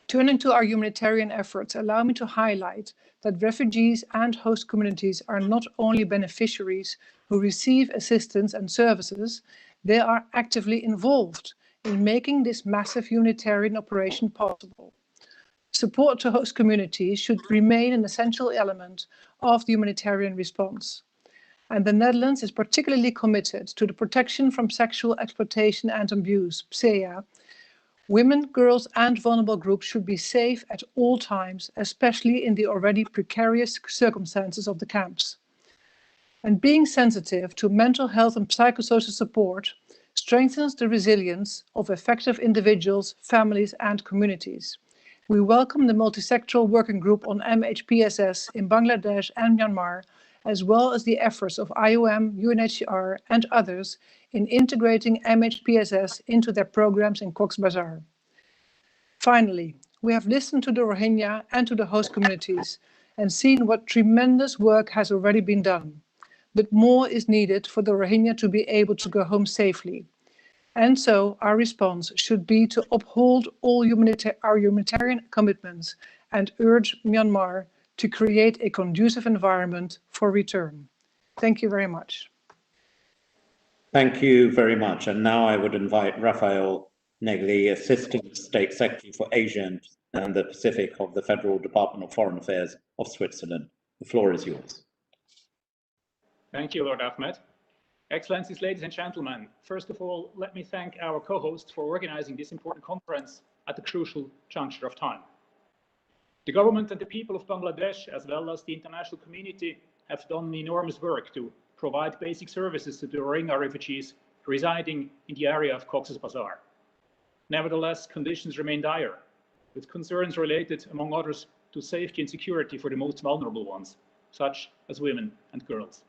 Turning to our humanitarian efforts, allow me to highlight that refugees and host communities are not only beneficiaries who receive assistance and services, they are actively involved in making this massive humanitarian operation possible. Support to host communities should remain an essential element of the humanitarian response. And the Netherlands is particularly committed to the protection from sexual exploitation and abuse, PSEA. Women, girls, and vulnerable groups should be safe at all times, especially in the already precarious circumstances of the camps. And being sensitive to mental health and psychosocial support strengthens the resilience of effective individuals, families, and communities. We welcome the multisectoral working group on MHPSS in Bangladesh and Myanmar, as well as the efforts of IOM, UNHCR, and others in integrating MHPSS into their programs in Cox's Bazar. Finally, we have listened to the Rohingya and to the host communities and seen what tremendous work has already been done. But more is needed for the Rohingya to be able to go home safely. And so our response should be to uphold all our humanitarian commitments and urge Myanmar to create a conducive environment for return. Thank you very much. Thank you very much. And now I would invite Raphael Negli, Assistant State Secretary for Asia and the Pacific of the Federal Department of Foreign Affairs of Switzerland. The floor is yours. Thank you, Lord Ahmed. Excellencies, ladies and gentlemen, first of all, let me thank our co-host for organizing this important conference at a crucial juncture of time. The government and the people of Bangladesh, as well as the international community, have done enormous work to provide basic services to the Rohingya refugees residing in the area of Cox's Bazar. Nevertheless, conditions remain dire, with concerns related, among others, to safety and security for the most vulnerable ones, such as women and girls.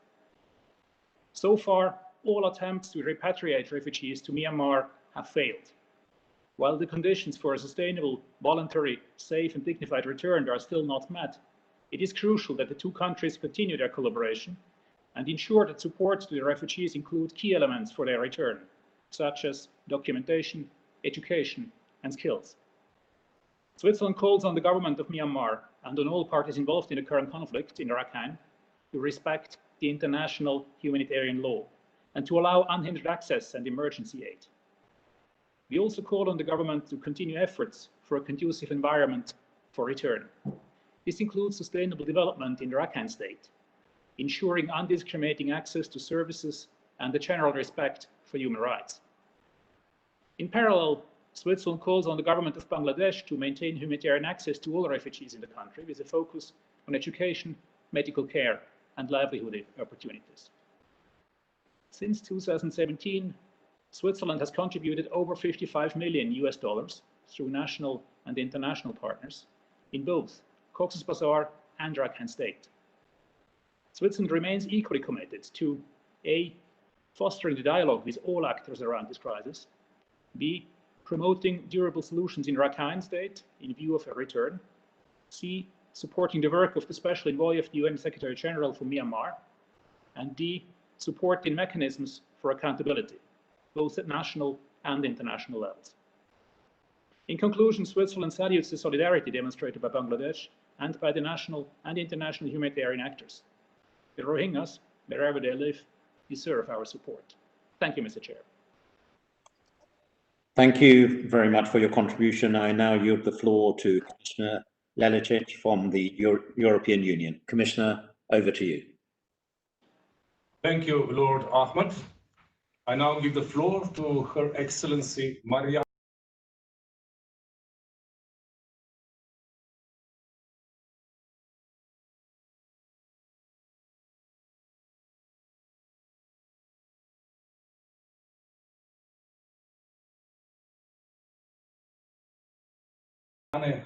So far, all attempts to repatriate refugees to Myanmar have failed. While the conditions for a sustainable, voluntary, safe and dignified return are still not met, it is crucial that the two countries continue their collaboration and ensure that support to the refugees include key elements for their return, such as documentation, education and skills. Switzerland calls on the government of Myanmar and on all parties involved in the current conflict in Arakan to respect the international humanitarian law and to allow unhindered access and emergency aid. We also call on the government to continue efforts for a conducive environment for return. This includes sustainable development in the Arakan state, ensuring undiscriminating access to services and the general respect for human rights. In parallel, Switzerland calls on the government of Bangladesh to maintain humanitarian access to all refugees in the country with a focus on education, medical care, and livelihood opportunities. Since 2017, Switzerland has contributed over $55 million through national and international partners in both Cox's Bazar and Arakan state. Switzerland remains equally committed to A, fostering the dialogue with all actors around this crisis, B, promoting durable solutions in Rakhine state in view of a return, C, supporting the work of the Special Envoy of the UN Secretary General for Myanmar, and D, supporting mechanisms for accountability, both at national and international levels. In conclusion, Switzerland salutes the solidarity demonstrated by Bangladesh and by the national and international humanitarian actors. The Rohingyas, wherever they live, deserve our support. Thank you, Mr. Chair. Thank you very much for your contribution. I now yield the floor to Commissioner Lelicic from the European Union. Commissioner, over to you. Thank you, Lord Ahmed. I now give the floor to Her Excellency Maria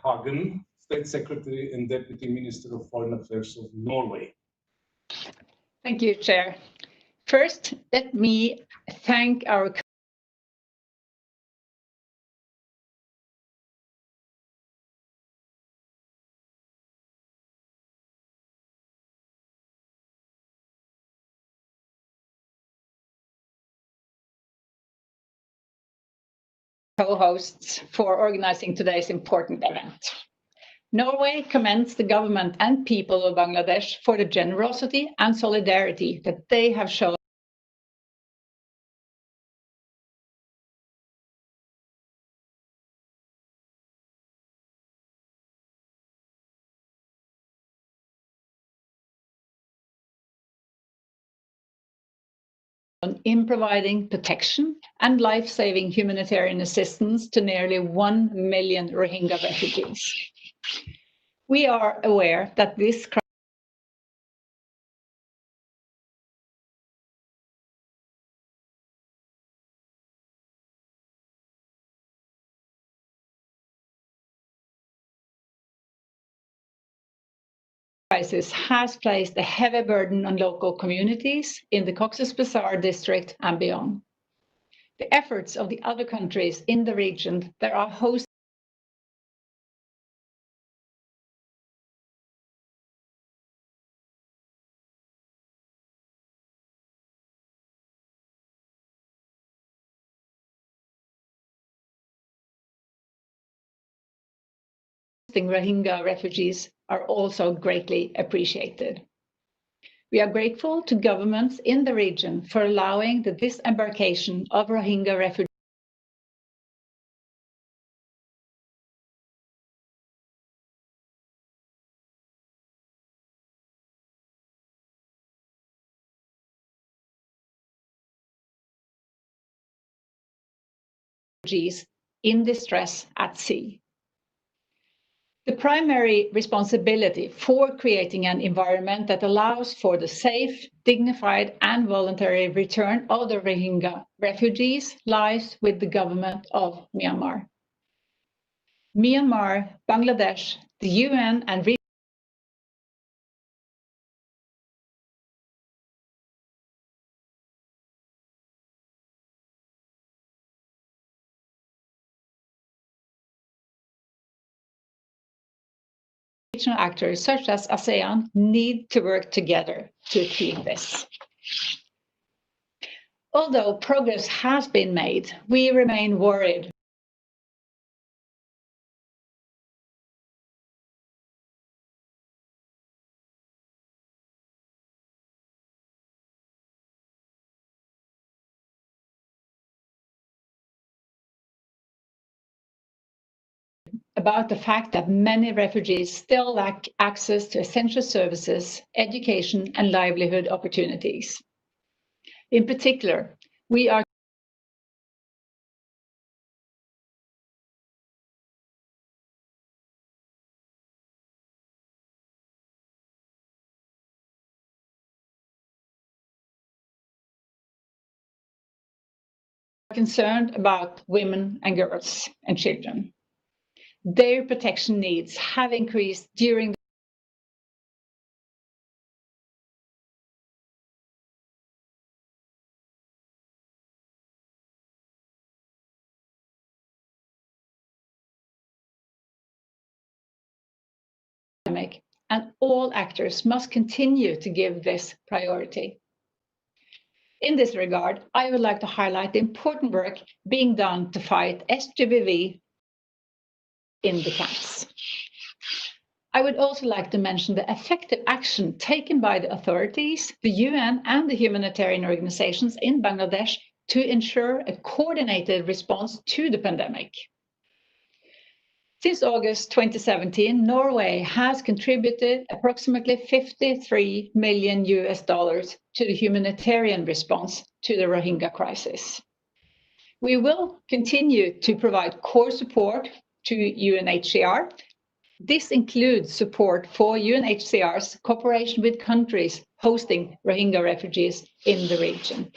Hagen, State Secretary and Deputy Minister of Foreign Affairs of Norway. Thank you, Chair. First, let me thank our co-hosts for organizing today's important event. Norway commends the government and people of Bangladesh for the generosity and solidarity that they have shown in providing protection and life-saving humanitarian assistance to nearly 1 million Rohingya refugees. We are aware that this crisis has placed a heavy burden on local communities in the Cox's Bazar district and beyond. The efforts of the other countries in the region that are hosting Rohingya refugees are also greatly appreciated. We are grateful to governments in the region for allowing the disembarkation of Rohingya refugees in distress at sea. The primary responsibility for creating an environment that allows for the safe, dignified, and voluntary return of the Rohingya refugees lies with the government of Myanmar. Myanmar, Bangladesh, the UN, and regional actors such as ASEAN need to work together to achieve this. Although progress has been made, we remain worried about the fact that many refugees still lack access to essential services, education, and livelihood opportunities. In particular, we are concerned about women and girls and children. Their protection needs have increased during the pandemic, and all actors must continue to give this priority. In this regard, I would like to highlight the important work being done to fight SGBV in the camps. I would also like to mention the effective action taken by the authorities, the UN, and the humanitarian organizations in Bangladesh to ensure a coordinated response to the pandemic. Since August 2017, Norway has contributed approximately $53 million to the humanitarian response to the Rohingya crisis. We will continue to provide core support to UNHCR. This includes support for UNHCR's cooperation with countries hosting Rohingya refugees in the region.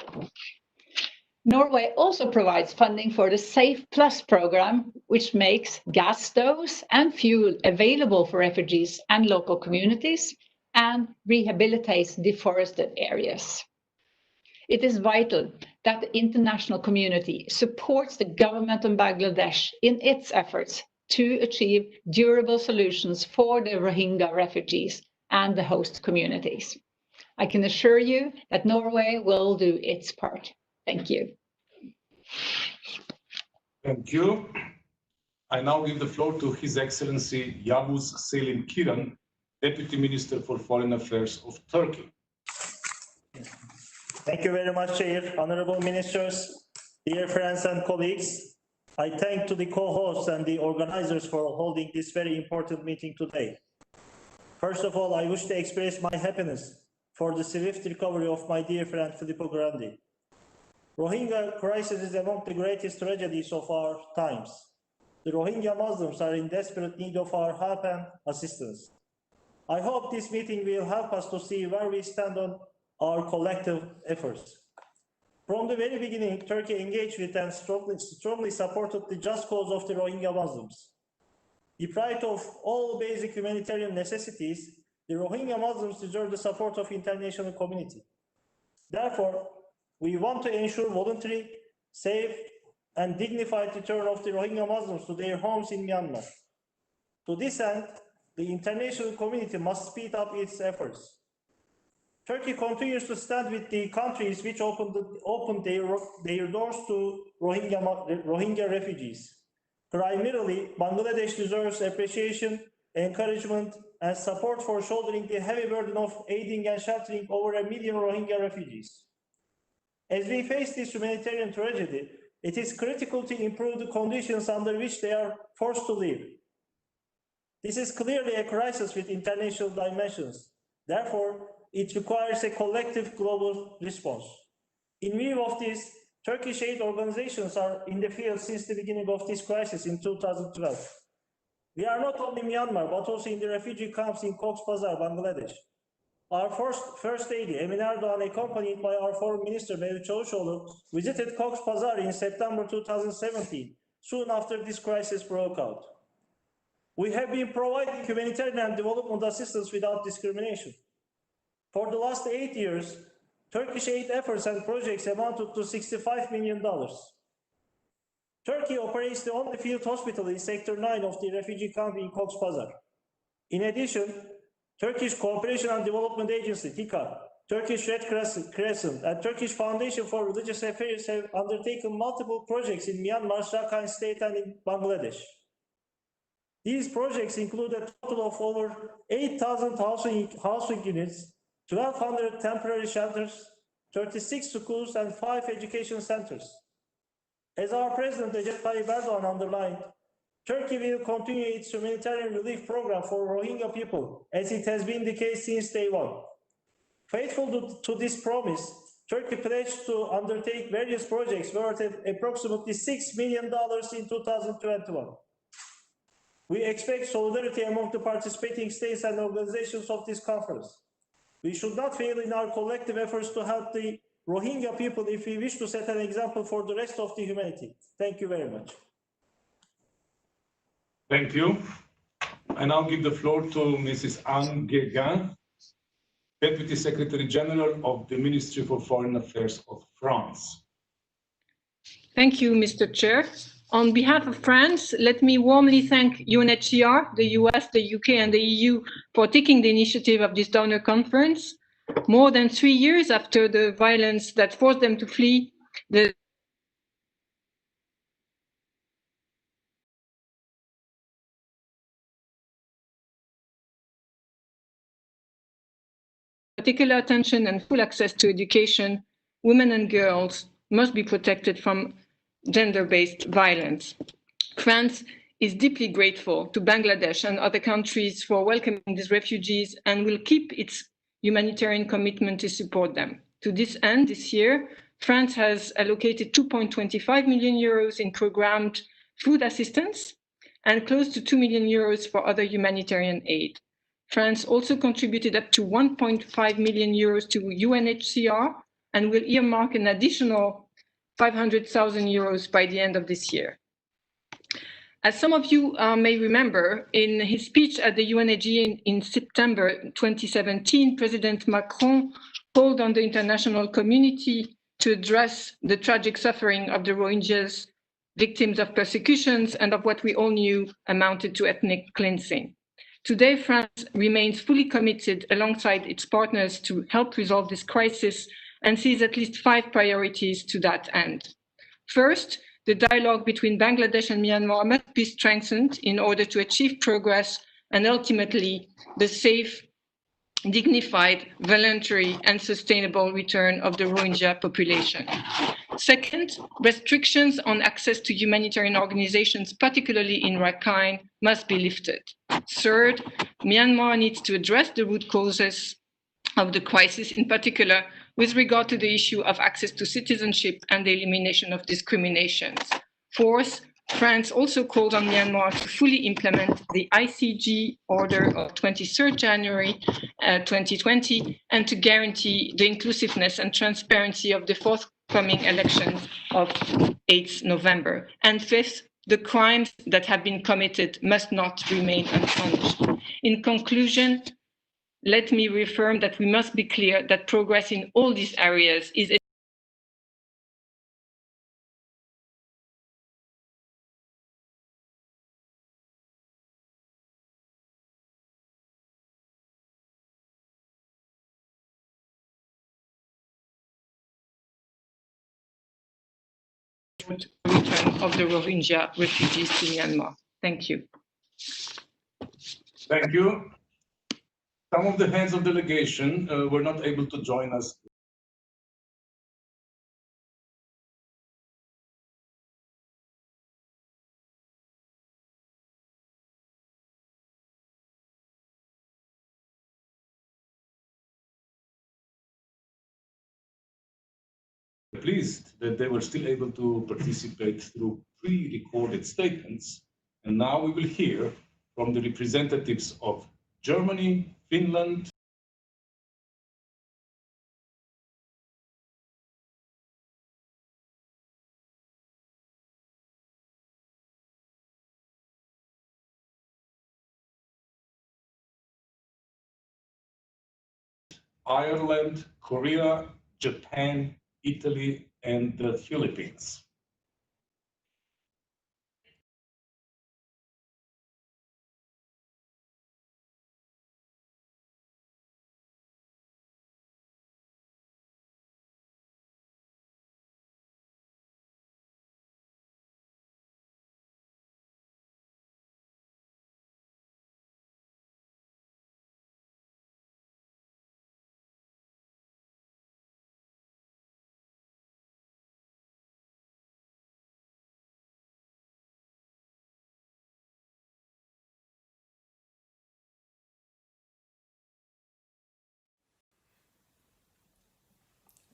Norway also provides funding for the Safe Plus program, which makes gas stoves and fuel available for refugees and local communities and rehabilitates deforested areas. It is vital that the international community supports the government of Bangladesh in its efforts to achieve durable solutions for the Rohingya refugees and the host communities. I can assure you that Norway will do its part. Thank you. Thank you. I now give the floor to His Excellency Yavuz Selim Kiran, Deputy Minister for Foreign Affairs of Turkey. Thank you very much, Chair. Honorable Ministers, dear friends and colleagues, I thank to the co-hosts and the organizers for holding this very important meeting today. First of all, I wish to express my happiness for the swift recovery of my dear friend Filippo Grandi. Rohingya crisis is among the greatest tragedies of our times. The Rohingya Muslims are in desperate need of our help and assistance. I hope this meeting will help us to see where we stand on our collective efforts. From the very beginning, Turkey engaged with and strongly supported the just cause of the Rohingya Muslims. Deprived of all basic humanitarian necessities, the Rohingya Muslims deserve the support of the international community. Therefore, we want to ensure voluntary, safe, and dignified return of the Rohingya Muslims to their homes in Myanmar. To this end, the international community must speed up its efforts. Turkey continues to stand with the countries which opened their doors to Rohingya refugees. Primarily, Bangladesh deserves appreciation encouragement, and support for shouldering the heavy burden of aiding and sheltering over 1 million Rohingya refugees. As we face this humanitarian tragedy, it is critical to improve the conditions under which they are forced to live. This is clearly a crisis with international dimensions. Therefore, it requires a collective global response. In view of this, Turkish aid organizations are in the field since the beginning of this crisis in 2012. We are not only in Myanmar, but also in the refugee camps in Cox's Bazar, Bangladesh. Our first lady, Emine Erdoğan, accompanied by our foreign minister, Mevlüt Çavuşoğlu, visited Cox's Bazar in September 2017, soon after this crisis broke out. We have been providing humanitarian and development assistance without discrimination. For the last 8 years, Turkish aid efforts and projects amounted to $65 million. Turkey operates the only field hospital in Sector 9 of the refugee camp in Cox's Bazar. In addition, Turkish Cooperation and Development Agency, TİKA, Turkish Red Crescent, and Turkish Foundation for Religious Affairs have undertaken multiple projects in Myanmar, Rakhine State, and in Bangladesh. These projects include a total of over 8,000 housing units, 1,200 temporary shelters, 36 schools, and 5 education centers. As our President Recep Tayyip Erdoğan underlined, Turkey will continue its humanitarian relief program for Rohingya people, as it has been the case since day one. Faithful to this promise, Turkey pledged to undertake various projects worth approximately $6 million in 2021. We expect solidarity among the participating states and organizations of this conference. We should not fail in our collective efforts to help the Rohingya people if we wish to set an example for the rest of the humanity. Thank you very much. Thank you. I now give the floor to Mrs. Anne Guéguin, Deputy Secretary General of the Ministry for Foreign Affairs of France. Thank you, Mr. Chair. On behalf of France, let me warmly thank UNHCR, the US, the UK, and the EU for taking the initiative of this donor conference. More than 3 years after the violence that forced them to flee, the particular attention and full access to education, women and girls must be protected from gender-based violence. France is deeply grateful to Bangladesh and other countries for welcoming these refugees and will keep its humanitarian commitment to support them. To this end, this year, France has allocated 2.25 million euros in programmed food assistance and close to 2 million euros for other humanitarian aid. France also contributed up to 1.5 million euros to UNHCR and will earmark an additional 500,000 euros by the end of this year. As some of you may remember, in his speech at the UNAG in September 2017, President Macron called on the international community to address the tragic suffering of the Rohingyas, victims of persecutions and of what we all knew amounted to ethnic cleansing. Today, France remains fully committed alongside its partners to help resolve this crisis and sees at least 5 priorities to that end. First, the dialogue between Bangladesh and Myanmar must be strengthened in order to achieve progress and ultimately the safe, dignified, voluntary and sustainable return of the Rohingya population. Second, restrictions on access to humanitarian organizations, particularly in Rakhine, must be lifted. Third, Myanmar needs to address the root causes of the crisis, in particular with regard to the issue of access to citizenship and the elimination of discriminations. Fourth, France also called on Myanmar to fully implement the ICG order of 23rd January 2020 and to guarantee the inclusiveness and transparency of the forthcoming elections of 8th November. And fifth, the crimes that have been committed must not remain unpunished. In conclusion, let me reaffirm that we must be clear that progress in all these areas is the return of the Rohingya refugees to Myanmar. Thank you. Thank you. Some of the heads of delegation were not able to join us. Pleased that they were still able to participate through pre-recorded statements. And now we will hear from the representatives of Germany, Finland, Ireland, Korea, Japan, Italy, and the Philippines.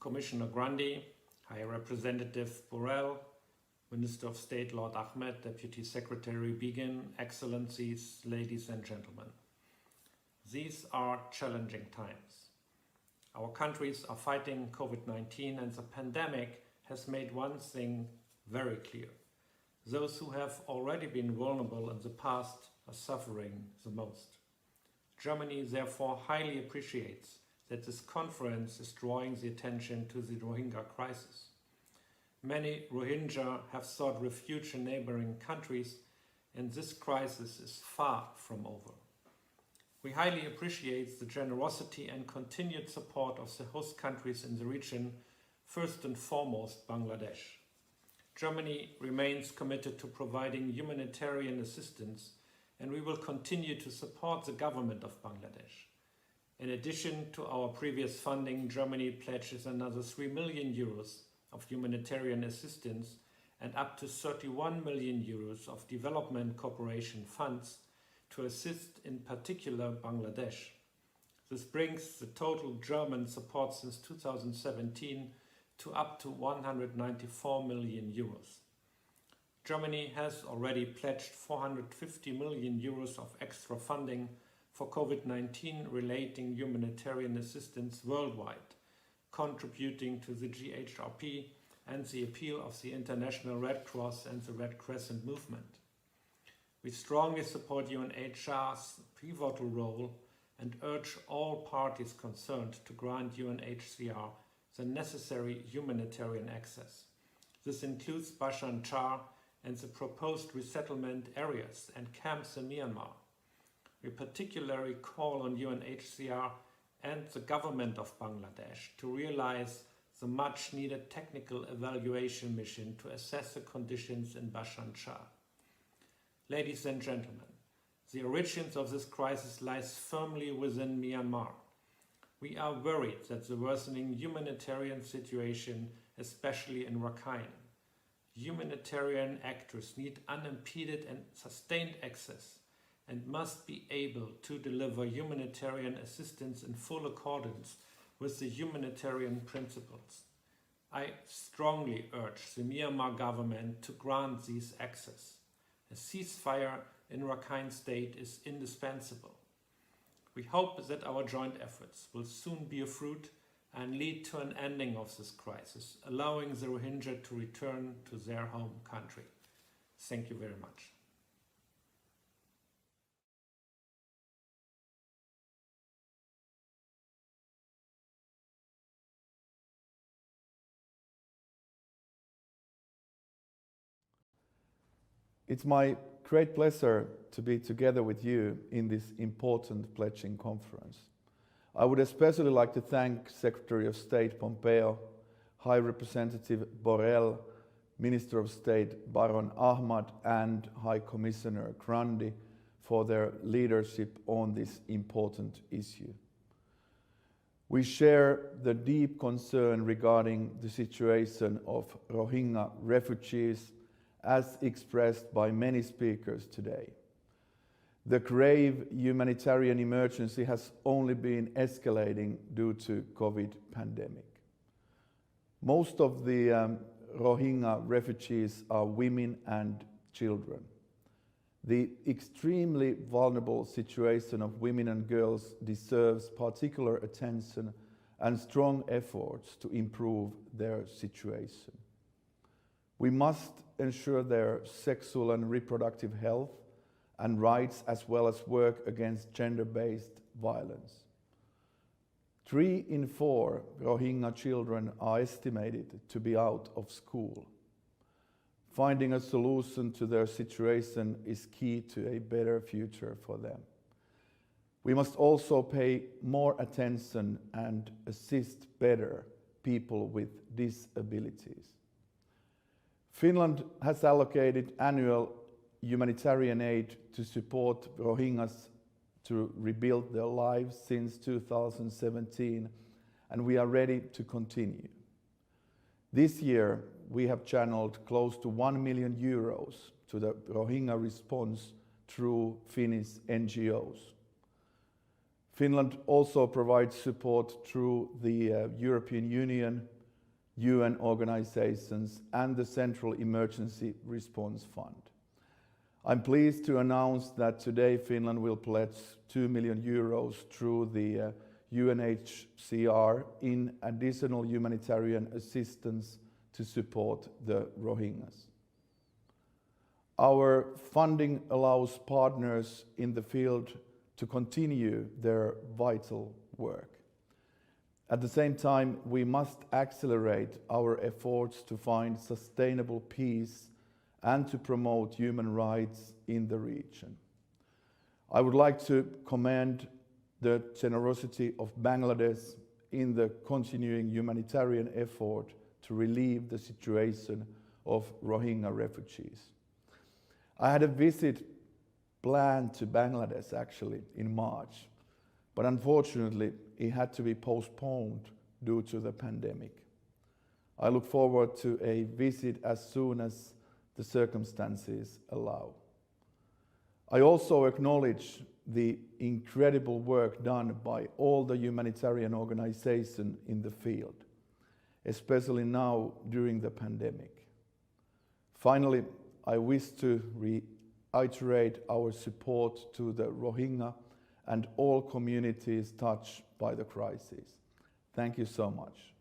Commissioner Grundy, High Representative Borrell, Minister of State Lord Ahmed, Deputy Secretary Begin, Excellencies, ladies and gentlemen. These are challenging times. Our countries are fighting COVID-19 and the pandemic has made one thing very clear. Those who have already been vulnerable in the past are suffering the most. Germany therefore highly appreciates that this conference is drawing the attention to the Rohingya crisis. Many Rohingya have sought refuge in neighboring countries, and this crisis is far from over. We highly appreciate the generosity and continued support of the host countries in the region, first and foremost Bangladesh. Germany remains committed to providing humanitarian assistance, and we will continue to support the government of Bangladesh. In addition to our previous funding, Germany pledges another 3 million euros of humanitarian assistance and up to 31 million euros of development cooperation funds to assist in particular Bangladesh. This brings the total German support since 2017 to up to 194 million euros. Germany has already pledged 450 million euros of extra funding for COVID-19 relating humanitarian assistance worldwide, contributing to the GHRP and the appeal of the International Red Cross and the Red Crescent movement. We strongly support UNHCR's pivotal role and urge all parties concerned to grant UNHCR the necessary humanitarian access. This includes Bashar Char and the proposed resettlement areas and camps in Myanmar. We particularly call on UNHCR and the government of Bangladesh to realize the much-needed technical evaluation mission to assess the conditions in Bashar Char. Ladies and gentlemen, the origins of this crisis lies firmly within Myanmar. We are worried that the worsening humanitarian situation, especially in Rakhine. Humanitarian actors need unimpeded and sustained access and must be able to deliver humanitarian assistance in full accordance with the humanitarian principles. I strongly urge the Myanmar government to grant these access. A ceasefire in Rakhine State is indispensable. We hope that our joint efforts will soon bear fruit and lead to an ending of this crisis, allowing the Rohingya to return to their home country. Thank you very much. It's my great pleasure to be together with you in this important pledging conference. I would especially like to thank Secretary of State Pompeo, High Representative Borrell, Minister of State Baron Ahmad, and High Commissioner Grundy for for their leadership on this important issue. We share the deep concern regarding the situation of Rohingya refugees as expressed by many speakers today. The grave humanitarian emergency has only been escalating due to COVID pandemic. Most of the Rohingya refugees are women and children. The extremely vulnerable situation of women and girls deserves particular attention and strong efforts to improve their situation. We must ensure their sexual and reproductive health and rights, as well as work against gender-based violence. 3 in 4 Rohingya children are estimated to be out of school. Finding a solution to their situation is key to a better future for them. We must also pay more attention and assist better people with disabilities. Finland has allocated annual humanitarian aid to support Rohingyas to rebuild their lives since 2017, and we are ready to continue. This year, we have channeled close to 1 million euros to the Rohingya response through Finnish NGOs. Finland also provides support through the European Union, UN organizations, and the Central Emergency Response Fund. I'm pleased to announce that today Finland will pledge 2 million euros through the UNHCR in additional humanitarian assistance to support the Rohingyas. Our funding allows partners in the field to continue their vital work. At the same time, we must accelerate our efforts to find sustainable peace and to promote human rights in the region. I would like to commend the generosity of Bangladesh in the continuing humanitarian effort to relieve the situation of Rohingya refugees. I had a visit planned to Bangladesh actually in March, but unfortunately it had to be postponed due to the pandemic. I look forward to a visit as soon as the circumstances allow. I also acknowledge the incredible work done by all the humanitarian organizations in the field, especially now during the pandemic. Finally, I wish to reiterate our support to the Rohingya and all communities touched by the crisis. Thank you so much.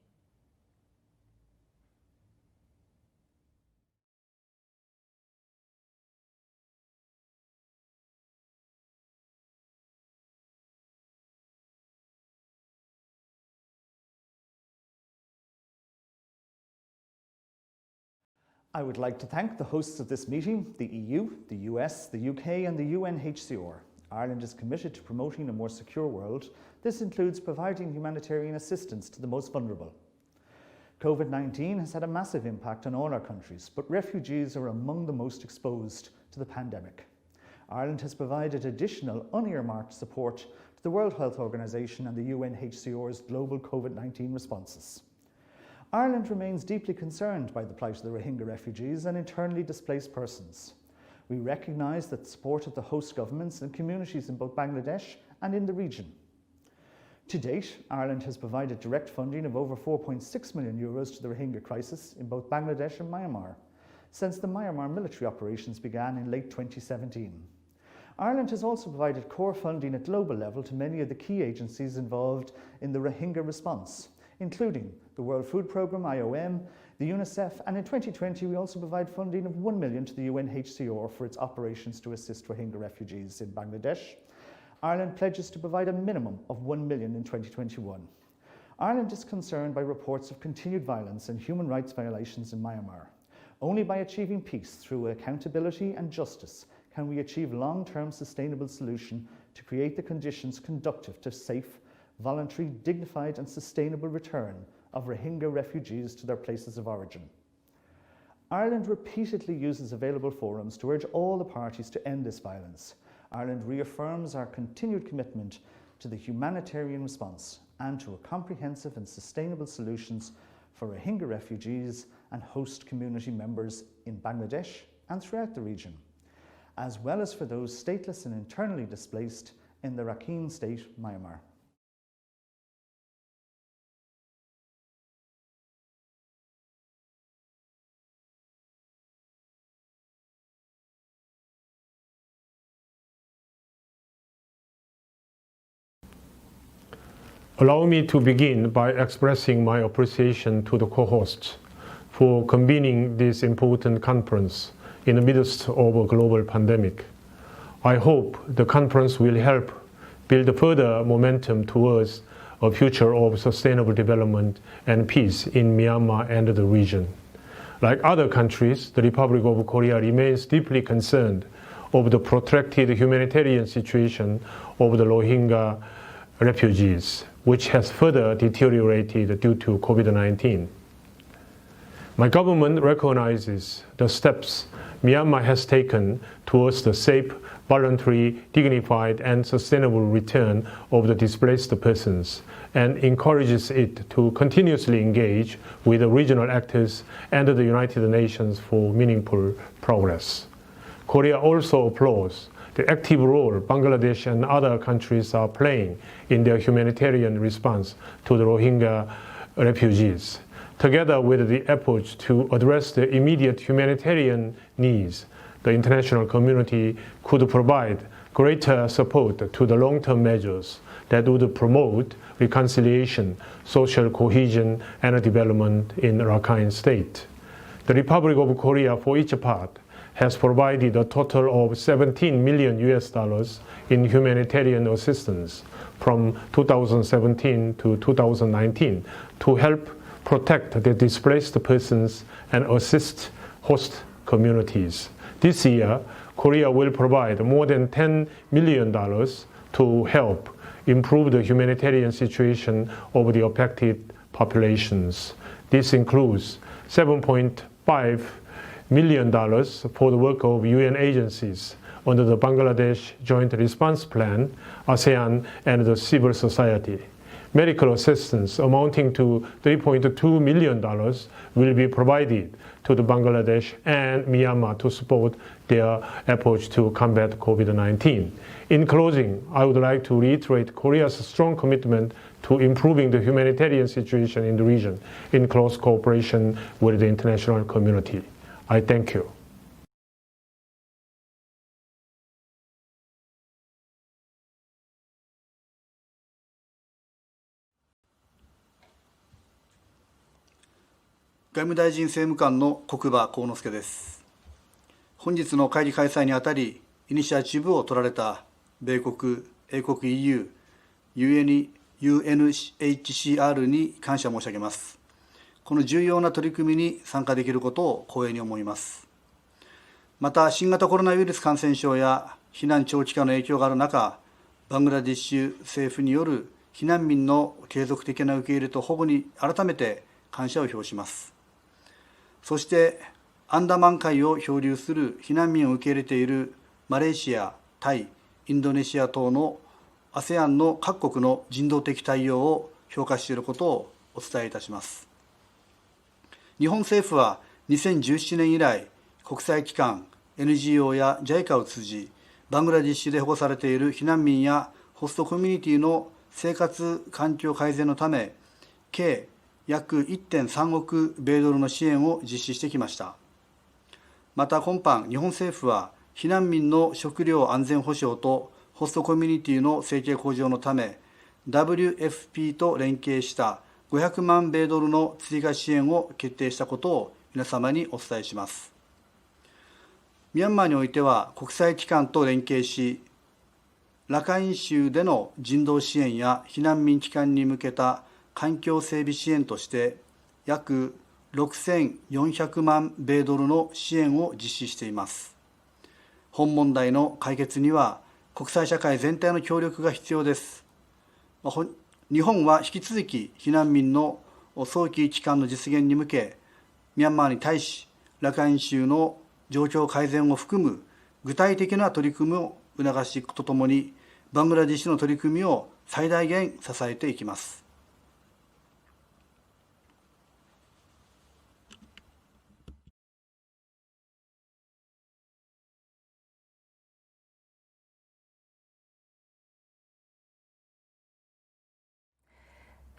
I would like to thank the hosts of this meeting, the EU, the US, the UK and the UNHCR. Ireland is committed to promoting a more secure world. This includes providing humanitarian assistance to the most vulnerable. COVID-19 has had a massive impact on all our countries, but refugees are among the most exposed to the pandemic. Ireland has provided additional unearmarked support to the World Health Organization and the UNHCR's global COVID-19 responses. Ireland remains deeply concerned by the plight of the Rohingya refugees and internally displaced persons. We recognise the support of the host governments and communities in both Bangladesh and in the region. To date, Ireland has provided direct funding of over 4.6 million euros to the Rohingya crisis in both Bangladesh and Myanmar, since the Myanmar military operations began in late 2017. Ireland has also provided core funding at global level to many of the key agencies involved in the Rohingya response, including the World Food Programme, IOM, the UNICEF, and in 2020 we also provide funding of 1 million to the UNHCR for its operations to assist Rohingya refugees in Bangladesh. Ireland pledges to provide a minimum of 1 million in 2021. Ireland is concerned by reports of continued violence and human rights violations in Myanmar. Only by achieving peace through accountability and justice can we achieve long-term sustainable solution to create the conditions conducive to safe, voluntary, dignified and sustainable return of Rohingya refugees to their places of origin. Ireland repeatedly uses available forums to urge all the parties to end this violence. Ireland reaffirms our continued commitment to the humanitarian response and to a comprehensive and sustainable solutions for Rohingya refugees and host community members in Bangladesh and throughout the region, as well as for those stateless and internally displaced in the Rakhine State, Myanmar. Allow me to begin by expressing my appreciation to the co-hosts for convening this important conference in the midst of a global pandemic. I hope the conference will help build further momentum towards a future of sustainable development and peace in Myanmar and the region. Like other countries, the Republic of Korea remains deeply concerned over the protracted humanitarian situation of the Rohingya refugees, which has further deteriorated due to COVID-19. My government recognizes the steps Myanmar has taken towards the safe, voluntary, dignified, and sustainable return of the displaced persons and encourages it to continuously engage with the regional actors and the United Nations for meaningful progress. Korea also applauds the active role Bangladesh and other countries are playing in their humanitarian response to the Rohingya refugees. Together with the efforts to address the immediate humanitarian needs, the international community could provide greater support to the long-term measures that would promote reconciliation, social cohesion, and development in Rakhine State. The Republic of Korea, for its part, has provided a total of $17 million in humanitarian assistance from 2017 to 2019 to help protect the displaced persons and assist host communities. This year, Korea will provide more than $10 million to help improve the humanitarian situation of the affected populations. This includes $7.5 million for the work of UN agencies under the Bangladesh Joint Response Plan, ASEAN, and the civil society. Medical assistance amounting to $3.2 million will be provided to the Bangladesh and Myanmar to support their efforts to combat COVID-19. In closing, I would like to reiterate Korea's strong commitment to improving the humanitarian situation in the region in close cooperation with the international community. I thank you.外務大臣政務官の國場幸之助です。本日の会議開催にあたり、イニシアチブを取られた米国、英国 EU、UNHCR に感謝申し上げます。この重要な取り組みに参加できることを光栄に思います。また、新型コロナウイルス感染症や避難長期化の影響がある中、バングラデシュ政府による避難民の継続的な受け入れと保護に改めて感謝を表します。そして、アンダマン海を漂流する避難民を受け入れているマレーシア、タイ、インドネシア等の ASEAN の各国の人道的対応を評価していることをお伝えいたします。日本政府は2017年以来、国際機関、NGO や JICA を通じ、バングラディッシュで保護されている避難民やホストコミュニティの生活環境改善のため、計約 1.3 億米ドルの支援を実施してきました。また今般、日本政府は避難民の食料安全保障とホストコミュニティの生計向上のため、WFP と連携した500万米ドルの追加支援を決定したことを皆様にお伝えします。ミャンマーにおいては国際機関と連携し、ラカイン州での人道支援や避難民帰還に向けた環境整備支援として約6400万米ドルの支援を実施しています。本問題の解決には国際社会全体の協力が必要です。日本は引き続き避難民の早期帰還の実現に向け、ミャンマーに対しラカイン州の状況改善を含む具体的な取り組みを促していくとともに、バングラデシュの取り組みを最大限支えていきます。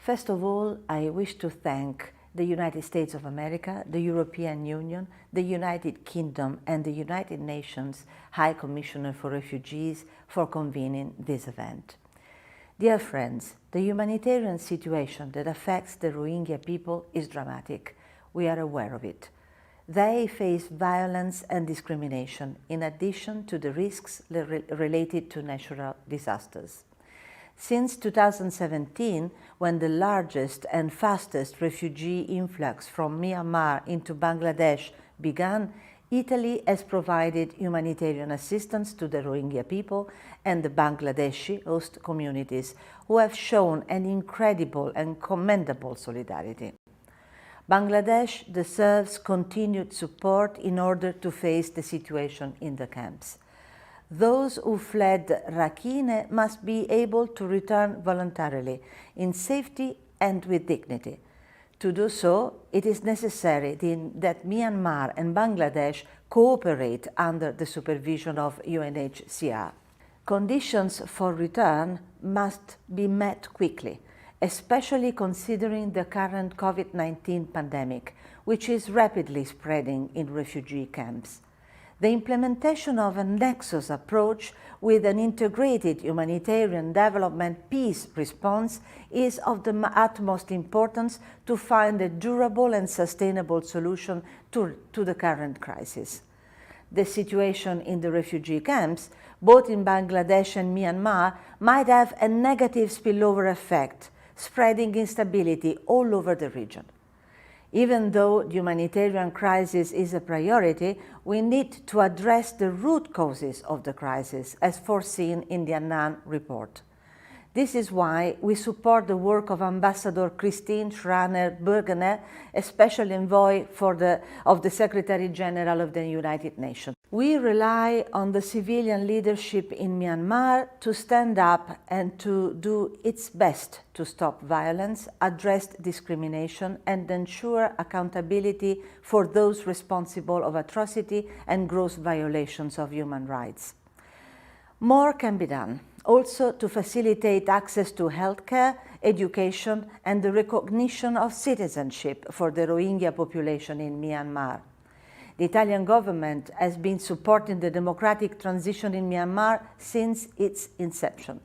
First of all, I wish to thank the United States of America, the European Union, the United Kingdom, and the United Nations High Commissioner for Refugees for convening this event. Dear friends, the humanitarian situation that affects the Rohingya people is dramatic. We are aware of it. They face violence and discrimination in addition to the risks related to natural disasters. Since 2017, when the largest and fastest refugee influx from Myanmar into Bangladesh began, Italy has provided humanitarian assistance to the Rohingya people and the Bangladeshi host communities, who have shown an incredible and commendable solidarity. Bangladesh deserves continued support in order to face the situation in the camps. Those who fled Rakhine must be able to return voluntarily, in safety and with dignity. To do so, it is necessary that Myanmar and Bangladesh cooperate under the supervision of UNHCR. Conditions for return must be met quickly, especially considering the current COVID-19 pandemic, which is rapidly spreading in refugee camps. The implementation of a nexus approach with an integrated humanitarian development peace response is of the utmost importance to find a durable and sustainable solution to the current crisis. The situation in the refugee camps, both in Bangladesh and Myanmar, might have a negative spillover effect, spreading instability all over the region. Even though the humanitarian crisis is a priority, we need to address the root causes of the crisis, as foreseen in the Annan report. This is why we support the work of Ambassador Christine Schraner-Burgener, a special envoy of the Secretary General of the United Nations. We rely on the civilian leadership in Myanmar to stand up and to do its best to stop violence, address discrimination, and ensure accountability for those responsible of atrocity and gross violations of human rights. More can be done, also to facilitate access to healthcare, education, and the recognition of citizenship for the Rohingya population in Myanmar. The Italian government has been supporting the democratic transition in Myanmar since its inception.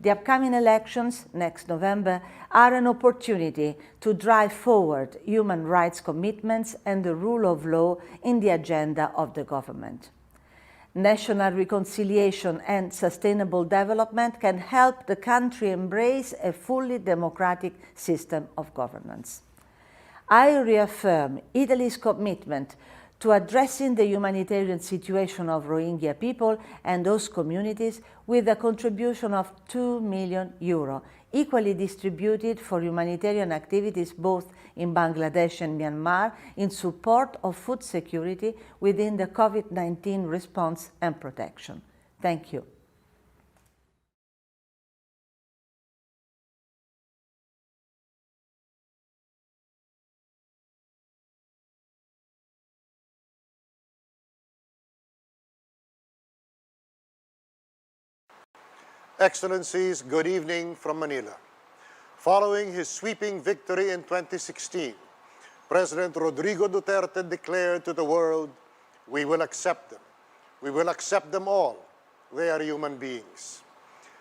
The upcoming elections next November are an opportunity to drive forward human rights commitments and the rule of law in the agenda of the government. National reconciliation and sustainable development can help the country embrace a fully democratic system of governance. I reaffirm Italy's commitment to addressing the humanitarian situation of Rohingya people and those communities with a contribution of €2 million, equally distributed for humanitarian activities both in Bangladesh and Myanmar in support of food security within the COVID-19 response and protection. Thank you. Excellencies, good evening from Manila. Following his sweeping victory in 2016, President Rodrigo Duterte declared to the world, "We will accept them. We will accept them all. They are human beings."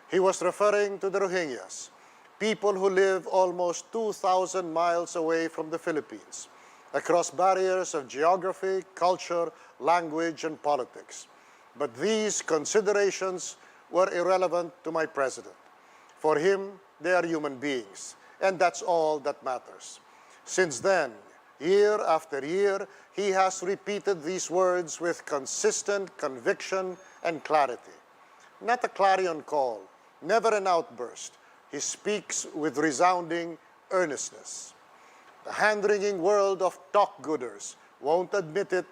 He was referring to the Rohingyas, people who live almost 2,000 miles away from the Philippines, across barriers of geography, culture, language, and politics. But these considerations were irrelevant to my president. For him, they are human beings, and that's all that matters. Since then, year after year, he has repeated these words with consistent conviction and clarity. Not a clarion call, never an outburst. He speaks with resounding earnestness. The hand-wringing world of talk-gooders won't admit it,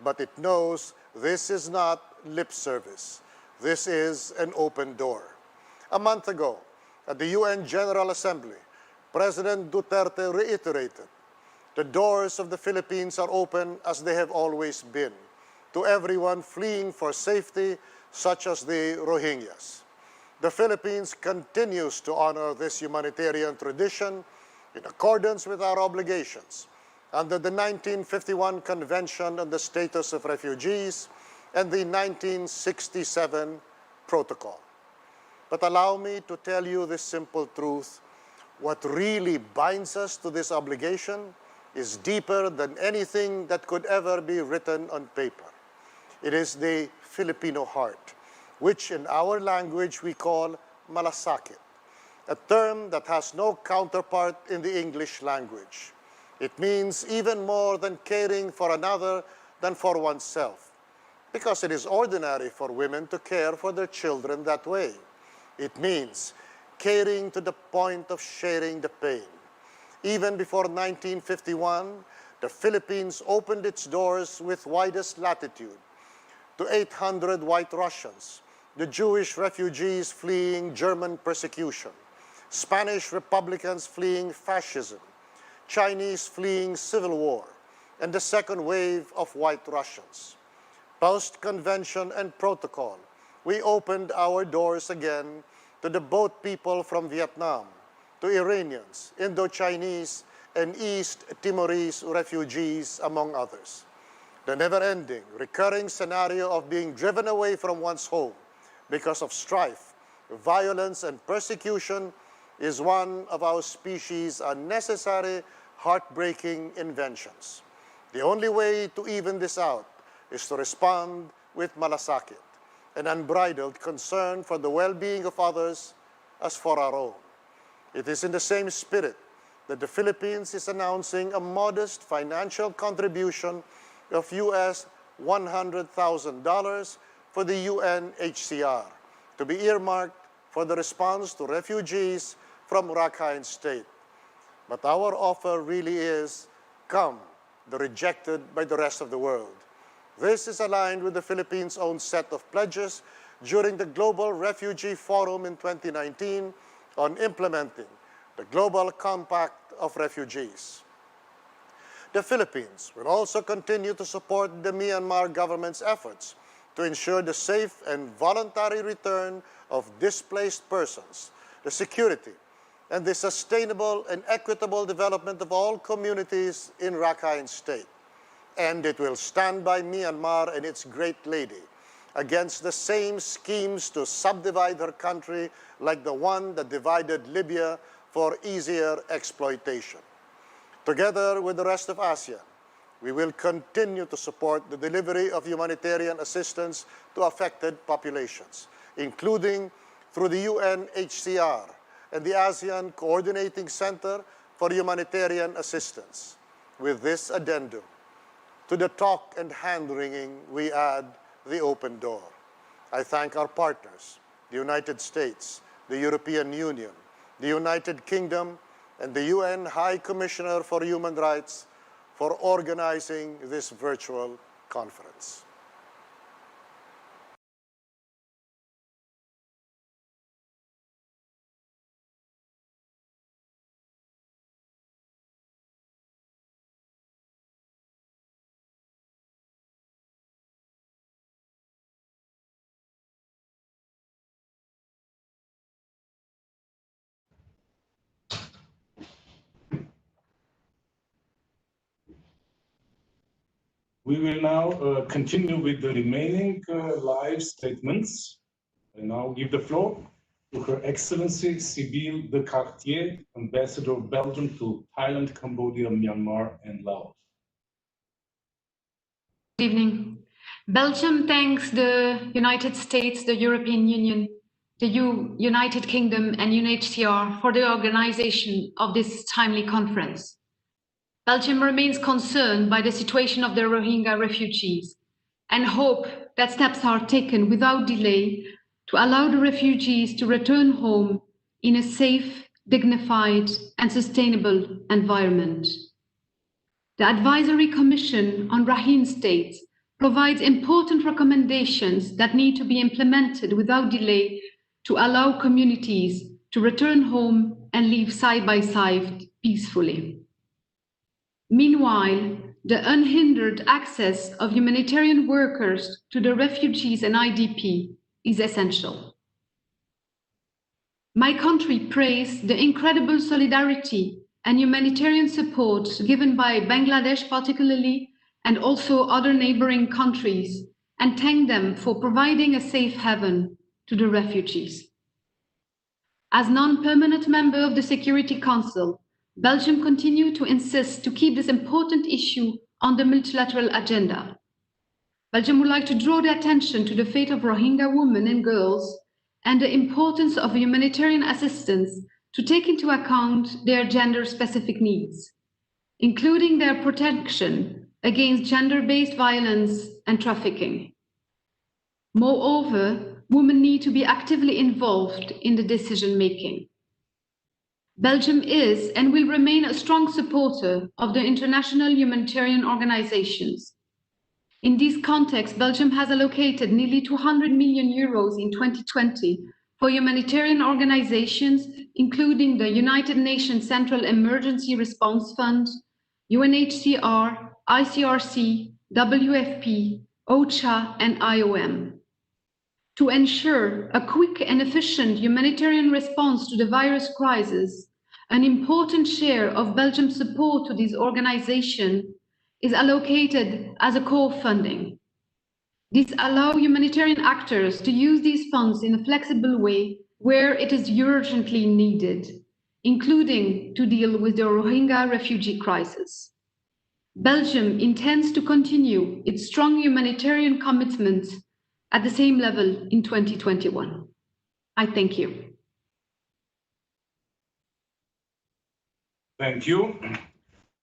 but it knows this is not lip service. This is an open door. A month ago, at the UN General Assembly, President Duterte reiterated, the doors of the Philippines are open as they have always been to everyone fleeing for safety, such as the Rohingyas. The Philippines continues to honor this humanitarian tradition in accordance with our obligations under the 1951 Convention on the Status of Refugees and the 1967 Protocol. But allow me to tell you this simple truth. What really binds us to this obligation is deeper than anything that could ever be written on paper. It is the Filipino heart, which in our language we call malasakit, a term that has no counterpart in the English language. It means even more than caring for another than for oneself, because it is ordinary for women to care for their children that way. It means caring to the point of sharing the pain. Even before 1951, the Philippines opened its doors with widest latitude to 800 white Russians, the Jewish refugees fleeing German persecution, Spanish Republicans fleeing fascism, Chinese fleeing civil war, and the second wave of white Russians. Post-convention and protocol, we opened our doors again to the boat people from Vietnam, to Iranians, Indo-Chinese, and East Timorese refugees, among others. The never-ending, recurring scenario of being driven away from one's home because of strife, violence, and persecution is one of our species' unnecessary, heartbreaking inventions. The only way to even this out is to respond with malasakit, an unbridled concern for the well-being of others as for our own. It is in the same spirit that the Philippines is announcing a modest financial contribution of US $100,000 for the UNHCR to be earmarked for the response to refugees from Arakan state. But our offer really is, come, the rejected by the rest of the world. This is aligned with the Philippines' own set of pledges during the Global Refugee Forum in 2019 on implementing the Global Compact of Refugees. The Philippines will also continue to support the Myanmar government's efforts to ensure the safe and voluntary return of displaced persons, the security, and the sustainable and equitable development of all communities in Rakhine State. And it will stand by Myanmar and its great lady against the same schemes to subdivide her country like the one that divided Libya for easier exploitation. Together with the rest of ASEAN, we will continue to support the delivery of humanitarian assistance to affected populations, including through the UNHCR and the ASEAN Coordinating Center for Humanitarian Assistance. With this addendum, to the talk and hand-wringing, we add the open door. I thank our partners, the United States, the European Union, the United Kingdom, and the UN High Commissioner for Human Rights for organizing this virtual conference. We will now continue with the remaining live statements. I now give the floor to Her Excellency Sybille de Cartier, Ambassador of Belgium to Thailand, Cambodia, Myanmar, and Laos. Good evening. Belgium thanks the United States, the European Union, the United Kingdom, and UNHCR for the organization of this timely conference. Belgium remains concerned by the situation of the Rohingya refugees and hope that steps are taken without delay to allow the refugees to return home in a safe, dignified, and sustainable environment. The Advisory Commission on Rakhine State provides important recommendations that need to be implemented without delay to allow communities to return home and live side by side peacefully. Meanwhile, the unhindered access of humanitarian workers to the refugees and IDP is essential. My country praised the incredible solidarity and humanitarian support given by Bangladesh particularly, and also other neighboring countries, and thanked them for providing a safe haven to the refugees. As non-permanent member of the Security Council, Belgium continued to insist to keep this important issue on the multilateral agenda. Belgium would like to draw the attention to the fate of Rohingya women and girls and the importance of humanitarian assistance to take into account their gender-specific needs, including their protection against gender-based violence and trafficking. Moreover, women need to be actively involved in the decision-making. Belgium is and will remain a strong supporter of the international humanitarian organizations. In this context, Belgium has allocated nearly 200 million euros in 2020 for humanitarian organizations, including the United Nations Central Emergency Response Fund, UNHCR, ICRC, WFP, OCHA, and IOM. To ensure a quick and efficient humanitarian response to the virus crisis, an important share of Belgium's support to this organization is allocated as a core funding. This allows humanitarian actors to use these funds in a flexible way where it is urgently needed, including to deal with the Rohingya refugee crisis. Belgium intends to continue its strong humanitarian commitment at the same level in 2021. I thank you. Thank you.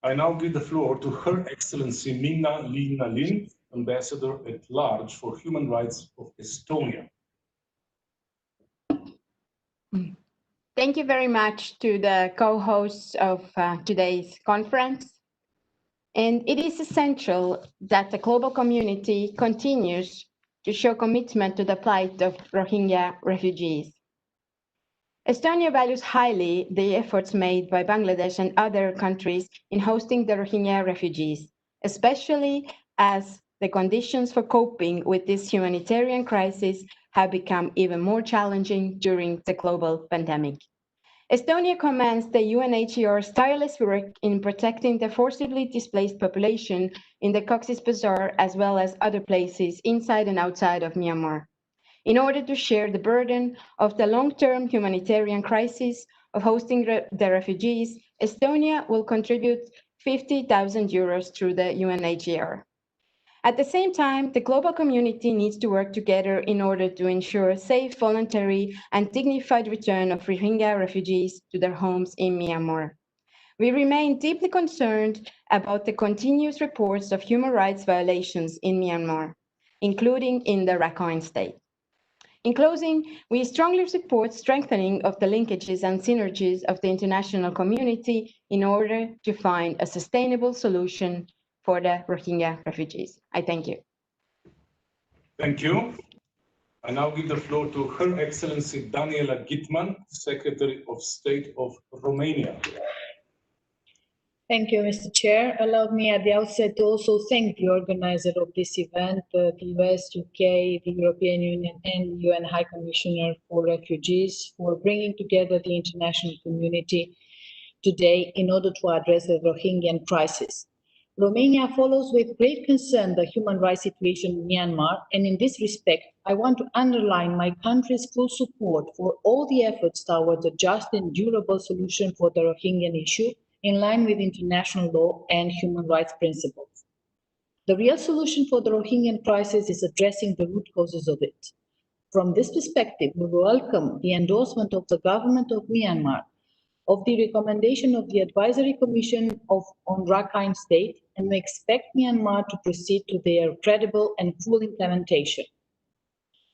I now give the floor to Her Excellency Minna Liina Lind, Ambassador at Large for Human Rights of Estonia. Thank you very much to the co-hosts of today's conference. And it is essential that the global community continues to show commitment to the plight of Rohingya refugees. Estonia values highly the efforts made by Bangladesh and other countries in hosting the Rohingya refugees, especially as the conditions for coping with this humanitarian crisis have become even more challenging during the global pandemic. Estonia commends the UNHCR's tireless work in protecting the forcibly displaced population in the Cox's Bazar as well as other places inside and outside of Myanmar. In order to share the burden of the long-term humanitarian crisis of hosting the refugees, Estonia will contribute 50,000 euros through the UNHCR. At the same time, the global community needs to work together in order to ensure safe, voluntary, and dignified return of Rohingya refugees to their homes in Myanmar. We remain deeply concerned about the continuous reports of human rights violations in Myanmar, including in the Rakhine State. In closing, we strongly support strengthening of the linkages and synergies of the international community in order to find a sustainable solution for the Rohingya refugees. I thank you. Thank you. I now give the floor to Her Excellency Daniela Gitman, Secretary of State of Romania. Thank you, Mr. Chair. Allow me at the outset to also thank the organizer of this event, the US, UK, the European Union, and the UN High Commissioner for Refugees, for bringing together the international community today in order to address the Rohingya crisis. Romania follows with great concern the human rights situation in Myanmar, and in this respect, I want to underline my country's full support for all the efforts towards a just and durable solution for the Rohingya issue, in line with international law and human rights principles. The real solution for the Rohingya crisis is addressing the root causes of it. From this perspective, we welcome the endorsement of the government of Myanmar of the recommendation of the Advisory Commission on Rakhine State, and we expect Myanmar to proceed to their credible and full implementation.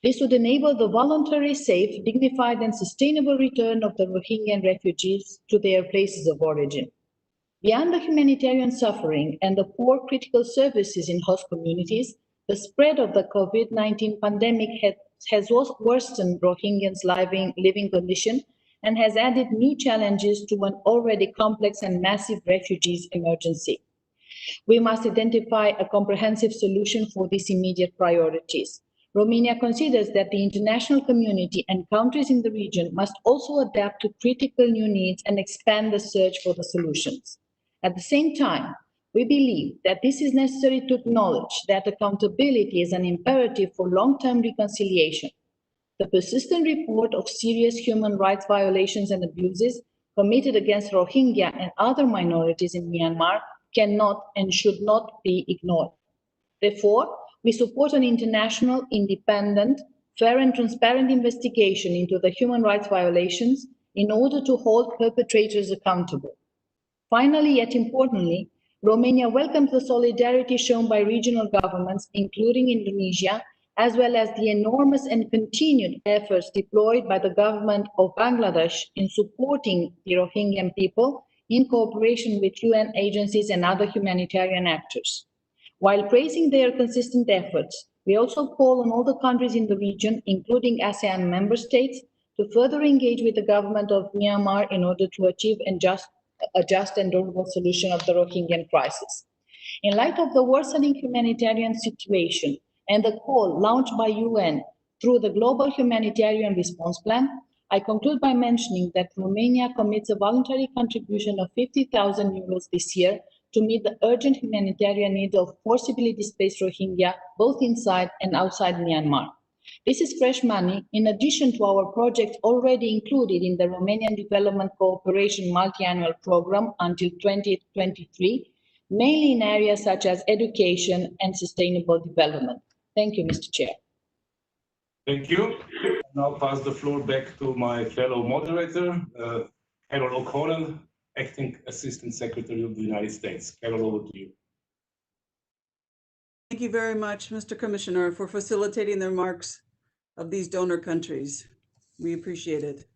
This would enable the voluntary, safe, dignified, and sustainable return of the Rohingya refugees to their places of origin. Beyond the humanitarian suffering and the poor critical services in host communities, The spread of the COVID-19 pandemic has worsened Rohingyans' living condition and has added new challenges to an already complex and massive refugees emergency. We must identify a comprehensive solution for these immediate priorities. Romania considers that the international community and countries in the region must also adapt to critical new needs and expand the search for the solutions. At the same time, we believe that this is necessary to acknowledge that accountability is an imperative for long-term reconciliation. The persistent report of serious human rights violations and abuses committed against Rohingya and other minorities in Myanmar cannot and should not be ignored. Therefore, we support an international, independent, fair and transparent investigation into the human rights violations in order to hold perpetrators accountable. Finally, yet importantly, Romania welcomes the solidarity shown by regional governments, including Indonesia, as well as the enormous and continued efforts deployed by the government of Bangladesh in supporting the Rohingya people in cooperation with UN agencies and other humanitarian actors. While praising their consistent efforts, we also call on all the countries in the region, including ASEAN member states, to further engage with the government of Myanmar in order to achieve a just and durable solution of the Rohingya crisis. In light of the worsening humanitarian situation and the call launched by UN through the Global Humanitarian Response Plan, I conclude by mentioning that Romania commits a voluntary contribution of 50,000 euros this year to meet the urgent humanitarian needs of forcibly displaced Rohingya, both inside and outside Myanmar. This is fresh money in addition to our projects already included in the Romanian Development Cooperation Multi-Annual Programme until 2023, mainly in areas such as education and sustainable development. Thank you, Mr. Chair. Thank you. I now pass the floor back to my fellow moderator, Carol O'Connell, Acting Assistant Secretary of the United States. Carol, over to you. Thank you very much, Mr. Commissioner, for facilitating the remarks of these donor countries. We appreciate it.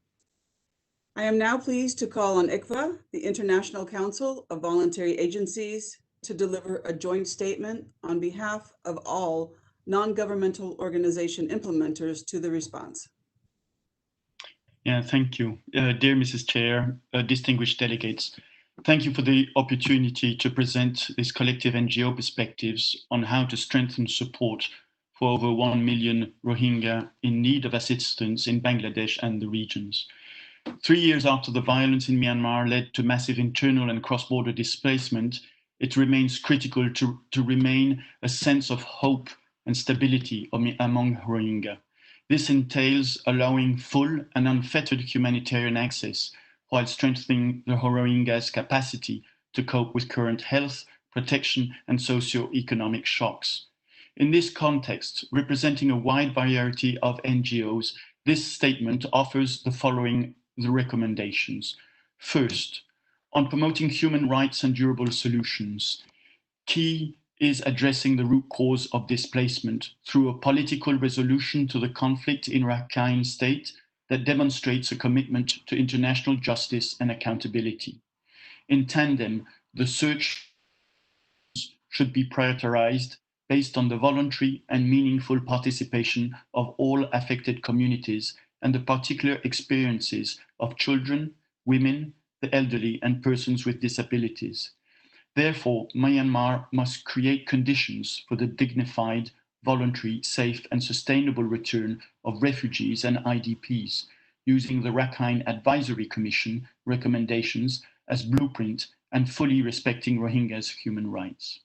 I am now pleased to call on ICVA, the International Council of Voluntary Agencies, to deliver a joint statement on behalf of all non-governmental organization implementers to the response. Yeah, thank you. Dear Mrs. Chair, distinguished delegates, thank you for the opportunity to present these collective NGO perspectives on how to strengthen support for over 1 million Rohingya in need of assistance in Bangladesh and the regions. 3 years after the violence in Myanmar led to massive internal and cross-border displacement, it remains critical to remain a sense of hope and stability among Rohingya. This entails allowing full and unfettered humanitarian access while strengthening the Rohingyas' capacity to cope with current health, protection, and socio-economic shocks. In this context, representing a wide variety of NGOs, this statement offers the following recommendations. First, on promoting human rights and durable solutions, key is addressing the root cause of displacement through a political resolution to the conflict in Arakan state that demonstrates a commitment to international justice and accountability. In tandem, the search should be prioritized based on the voluntary and meaningful participation of all affected communities and the particular experiences of children, women, the elderly, and persons with disabilities. Therefore, Myanmar must create conditions for the dignified, voluntary, safe, and sustainable return of refugees and IDPs, using the Rakhine Advisory Commission recommendations as blueprint and fully respecting Rohingyas' human rights.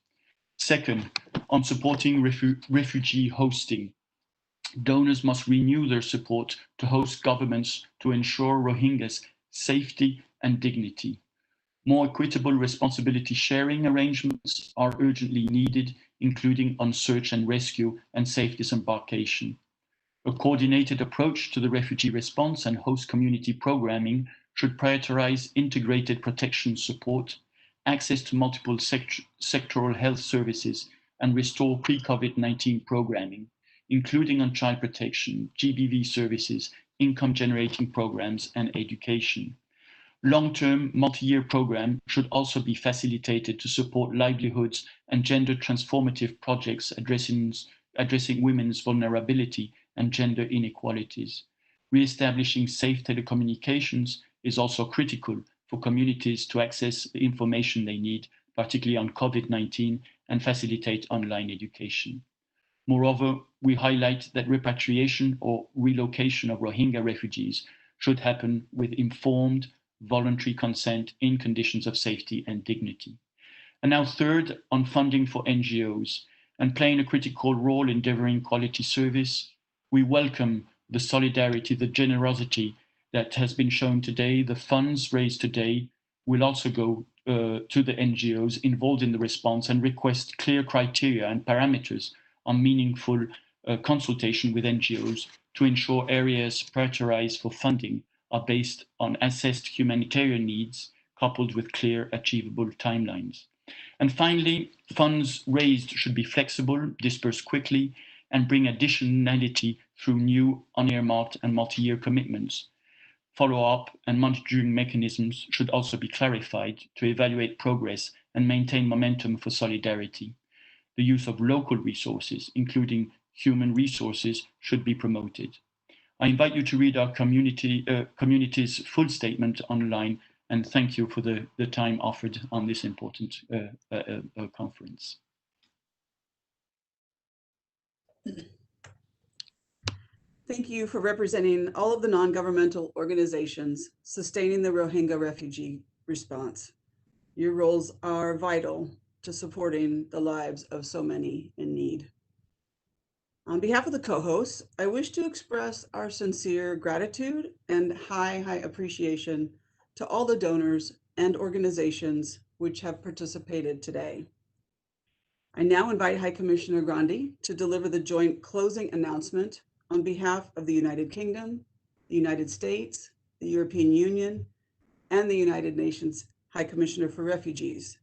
Second, on supporting refugee hosting, donors must renew their support to host governments to ensure Rohingyas' safety and dignity. More equitable responsibility sharing arrangements are urgently needed, including on search and rescue and safe disembarkation. A coordinated approach to the refugee response and host community programming should prioritize integrated protection support, access to multiple sectoral health services, and restore pre-COVID-19 programming, including on child protection, GBV services, income-generating programs, and education. Long-term, multi-year program should also be facilitated to support livelihoods and gender transformative projects addressing addressing women's vulnerability and gender inequalities. Re-establishing safe telecommunications is also critical for communities to access the information they need, particularly on COVID-19, and facilitate online education. Moreover, we highlight that repatriation or relocation of Rohingya refugees should happen with informed, voluntary consent in conditions of safety and dignity. And now third, on funding for NGOs and playing a critical role in delivering quality service, we welcome the solidarity, the generosity that has been shown today. The funds raised today will also go to the NGOs involved in the response and request clear criteria and parameters on meaningful consultation with NGOs to ensure areas prioritized for funding are based on assessed humanitarian needs coupled with clear, achievable timelines. And finally, funds raised should be flexible, dispersed quickly, and bring additionality through new unearmarked and multi-year commitments. Follow-up and monitoring mechanisms should also be clarified to evaluate progress and maintain momentum for solidarity. The use of local resources, including human resources, should be promoted. I invite you to read our community's full statement online, and thank you for the time offered on this important conference. Thank you for representing all of the non-governmental organizations sustaining the Rohingya refugee response. Your roles are vital to supporting the lives of so many in need. On behalf of the co-hosts, I wish to express our sincere gratitude and high appreciation to all the donors and organizations which have participated today. I now invite High Commissioner Grandi to deliver the joint closing announcement on behalf of the United Kingdom, the United States, the European Union, and the United Nations High Commissioner for Refugees.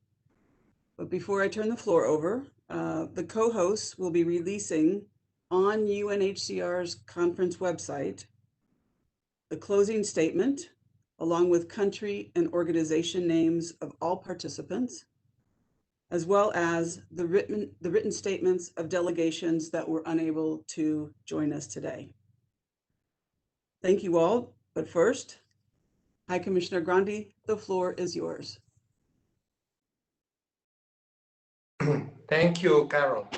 But before I turn the floor over, the co-hosts will be releasing on UNHCR's conference website the closing statement, along with country and organization names of all participants, as well as the written statements of delegations that were unable to join us today. Thank you all, but first, High Commissioner Grandi, the floor is yours. Thank you, Carol.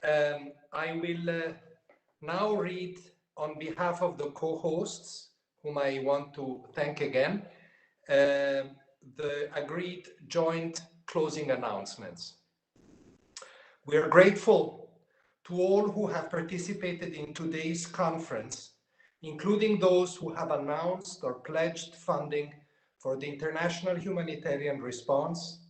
I will now read on behalf of the co-hosts, whom I want to thank again, the agreed joint closing announcements. We are grateful to all who have participated in today's conference, including those who have announced or pledged funding for the international humanitarian response,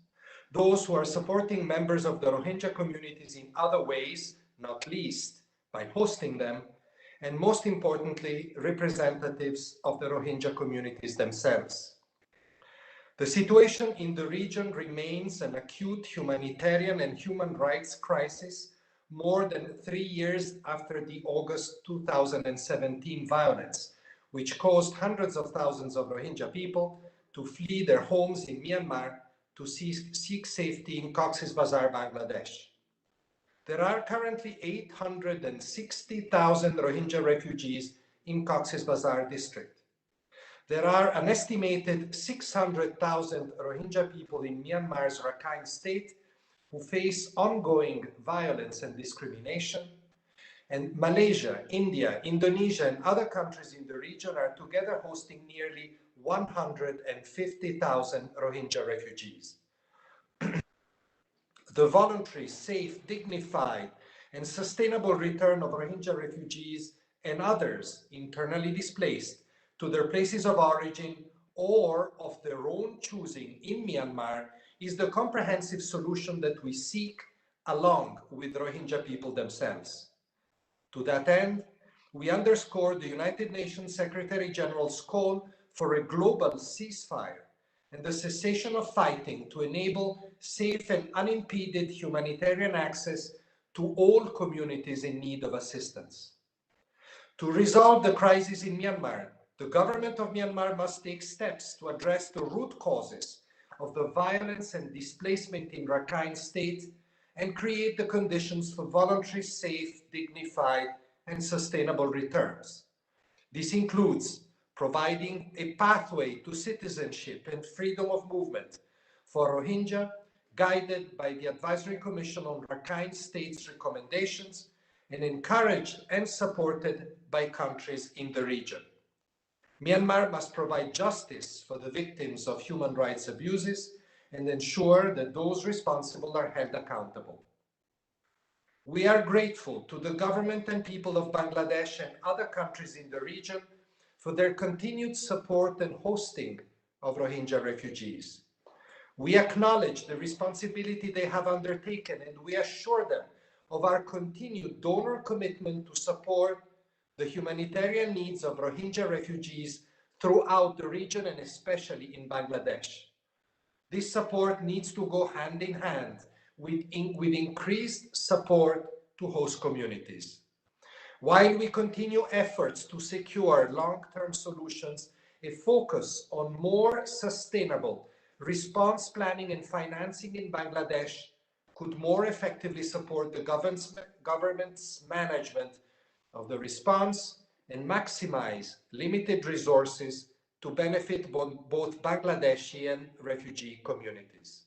those who are supporting members of the Rohingya communities in other ways, not least by hosting them, and most importantly, representatives of the Rohingya communities themselves. The situation in the region remains an acute humanitarian and human rights crisis more than 3 years after the August 2017 violence, which caused hundreds of thousands of Rohingya people to flee their homes in Myanmar to seek safety in Cox's Bazar, Bangladesh. There are currently 860,000 Rohingya refugees in Cox's Bazar district. There are an estimated 600,000 Rohingya people in Myanmar's Arakan state who face ongoing violence and discrimination. And Malaysia, India, Indonesia, and other countries in the region are together hosting nearly 150,000 Rohingya refugees. The voluntary, safe, dignified, and sustainable return of Rohingya refugees and others internally displaced to their places of origin or of their own choosing in Myanmar is the comprehensive solution that we seek along with Rohingya people themselves. To that end, we underscore the United Nations Secretary General's call for a global ceasefire and the cessation of fighting to enable safe and unimpeded humanitarian access to all communities in need of assistance. To resolve the crisis in Myanmar, the government of Myanmar must take steps to address the root causes of the violence and displacement in Rakhine State and create the conditions for voluntary, safe, dignified, and sustainable returns. This includes providing a pathway to citizenship and freedom of movement for Rohingya, guided by the Advisory Commission on Rakhine State's recommendations and encouraged and supported by countries in the region. Myanmar must provide justice for the victims of human rights abuses and ensure that those responsible are held accountable. We are grateful to the government and people of Bangladesh and other countries in the region for their continued support and hosting of Rohingya refugees. We acknowledge the responsibility they have undertaken, and we assure them of our continued donor commitment to support the humanitarian needs of Rohingya refugees throughout the region and especially in Bangladesh. This support needs to go hand in hand with increased support to host communities. While we continue efforts to secure long-term solutions, a focus on more sustainable response planning and financing in Bangladesh could more effectively support the government's management of the response and maximize limited resources to benefit both Bangladeshi and refugee communities.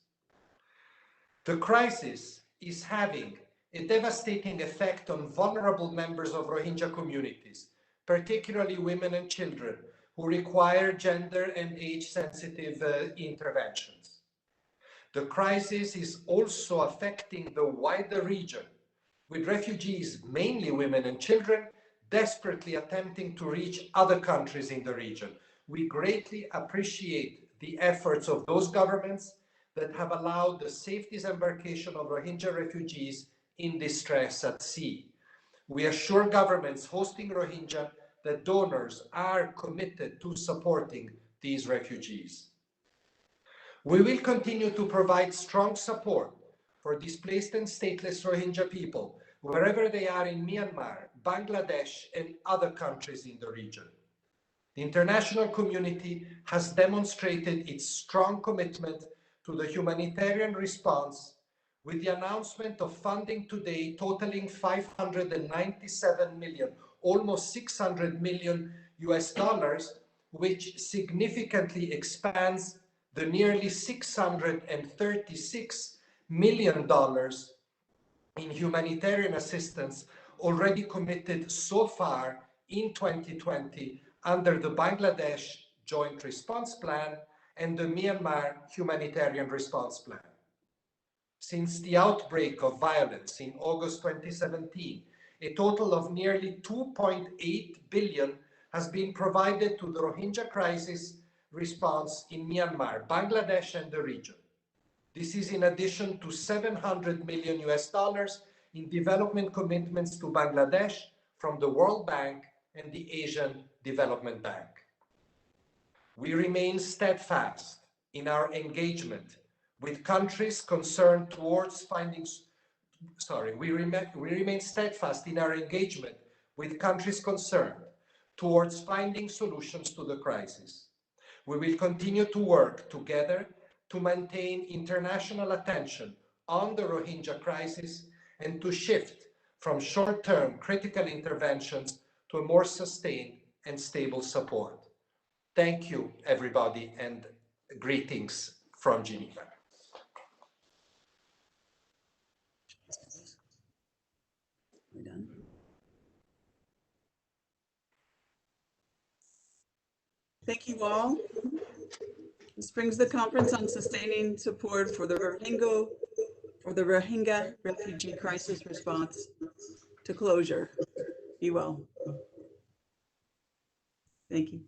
The crisis is having a devastating effect on vulnerable members of Rohingya communities, particularly women and children, who require gender and age-sensitive interventions. The crisis is also affecting the wider region, with refugees, mainly women and children, desperately attempting to reach other countries in the region. We greatly appreciate the efforts of those governments that have allowed the safe disembarkation of Rohingya refugees in distress at sea. We assure governments hosting Rohingya that donors are committed to supporting these refugees. We will continue to provide strong support for displaced and stateless Rohingya people, wherever they are in Myanmar, Bangladesh, and other countries in the region. The international community has demonstrated its strong commitment to the humanitarian response with the announcement of funding today totaling 597 million, almost 600 million US dollars, which significantly expands the nearly $636 million in humanitarian assistance already committed so far in 2020 under the Bangladesh Joint Response Plan and the Myanmar Humanitarian Response Plan. Since the outbreak of violence in August 2017, a total of nearly 2.8 billion has been provided to the Rohingya crisis response in Myanmar, Bangladesh, and the region. This is in addition to 700 million US dollars in development commitments to Bangladesh from the World Bank and the Asian Development Bank. We remain steadfast in our engagement with countries concerned towards we remain steadfast in our engagement with countries concerned towards finding solutions to the crisis. We will continue to work together to maintain international attention on the Rohingya crisis and to shift from short-term critical interventions to a more sustained and stable support. Thank you, everybody, and greetings from Geneva. We're done. Thank you all. This brings the conference on sustaining support for the Rohingya refugee crisis response to closure. Be well. Thank you.